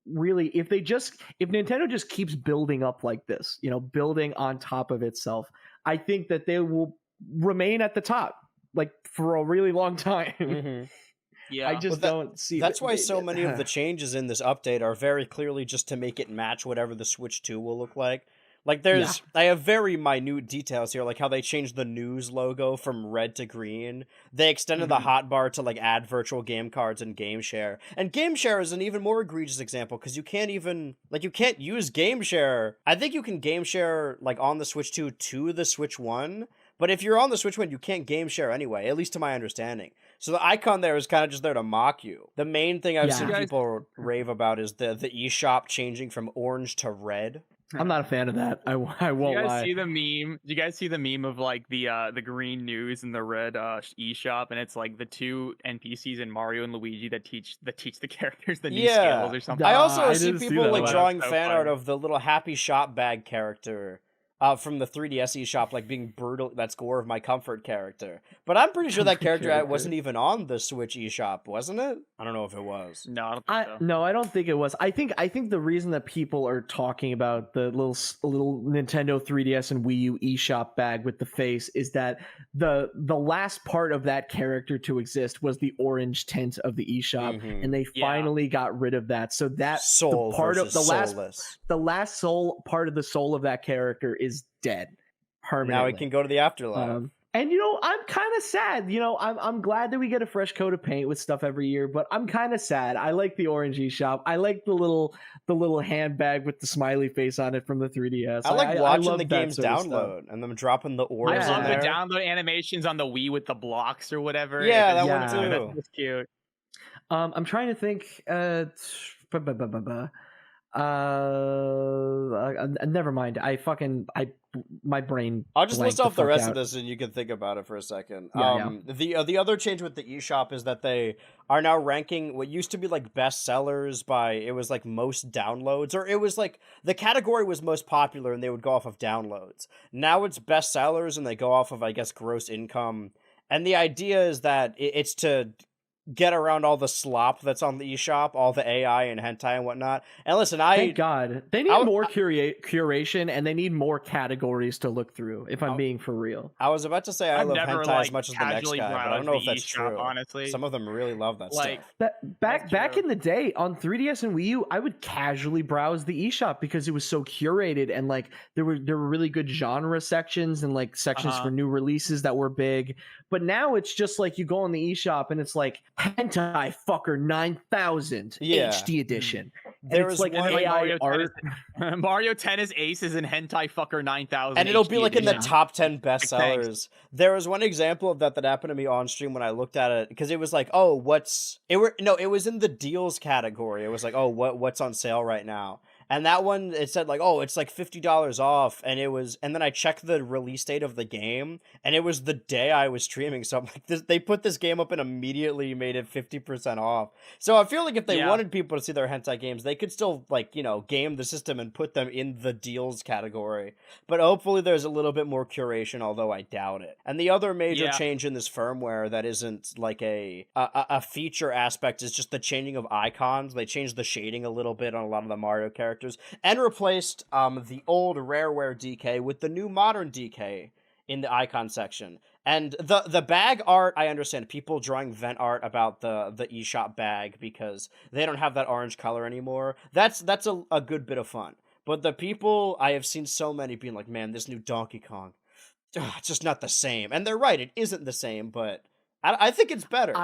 Speaker 3: really if Nintendo just keeps building up like this, you know, building on top of itself, I think that they will remain at the top like for a really long time.
Speaker 1: Mm-hmm.
Speaker 2: Yeah,
Speaker 3: I just don't see.
Speaker 1: That's why so many of the changes in this update are very clearly just to make it match whatever the Switch 2 will look like. Like I have very minute details here, like how they changed the news logo from red to green. They extended the hotbar to like add virtual game cards and game share. And game share is an even more egregious example because you can't use game share. I think you can game share like on the Switch 2 to the Switch 1. But if you're on the Switch 1, you can't game share anyway, at least to my understanding. So the icon there is kind of just there to mock you. The main thing I've seen people rave about is the eShop changing from orange to red.
Speaker 3: I'm not a fan of that. I won't lie.
Speaker 2: Do you guys see the meme? Do you guys see the meme of like the green news and the red eShop, and it's like the two NPCs in Mario and Luigi that teach the characters the new skills or something.
Speaker 1: I also see
Speaker 3: didn't see
Speaker 1: people
Speaker 3: that
Speaker 1: like
Speaker 3: one.
Speaker 1: drawing
Speaker 2: So
Speaker 1: fan
Speaker 2: funny.
Speaker 1: art of the little Happy Shop bag character. From the 3DS eShop, like being brutal. That's Gore of My Comfort character. But I'm pretty sure that character wasn't even on the Switch eShop, wasn't it? I don't know if it was.
Speaker 2: No, I don't think so.
Speaker 3: No, I don't think it was. I think the reason that people are talking about the little Nintendo 3DS and Wii U eShop bag with the face is that the last part of that character to exist was the orange tint of the eShop, and they finally got rid of that. So that
Speaker 1: Soul
Speaker 3: the part of the
Speaker 1: soulless.
Speaker 3: last soul part of the soul of that character is dead permanently.
Speaker 1: Now it can go to the afterlife.
Speaker 3: And you know, I'm kind of sad. You know, I'm glad that we get a fresh coat of paint with stuff every year, but I'm kind of sad. I like the orange eShop. I like the little handbag with the smiley face on it from the 3DS.
Speaker 1: I like watching
Speaker 3: love
Speaker 1: the
Speaker 3: that
Speaker 1: games
Speaker 3: sort of stuff.
Speaker 1: download and them dropping the orbs
Speaker 2: I
Speaker 1: in
Speaker 2: love the
Speaker 1: there.
Speaker 2: download animations on the Wii with the blocks or whatever.
Speaker 1: Yeah, that
Speaker 3: Yeah.
Speaker 1: one too.
Speaker 2: That's cute.
Speaker 3: I'm trying to think. Never mind. My brain.
Speaker 1: I'll just list
Speaker 3: blanked
Speaker 1: off the rest
Speaker 3: fuck
Speaker 1: of this and you can think about it for a second.
Speaker 3: Yeah,
Speaker 1: The other change with the eShop is that they are now ranking what used to be like bestsellers by, it was like most downloads, or it was like the category was most popular and they would go off of downloads. Now it's bestsellers and they go off of, I guess, gross income. And the idea is that it's to get around all the slop that's on the eShop, all the AI and hentai and whatnot. And listen,
Speaker 3: Thank God. They need more curation and they need more categories to look through, if I'm being for real.
Speaker 1: I was about to say I
Speaker 2: I've
Speaker 1: love
Speaker 2: never,
Speaker 1: hentai as much as the next
Speaker 2: casually
Speaker 1: guy, but I don't
Speaker 2: browsed
Speaker 1: know if
Speaker 2: the
Speaker 1: that's
Speaker 2: eShop,
Speaker 1: true.
Speaker 2: honestly.
Speaker 1: Some of them really love that
Speaker 2: Like,
Speaker 1: stuff.
Speaker 3: Back
Speaker 2: true.
Speaker 3: in the day on 3DS and Wii U, I would casually browse the eShop because it was so curated and like there were really good genre sections and like sections for new releases that were big. But now it's just like you go on the eShop and it's like hentai fucker 9000
Speaker 1: Yeah.
Speaker 3: HD edition.
Speaker 1: There
Speaker 3: And
Speaker 1: is
Speaker 3: it's like
Speaker 1: one-
Speaker 3: an AI
Speaker 2: Mario
Speaker 3: art.
Speaker 2: Mario Tennis Aces and Hentai Fucker 9000.
Speaker 1: And it'll be
Speaker 2: HD
Speaker 1: like in the
Speaker 2: edition.
Speaker 1: top 10
Speaker 2: thanks.
Speaker 1: bestsellers. There was one example of that happened to me on stream when I looked at it, because it was like, oh, it was in the deals category. It was like, oh, what's on sale right now? And that one, it said like, oh, it's like $50 off, and then I checked the release date of the game, and it was the day I was streaming. So I'm like, they put this game up and immediately made it 50% off. So I feel like if they wanted people to see their hentai games, they could still like, you know, game the system and put them in the deals category. But hopefully there's a little bit more curation, although I doubt it. And the other major change in this firmware that isn't like a feature aspect is just the changing of icons. They changed the shading a little bit on a lot of the Mario characters. And replaced the old Rareware DK with the new modern DK in the icon section. And the bag art, I understand people drawing vent art about the eShop bag because they don't have that orange color anymore. That's a good bit of fun. But the people, I have seen so many being like, man, this new Donkey Kong, it's just not the same. And they're right, it isn't the same, but I think it's better.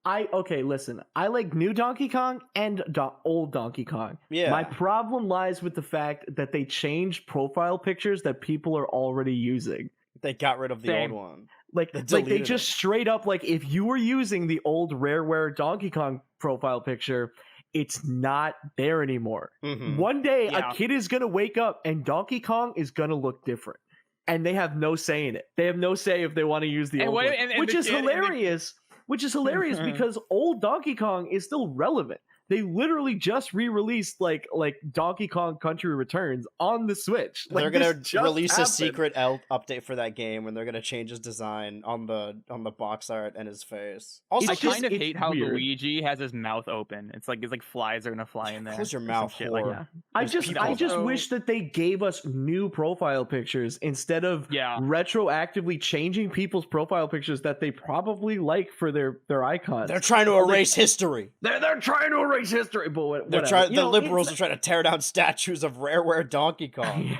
Speaker 3: Okay, listen. I like new Donkey Kong and old Donkey Kong.
Speaker 1: Yeah.
Speaker 3: My problem lies with the fact that they changed profile pictures that people are already using.
Speaker 1: They got rid of the
Speaker 2: Same.
Speaker 1: old one.
Speaker 3: Like they just straight up, like, if you were using the old Rareware Donkey Kong profile picture, it's not there anymore.
Speaker 1: Mhm.
Speaker 3: One day,
Speaker 2: Yeah.
Speaker 3: a kid is gonna wake up and Donkey Kong is gonna look different, and they have no say in it. They have no say if they want to use the
Speaker 2: And
Speaker 3: old
Speaker 2: what-
Speaker 3: one,
Speaker 2: and
Speaker 3: which
Speaker 2: the
Speaker 3: is
Speaker 2: kid- and the-
Speaker 3: hilarious. Which is hilarious because old Donkey Kong is still relevant. They literally just re-released like Donkey Kong Country Returns on the Switch. Like,
Speaker 1: They're gonna
Speaker 3: this just
Speaker 1: release a
Speaker 3: happened.
Speaker 1: secret update for that game, and they're gonna change his design on the box art and his face. Also,
Speaker 2: I kind of
Speaker 3: it's
Speaker 2: hate how
Speaker 3: weird.
Speaker 2: Luigi has his mouth open. It's like flies are gonna fly in there.
Speaker 1: close your
Speaker 2: or
Speaker 1: mouth,
Speaker 2: some shit like
Speaker 1: whore.
Speaker 2: that.
Speaker 3: I
Speaker 1: There's
Speaker 3: just
Speaker 1: people-
Speaker 3: wish that they gave us new profile pictures instead of
Speaker 2: Yeah.
Speaker 3: retroactively changing people's profile pictures that they probably like for their icons.
Speaker 1: They're trying to erase history.
Speaker 3: They're trying to erase history, but whatever.
Speaker 1: They're trying.
Speaker 3: You
Speaker 1: The
Speaker 3: know,
Speaker 1: liberals are
Speaker 3: it's-
Speaker 1: trying to tear down statues of Rareware Donkey Kong.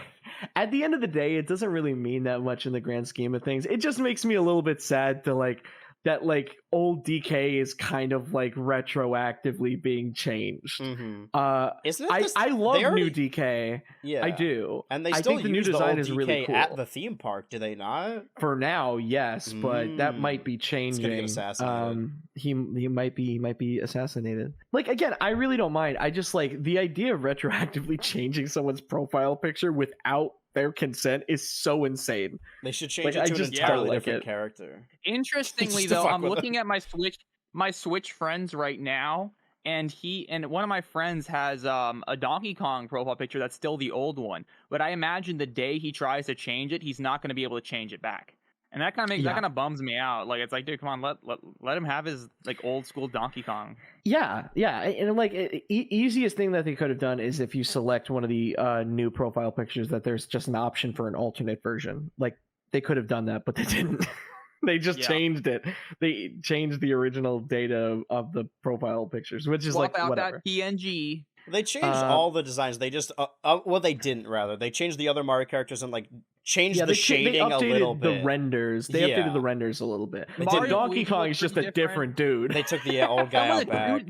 Speaker 3: At the end of the day, it doesn't really mean that much in the grand scheme of things. It just makes me a little bit sad to that old DK is kind of retroactively being changed.
Speaker 1: Mm-hmm.
Speaker 3: Isn't it I love new DK.
Speaker 1: Yeah,
Speaker 3: I do.
Speaker 1: And they
Speaker 3: I
Speaker 1: still
Speaker 3: think the new
Speaker 1: use
Speaker 3: design
Speaker 1: old
Speaker 3: is
Speaker 1: DK
Speaker 3: really cool.
Speaker 1: at the theme park. Do they not?
Speaker 3: For now, yes, but that might be changing.
Speaker 1: Get assassinated.
Speaker 3: He might be assassinated. Again, I really don't mind. I just the idea of retroactively changing someone's profile picture without their consent is so insane.
Speaker 1: They should change
Speaker 3: I
Speaker 1: it to an
Speaker 3: just
Speaker 1: entirely
Speaker 3: don't like
Speaker 1: different
Speaker 3: it.
Speaker 1: character.
Speaker 2: Interestingly,
Speaker 1: Just to
Speaker 2: though,
Speaker 1: fuck
Speaker 2: I'm
Speaker 1: with
Speaker 2: looking at my Switch friends right now, and one of my friends has a Donkey Kong profile picture that's still the old one. But I imagine the day he tries to change it, he's not going to be able to change it back. And that kind of bums me out. It's like, dude, come on, let him have his old school Donkey Kong.
Speaker 3: Yeah, and easiest thing that they could have done is if you select one of the new profile pictures that there's just an option for an alternate version. They could have done that, but they didn't. They just changed it. They changed the original data of the profile pictures, which is
Speaker 2: Swap out
Speaker 3: whatever.
Speaker 2: that PNG.
Speaker 1: They changed all the designs. They just well, they didn't rather. They changed the other Mario characters and changed the shading
Speaker 3: they
Speaker 1: a little bit.
Speaker 3: The renders. They updated the renders a little bit.
Speaker 2: Mario
Speaker 3: Donkey
Speaker 2: Luigi
Speaker 3: Kong
Speaker 2: looks
Speaker 3: is just a
Speaker 2: pretty
Speaker 3: different dude.
Speaker 1: They took the old guy out back.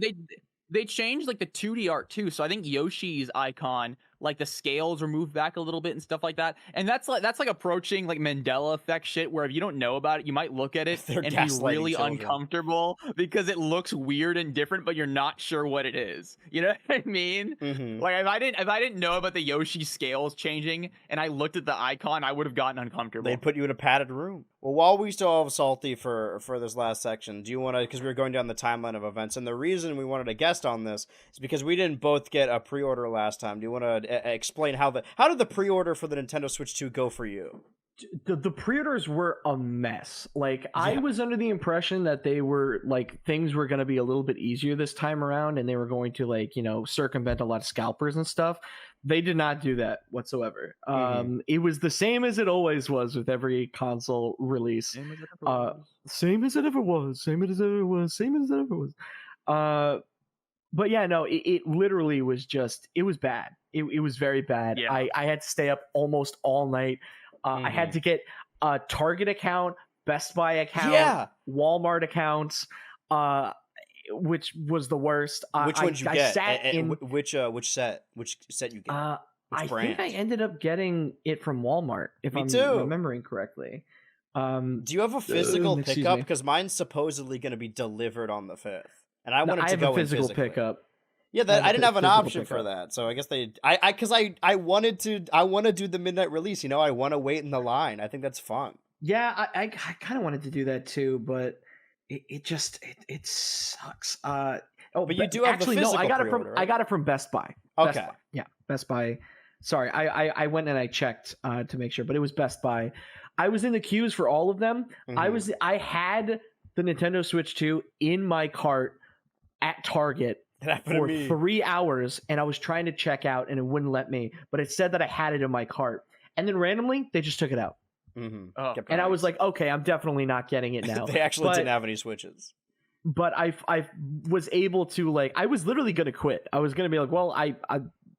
Speaker 2: They changed the 2D art too. So I think Yoshi's icon, the scales were moved back a little bit and stuff like that. And that's approaching Mandela effect shit, where if you don't know about it, you might look at it
Speaker 1: They're
Speaker 2: and be
Speaker 1: gaslighting
Speaker 2: really
Speaker 1: children.
Speaker 2: uncomfortable because it looks weird and different, but you're not sure what it is. You know what I mean?
Speaker 1: Mm-hmm.
Speaker 2: If I didn't know about the Yoshi scales changing and I looked at the icon, I would have gotten uncomfortable.
Speaker 1: They put you in a padded room. Well, while we still have Salty for this last section, do you want to, because we were going down the timeline of events, and the reason we wanted a guest on this is because we didn't both get a pre-order last time. Do you want to explain how did the pre-order for the Nintendo Switch 2 go for you?
Speaker 3: The pre-orders were a mess. I was under the impression that they were things were going to be a little bit easier this time around, and they were going to circumvent a lot of scalpers and stuff. They did not do that whatsoever. It was the same as it always was with every console release. Same as it ever was. But yeah, no, it literally was it was bad. It was very bad.
Speaker 2: Yeah.
Speaker 3: I had to stay up almost all night. I had to get a Target account, Best Buy account, Walmart accounts, which was the worst.
Speaker 1: Which one did you get?
Speaker 3: Sat in
Speaker 1: which set you get?
Speaker 3: I
Speaker 1: brand?
Speaker 3: think I ended up getting it from Walmart, if
Speaker 1: Me
Speaker 3: I'm
Speaker 1: too.
Speaker 3: remembering correctly.
Speaker 1: Do you have a physical
Speaker 3: excuse
Speaker 1: pickup?
Speaker 3: me.
Speaker 1: Because mine's supposedly going to be delivered on the 5th, and I
Speaker 3: No,
Speaker 1: wanted
Speaker 3: I
Speaker 1: to
Speaker 3: have
Speaker 1: go
Speaker 3: a physical
Speaker 1: in physically.
Speaker 3: pickup.
Speaker 1: Yeah,
Speaker 3: I have
Speaker 1: I didn't have an
Speaker 3: physical
Speaker 1: option for
Speaker 3: pickup.
Speaker 1: that, so I guess I want to do the midnight release. I want to wait in the line. I think that's fun.
Speaker 3: Yeah, I kind of wanted to do that too, but it sucks.
Speaker 1: But you do have
Speaker 3: actually
Speaker 1: the
Speaker 3: no.
Speaker 1: physical
Speaker 3: I got it
Speaker 1: pre-order,
Speaker 3: from
Speaker 1: right?
Speaker 3: Best Buy.
Speaker 1: Okay.
Speaker 3: Best Buy. Yeah, Best Buy. Sorry, I went and I checked to make sure, but it was Best Buy. I was in the queues for all of them.
Speaker 1: Mhm.
Speaker 3: I had the Nintendo Switch 2 in my cart at Target
Speaker 1: That happened to
Speaker 3: for
Speaker 1: me.
Speaker 3: 3 hours, and I was trying to check out and it wouldn't let me, but it said that I had it in my cart, and then randomly they just took it out,
Speaker 1: Mhm.
Speaker 2: Oh.
Speaker 1: Kept
Speaker 3: and I
Speaker 1: going.
Speaker 3: was like, okay, I'm definitely not getting it now.
Speaker 1: They actually
Speaker 3: But-
Speaker 1: didn't have any switches.
Speaker 3: But I was able to I was literally gonna quit. I was gonna be like, well,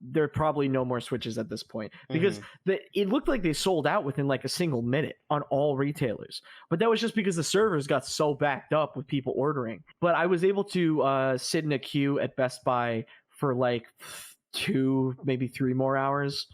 Speaker 3: there are probably no more Switches at this point because it looked like they sold out within like a single minute on all retailers. But that was just because the servers got so backed up with people ordering. But I was able to sit in a queue at Best Buy for like 2, maybe 3 more hours.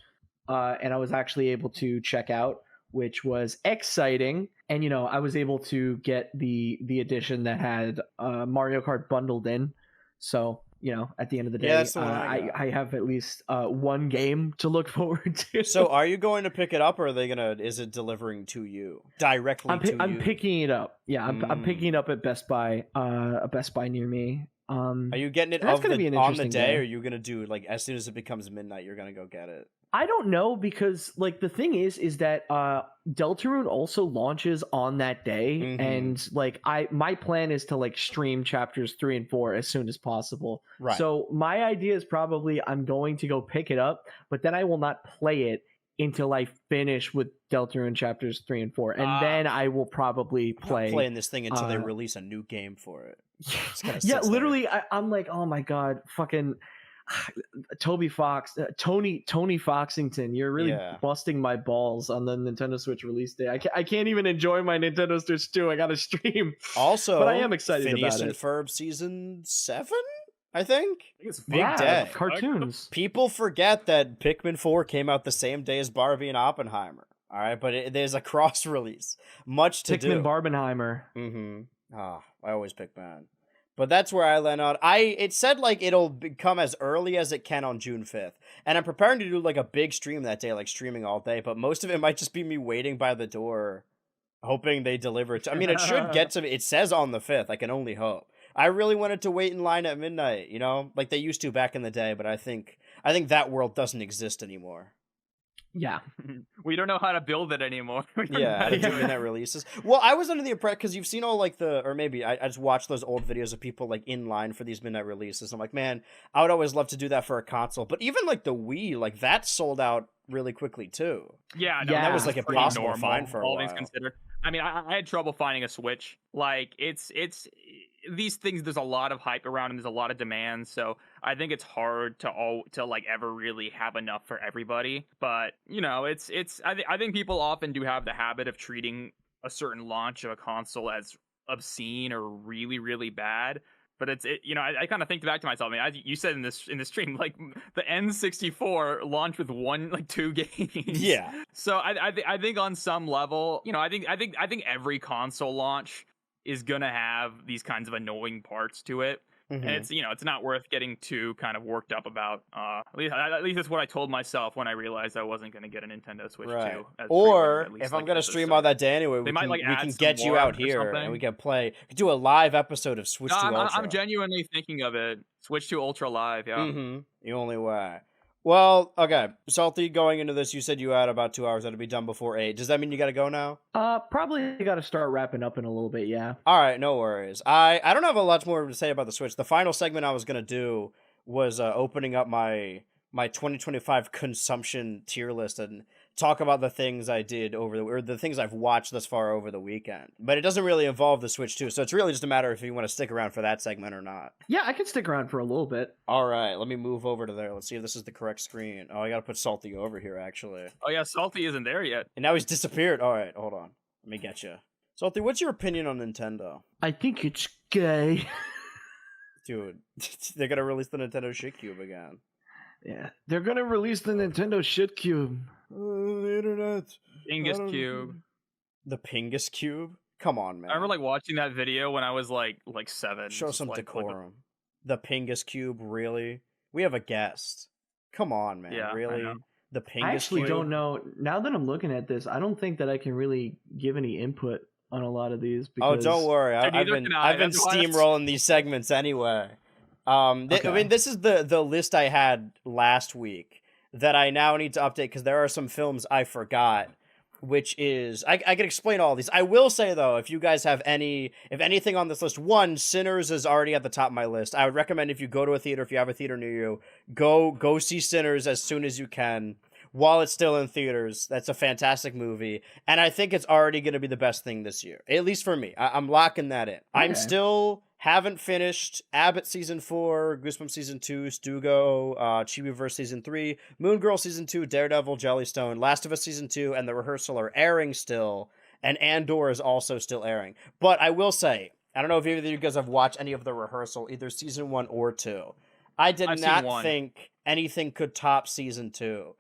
Speaker 3: And I was actually able to check out, which was exciting. And, you know, I was able to get the edition that had Mario Kart bundled in. So, you know, at the end of the day,
Speaker 1: that's the one
Speaker 3: I have at least one game to look forward to.
Speaker 1: So are you going to pick it up, or are they going to, is it delivering to you? Directly to you?
Speaker 3: I'm picking it up. Yeah, I'm picking it up at Best Buy, a Best Buy near me.
Speaker 1: Are you getting it on the day, or are you going to do, like, as soon as it becomes midnight, you're going to go get it?
Speaker 3: I don't know, because like the thing is that Deltarune also launches on that day, and like my plan is to like stream chapters 3 and 4 as soon as possible.
Speaker 1: Right.
Speaker 3: So my idea is probably I'm going to go pick it up, but then I will not play it until I finish with Deltarune chapters 3 and 4, and then I will probably
Speaker 1: playing this thing until they release a new game for it.
Speaker 3: Yeah, literally, I'm like, oh my god, fucking Tony Foxington, you're really busting my balls on the Nintendo Switch release day. I can't even enjoy my Nintendo Switch 2. I gotta stream.
Speaker 1: Also,
Speaker 3: but I am excited
Speaker 1: Phineas
Speaker 3: about
Speaker 1: and
Speaker 3: it.
Speaker 1: Ferb season 7, I think.
Speaker 2: It's
Speaker 1: big day.
Speaker 3: Cartoons.
Speaker 1: People forget that Pikmin 4 came out the same day as Barbie and Oppenheimer. All right, but there's a cross release. Much to do.
Speaker 3: Pikmin Barbenheimer.
Speaker 1: I always pick bad. But that's where I land on. It said like it'll come as early as it can on June 5th. And I'm preparing to do like a big stream that day, like streaming all day. But most of it might just be me waiting by the door, hoping they deliver it. I mean, it should get to me. It says on the 5th. I can only hope. I really wanted to wait in line at midnight, you know, like they used to back in the day. But I think that world doesn't exist anymore.
Speaker 3: Yeah.
Speaker 2: We don't know how to build it anymore.
Speaker 1: Yeah, how to do midnight releases. Well, I was under the impression, because you've seen all like or maybe I just watched those old videos of people like in line for these midnight releases. I'm like, man, I would always love to do that for a console. But even like the Wii, like that sold out really quickly too.
Speaker 2: Yeah,
Speaker 3: no,
Speaker 1: that was like impossible to find for a
Speaker 2: all
Speaker 1: while.
Speaker 2: things considered. I mean, I had trouble finding a Switch. Like it's these things. There's a lot of hype around and there's a lot of demand. So I think it's hard to like ever really have enough for everybody. But you know, I think people often do have the habit of treating a certain launch of a console as obscene or really, really bad. But you know, I kind of think back to myself. I mean, you said in this stream, like the N64 launched with 2 games.
Speaker 1: Yeah.
Speaker 2: So I think on some level, you know, I think every console launch is gonna have these kinds of annoying parts to it. And it's, you know, it's not worth getting too kind of worked up about. At least that's what I told myself when I realized I wasn't going to get a Nintendo Switch 2.
Speaker 1: Or if I'm going to stream all that day anyway, we can get you out here and we can do a live episode of Switch 2 Ultra.
Speaker 2: I'm genuinely thinking of it. Switch 2 Ultra Live, yeah.
Speaker 1: The only way. Well, okay. Salty, going into this, you said you had about 2 hours that'll be done before 8. Does that mean you got to go now?
Speaker 3: Probably got to start wrapping up in a little bit, yeah.
Speaker 1: All right, no worries. I don't have a lot more to say about the Switch. The final segment I was going to do was opening up my 2025 consumption tier list and talk about the things I did or the things I've watched thus far over the weekend. But it doesn't really involve the Switch 2, so it's really just a matter if you want to stick around for that segment or not.
Speaker 3: Yeah, I can stick around for a little bit.
Speaker 1: All right, let me move over to there. Let's see if this is the correct screen. Oh, I gotta put Salty over here, actually.
Speaker 2: Oh yeah, Salty isn't there yet.
Speaker 1: And now he's disappeared. All right, hold on. Let me get you. Salty, what's your opinion on Nintendo?
Speaker 3: I think it's gay.
Speaker 1: Dude, they're gonna release the Nintendo Shit Cube again.
Speaker 3: Yeah, they're gonna release the Nintendo Shit Cube.
Speaker 1: The internet.
Speaker 2: Pingus Cube.
Speaker 1: The Pingus Cube? Come on, man.
Speaker 2: I remember watching that video when I was like 7.
Speaker 1: Show some decorum. The Pingus Cube, really? We have a guest. Come on, man.
Speaker 2: Yeah,
Speaker 1: really? The Pingus Cube?
Speaker 3: I actually don't know. Now that I'm looking at this, I don't think that I can really give any input on a lot of these. Because...
Speaker 1: Oh, don't worry. I've been steamrolling these segments anyway. I mean, this is the list I had last week that I now need to update because there are some films I forgot, which is I can explain all these. I will say though, if you guys have anything on this list, one, Sinners is already at the top of my list. I would recommend if you go to a theater, if you have a theater near you, go see Sinners as soon as you can while it's still in theaters. That's a fantastic movie, and I think it's already going to be the best thing this year, at least for me. I'm locking that in. Okay. I'm still Haven't finished Abbott season 4, Goosebumps season 2, Stugo, Chibiverse season 3, Moon Girl season 2, Daredevil, Jellystone, Last of Us season 2, and The Rehearsal are airing still, and Andor is also still airing. But I will say, I don't know if either of you guys have watched any of The Rehearsal, either season 1 or 2. I've not think anything could top season 2.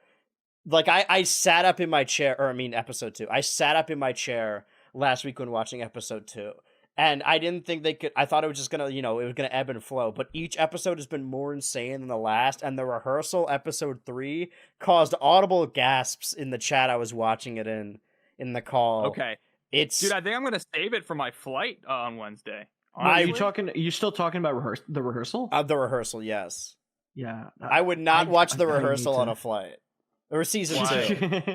Speaker 1: Like, I sat up in my chair, episode 2. I sat up in my chair last week when watching episode 2. And I didn't think they could. I thought it was just gonna, it was gonna ebb and flow. But each episode has been more insane than the last. And The Rehearsal, episode 3, caused audible gasps in the chat I was watching it in the call.
Speaker 2: Okay, dude, I think I'm gonna save it for my flight on Wednesday.
Speaker 3: Are you still talking about The Rehearsal?
Speaker 1: The Rehearsal, yes.
Speaker 3: Yeah,
Speaker 1: I would not watch The Rehearsal on a flight or season 2.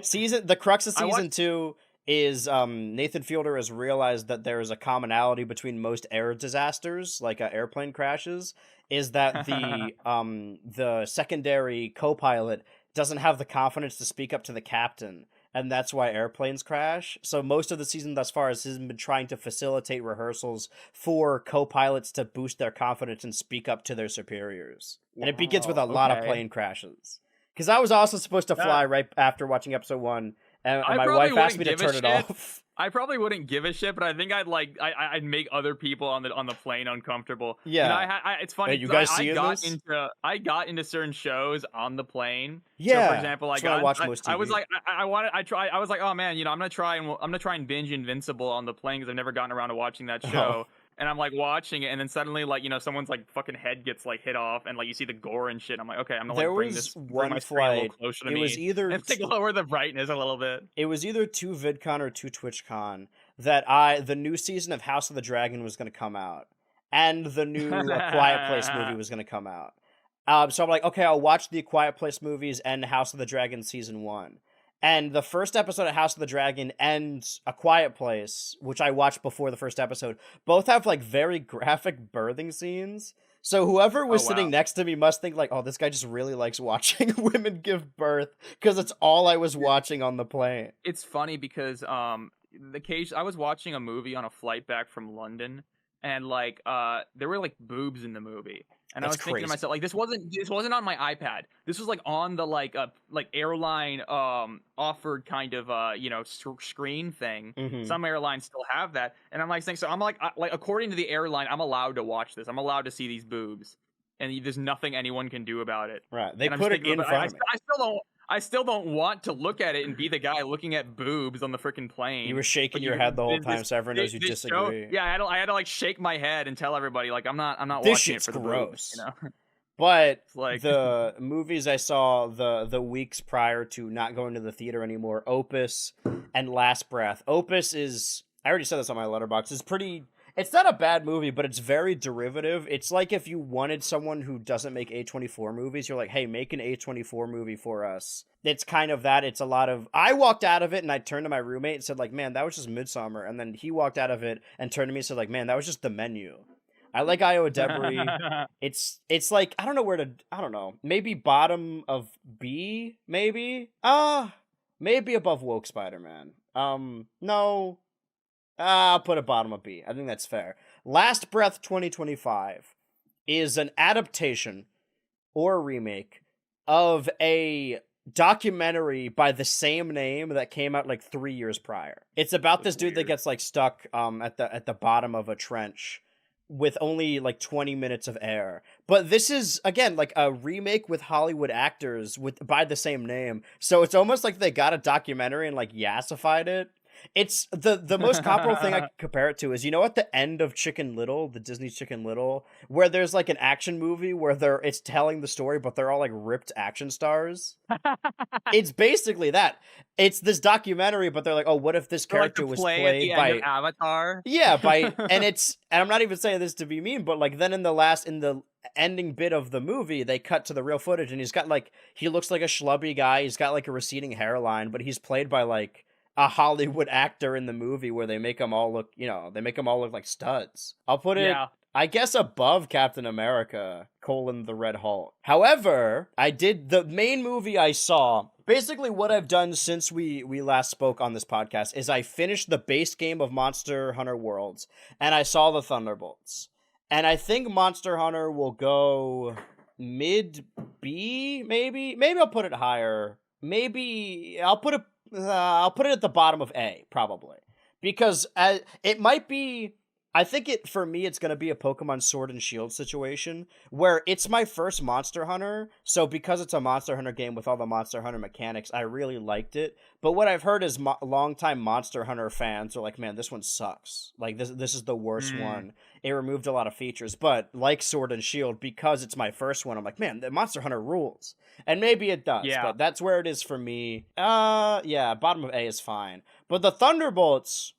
Speaker 1: The crux of season 2. Is Nathan Fielder has realized that there is a commonality between most air disasters, like airplane crashes, is that the secondary co-pilot doesn't have the confidence to speak up to the captain, and that's why airplanes crash. So most of the season thus far has been trying to facilitate rehearsals for co-pilots to boost their confidence and speak up to their superiors. And it begins with a lot of plane crashes. Because I was also supposed to fly right after watching episode 1, and my wife asked me to turn it off.
Speaker 2: I probably wouldn't give a shit, but I think I'd make other people on the plane uncomfortable.
Speaker 1: Yeah,
Speaker 2: it's funny.
Speaker 1: Hey, you guys
Speaker 2: I got into certain shows on the plane.
Speaker 1: Yeah,
Speaker 2: so for example,
Speaker 1: I watch most TV.
Speaker 2: I was like, I was like, oh man, I'm gonna try and binge Invincible on the plane because I've never gotten around to watching that show. And I'm like watching it, and then suddenly, like, someone's like fucking head gets like hit off, and like you see the gore and shit. I'm like, okay, I'm gonna like bring my screen a little closer to me. It was either and like lower the brightness a little bit.
Speaker 1: It was either 2 VidCon or 2 TwitchCon that the new season of House of the Dragon was going to come out, and the new A Quiet Place movie was going to come out. So I'm like, okay, I'll watch the A Quiet Place movies and House of the Dragon season 1. And the first episode of House of the Dragon and A Quiet Place, which I watched before the first episode, both have like very graphic birthing scenes. So whoever was sitting next to me must think like, oh, this guy just really likes watching women give birth, because it's all I was watching on the plane.
Speaker 2: It's funny because I was watching a movie on a flight back from London, and like there were like boobs in the movie. And
Speaker 1: That's
Speaker 2: I was thinking to myself, like, this wasn't on my iPad. This was like on the like airline offered kind of screen thing.
Speaker 1: Mm-hmm.
Speaker 2: Some airlines still have that, and I'm like saying, so I'm like according to the airline, I'm allowed to watch this. I'm allowed to see these boobs, and there's nothing anyone can do about it.
Speaker 1: Right? They put it in front of me.
Speaker 2: I still don't want to look at it and be the guy looking at boobs on the freaking plane.
Speaker 1: You were shaking your head the whole time, so everyone knows you disagree.
Speaker 2: I had to like shake my head and tell everybody like I'm not
Speaker 1: this
Speaker 2: watching it for
Speaker 1: gross.
Speaker 2: the boobs,
Speaker 1: But like the movies I saw the weeks prior to not going to the theater anymore, Opus and Last Breath. Opus is, I already said this on my letterbox, it's not a bad movie, but it's very derivative. It's like if you wanted someone who doesn't make A24 movies, you're like, hey, make an A24 movie for us. It's kind of that. It's a lot of, I walked out of it and I turned to my roommate and said like, man, that was just Midsommar. And then he walked out of it and turned to me and said like, man, that was just The Menu. I like Iowa Debris. It's like, I don't know, maybe bottom of B, maybe? Maybe above Woke Spider-Man. No. I'll put a bottom of B. I think that's fair. Last Breath 2025 is an adaptation or a remake of a documentary by the same name that came out like 3 years prior. It's about this dude that gets like stuck at the bottom of a trench with only like 20 minutes of air. But this is again like a remake with Hollywood actors by the same name. So it's almost like they got a documentary and like yassified it. It's the most comparable thing I can compare it to is, at the end of Chicken Little, the Disney Chicken Little, where there's like an action movie where it's telling the story, but they're all like ripped action stars. It's basically that. It's this documentary, but they're like, oh, what if this character was played by
Speaker 2: Avatar?
Speaker 1: Yeah, and I'm not even saying this to be mean, but like then in the ending bit of the movie, they cut to the real footage, and he looks like a schlubby guy. He's got like a receding hairline, but he's played by like a Hollywood actor in the movie where they make them all look, like studs. I'll put it, I guess, above Captain America, the Red Hulk. However, the main movie I saw, basically what I've done since we last spoke on this podcast is I finished the base game of Monster Hunter Worlds, and I saw the Thunderbolts. And I think Monster Hunter will go mid B, maybe. Maybe I'll put it higher. Maybe I'll put it at the bottom of A, probably. Because it might be, I think for me, it's going to be a Pokemon Sword and Shield situation where it's my first Monster Hunter. So because it's a Monster Hunter game with all the Monster Hunter mechanics, I really liked it. But what I've heard is longtime Monster Hunter fans are like, man, this one sucks. Like, this is the worst one. It removed a lot of features. But like Sword and Shield, because it's my first one, I'm like, man, the Monster Hunter rules. And maybe it does. Yeah. But that's where it is for me. Yeah, bottom of A is fine. But the Thunderbolts...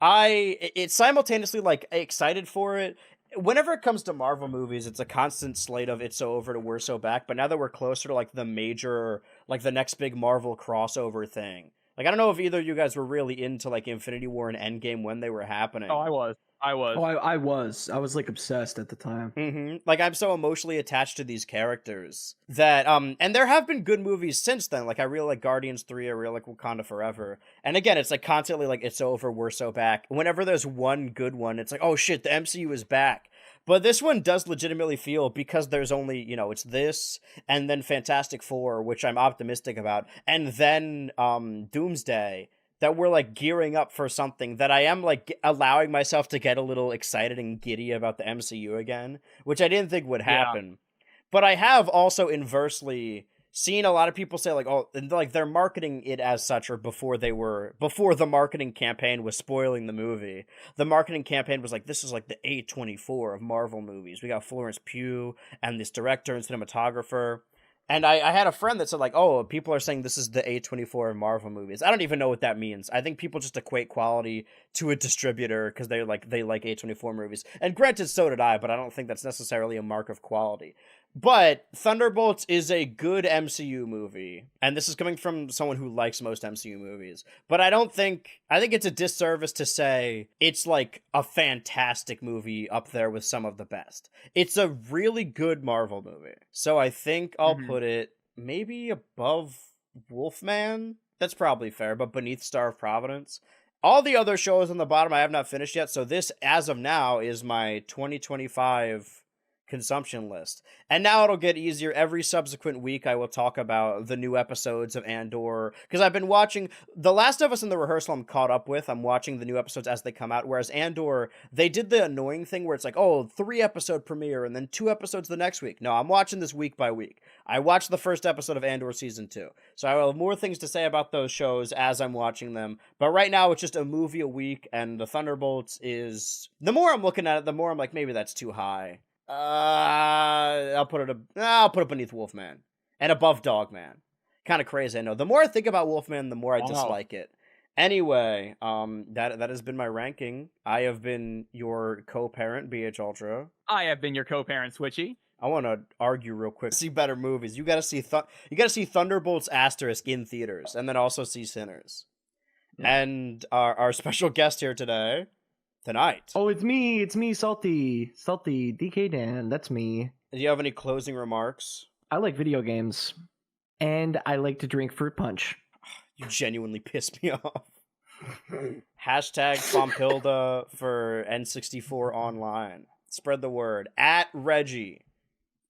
Speaker 1: it's simultaneously, like, excited for it. Whenever it comes to Marvel movies, it's a constant slate of it's so over to we're so back. But now that we're closer to, like, the major, like, the next big Marvel crossover thing. Like, I don't know if either of you guys were really into, like, Infinity War and Endgame when they were happening.
Speaker 2: Oh, I was.
Speaker 3: Oh, I was like obsessed at the time.
Speaker 1: Mm-hmm. Like, I'm so emotionally attached to these characters that and there have been good movies since then. Like, I really like Guardians 3, I really like Wakanda Forever. And again, it's like constantly like it's over, we're so back. Whenever there's one good one, it's like, oh shit, the MCU is back. But this one does legitimately feel, because there's only, it's this and then Fantastic Four, which I'm optimistic about, and then Doomsday, that we're, like, gearing up for something that I am, like, allowing myself to get a little excited and giddy about the MCU again, which I didn't think would happen. Yeah. But I have also inversely seen a lot of people say, like, oh, like, they're marketing it as such, or before the marketing campaign was spoiling the movie. The marketing campaign was like, this is like the A24 of Marvel movies. We got Florence Pugh and this director and cinematographer. And I had a friend that said, like, oh, people are saying this is the A24 Marvel movies. I don't even know what that means. I think people just equate quality to a distributor because they like A24 movies. And granted, so did I, but I don't think that's necessarily a mark of quality. But Thunderbolts is a good MCU movie. And this is coming from someone who likes most MCU movies. But I think it's a disservice to say it's like a fantastic movie up there with some of the best. It's a really good Marvel movie. So I think I'll put it maybe above Wolfman. That's probably fair, but beneath Star of Providence. All the other shows on the bottom I have not finished yet. So this, as of now, is my 2025 consumption list. And now it'll get easier. Every subsequent week I will talk about the new episodes of Andor, because I've been watching The Last of Us in the rehearsal. I'm caught up with. I'm watching the new episodes as they come out, whereas Andor, they did the annoying thing where it's like, oh, 3 episode premiere and then 2 episodes the next week. No, I'm watching this week by week. I watched the first episode of Andor season 2, so I will have more things to say about those shows as I'm watching them. But right now it's just a movie a week, and the Thunderbolts is, the more I'm looking at it, the more I'm like, maybe that's too high. I'll put it beneath Wolfman and above Dogman. Kind of crazy, I know. The more I think about Wolfman, the more I dislike it. Anyway, that has been my ranking. I have been your co-parent, BH Ultra.
Speaker 2: I have been your co-parent, Switchy.
Speaker 1: I want to argue real quick. See better movies. You got to see Thunderbolts * in theaters, and then also see Sinners. Yeah. And our special guest here tonight.
Speaker 3: Oh, it's me, Salty, DK Dan, that's me.
Speaker 1: Do you have any closing remarks?
Speaker 3: I like video games, and I like to drink fruit punch.
Speaker 1: You genuinely pissed me off. Hashtag Fompilda for N64 Online. Spread the word. At Reggie.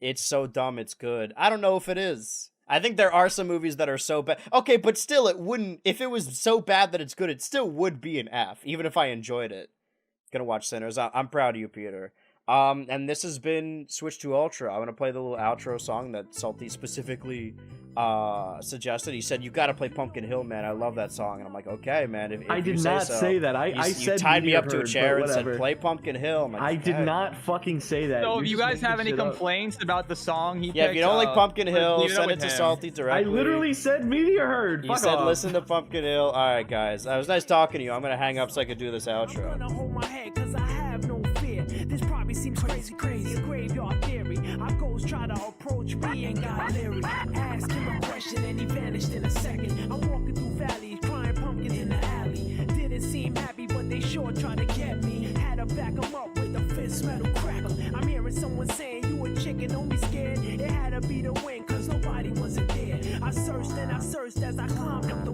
Speaker 1: It's so dumb, it's good. I don't know if it is. I think there are some movies that are so bad. Okay, but still, it wouldn't, if it was so bad that it's good, it still would be an F, even if I enjoyed it. Gonna watch Sinners. I'm proud of you, Peter. And this has been Switch to Ultra. I'm gonna play the little outro song that Salty specifically suggested. He said, "You gotta play Pumpkin Hill, man. I love that song." And I'm like, "Okay, man." If
Speaker 3: I did not say that. I said
Speaker 1: you tied me up to a chair and said, "Play Pumpkin Hill." I'm like,
Speaker 3: I did not fucking say that.
Speaker 2: So if you guys have any complaints about the song he picked,
Speaker 1: if you don't like Pumpkin Hill, send it to Salty directly.
Speaker 3: I literally said Meteor Herd.
Speaker 1: You said listen to Pumpkin Hill. All right, guys. It was nice talking to you. I'm gonna hang up so I could do this outro.
Speaker 4: This probably seems crazy, a graveyard theory. Our ghost try to approach me and got leery. Ask him a question and he vanished in a second. I'm walking through valleys, crying pumpkin in the alley. Didn't seem happy, but they sure tried to get me. Had to back him up with a fist metal crackle. I'm hearing someone saying, you a chicken, don't be scared. It had to be the wind, cause nobody wasn't there. I searched and I searched as I climbed up the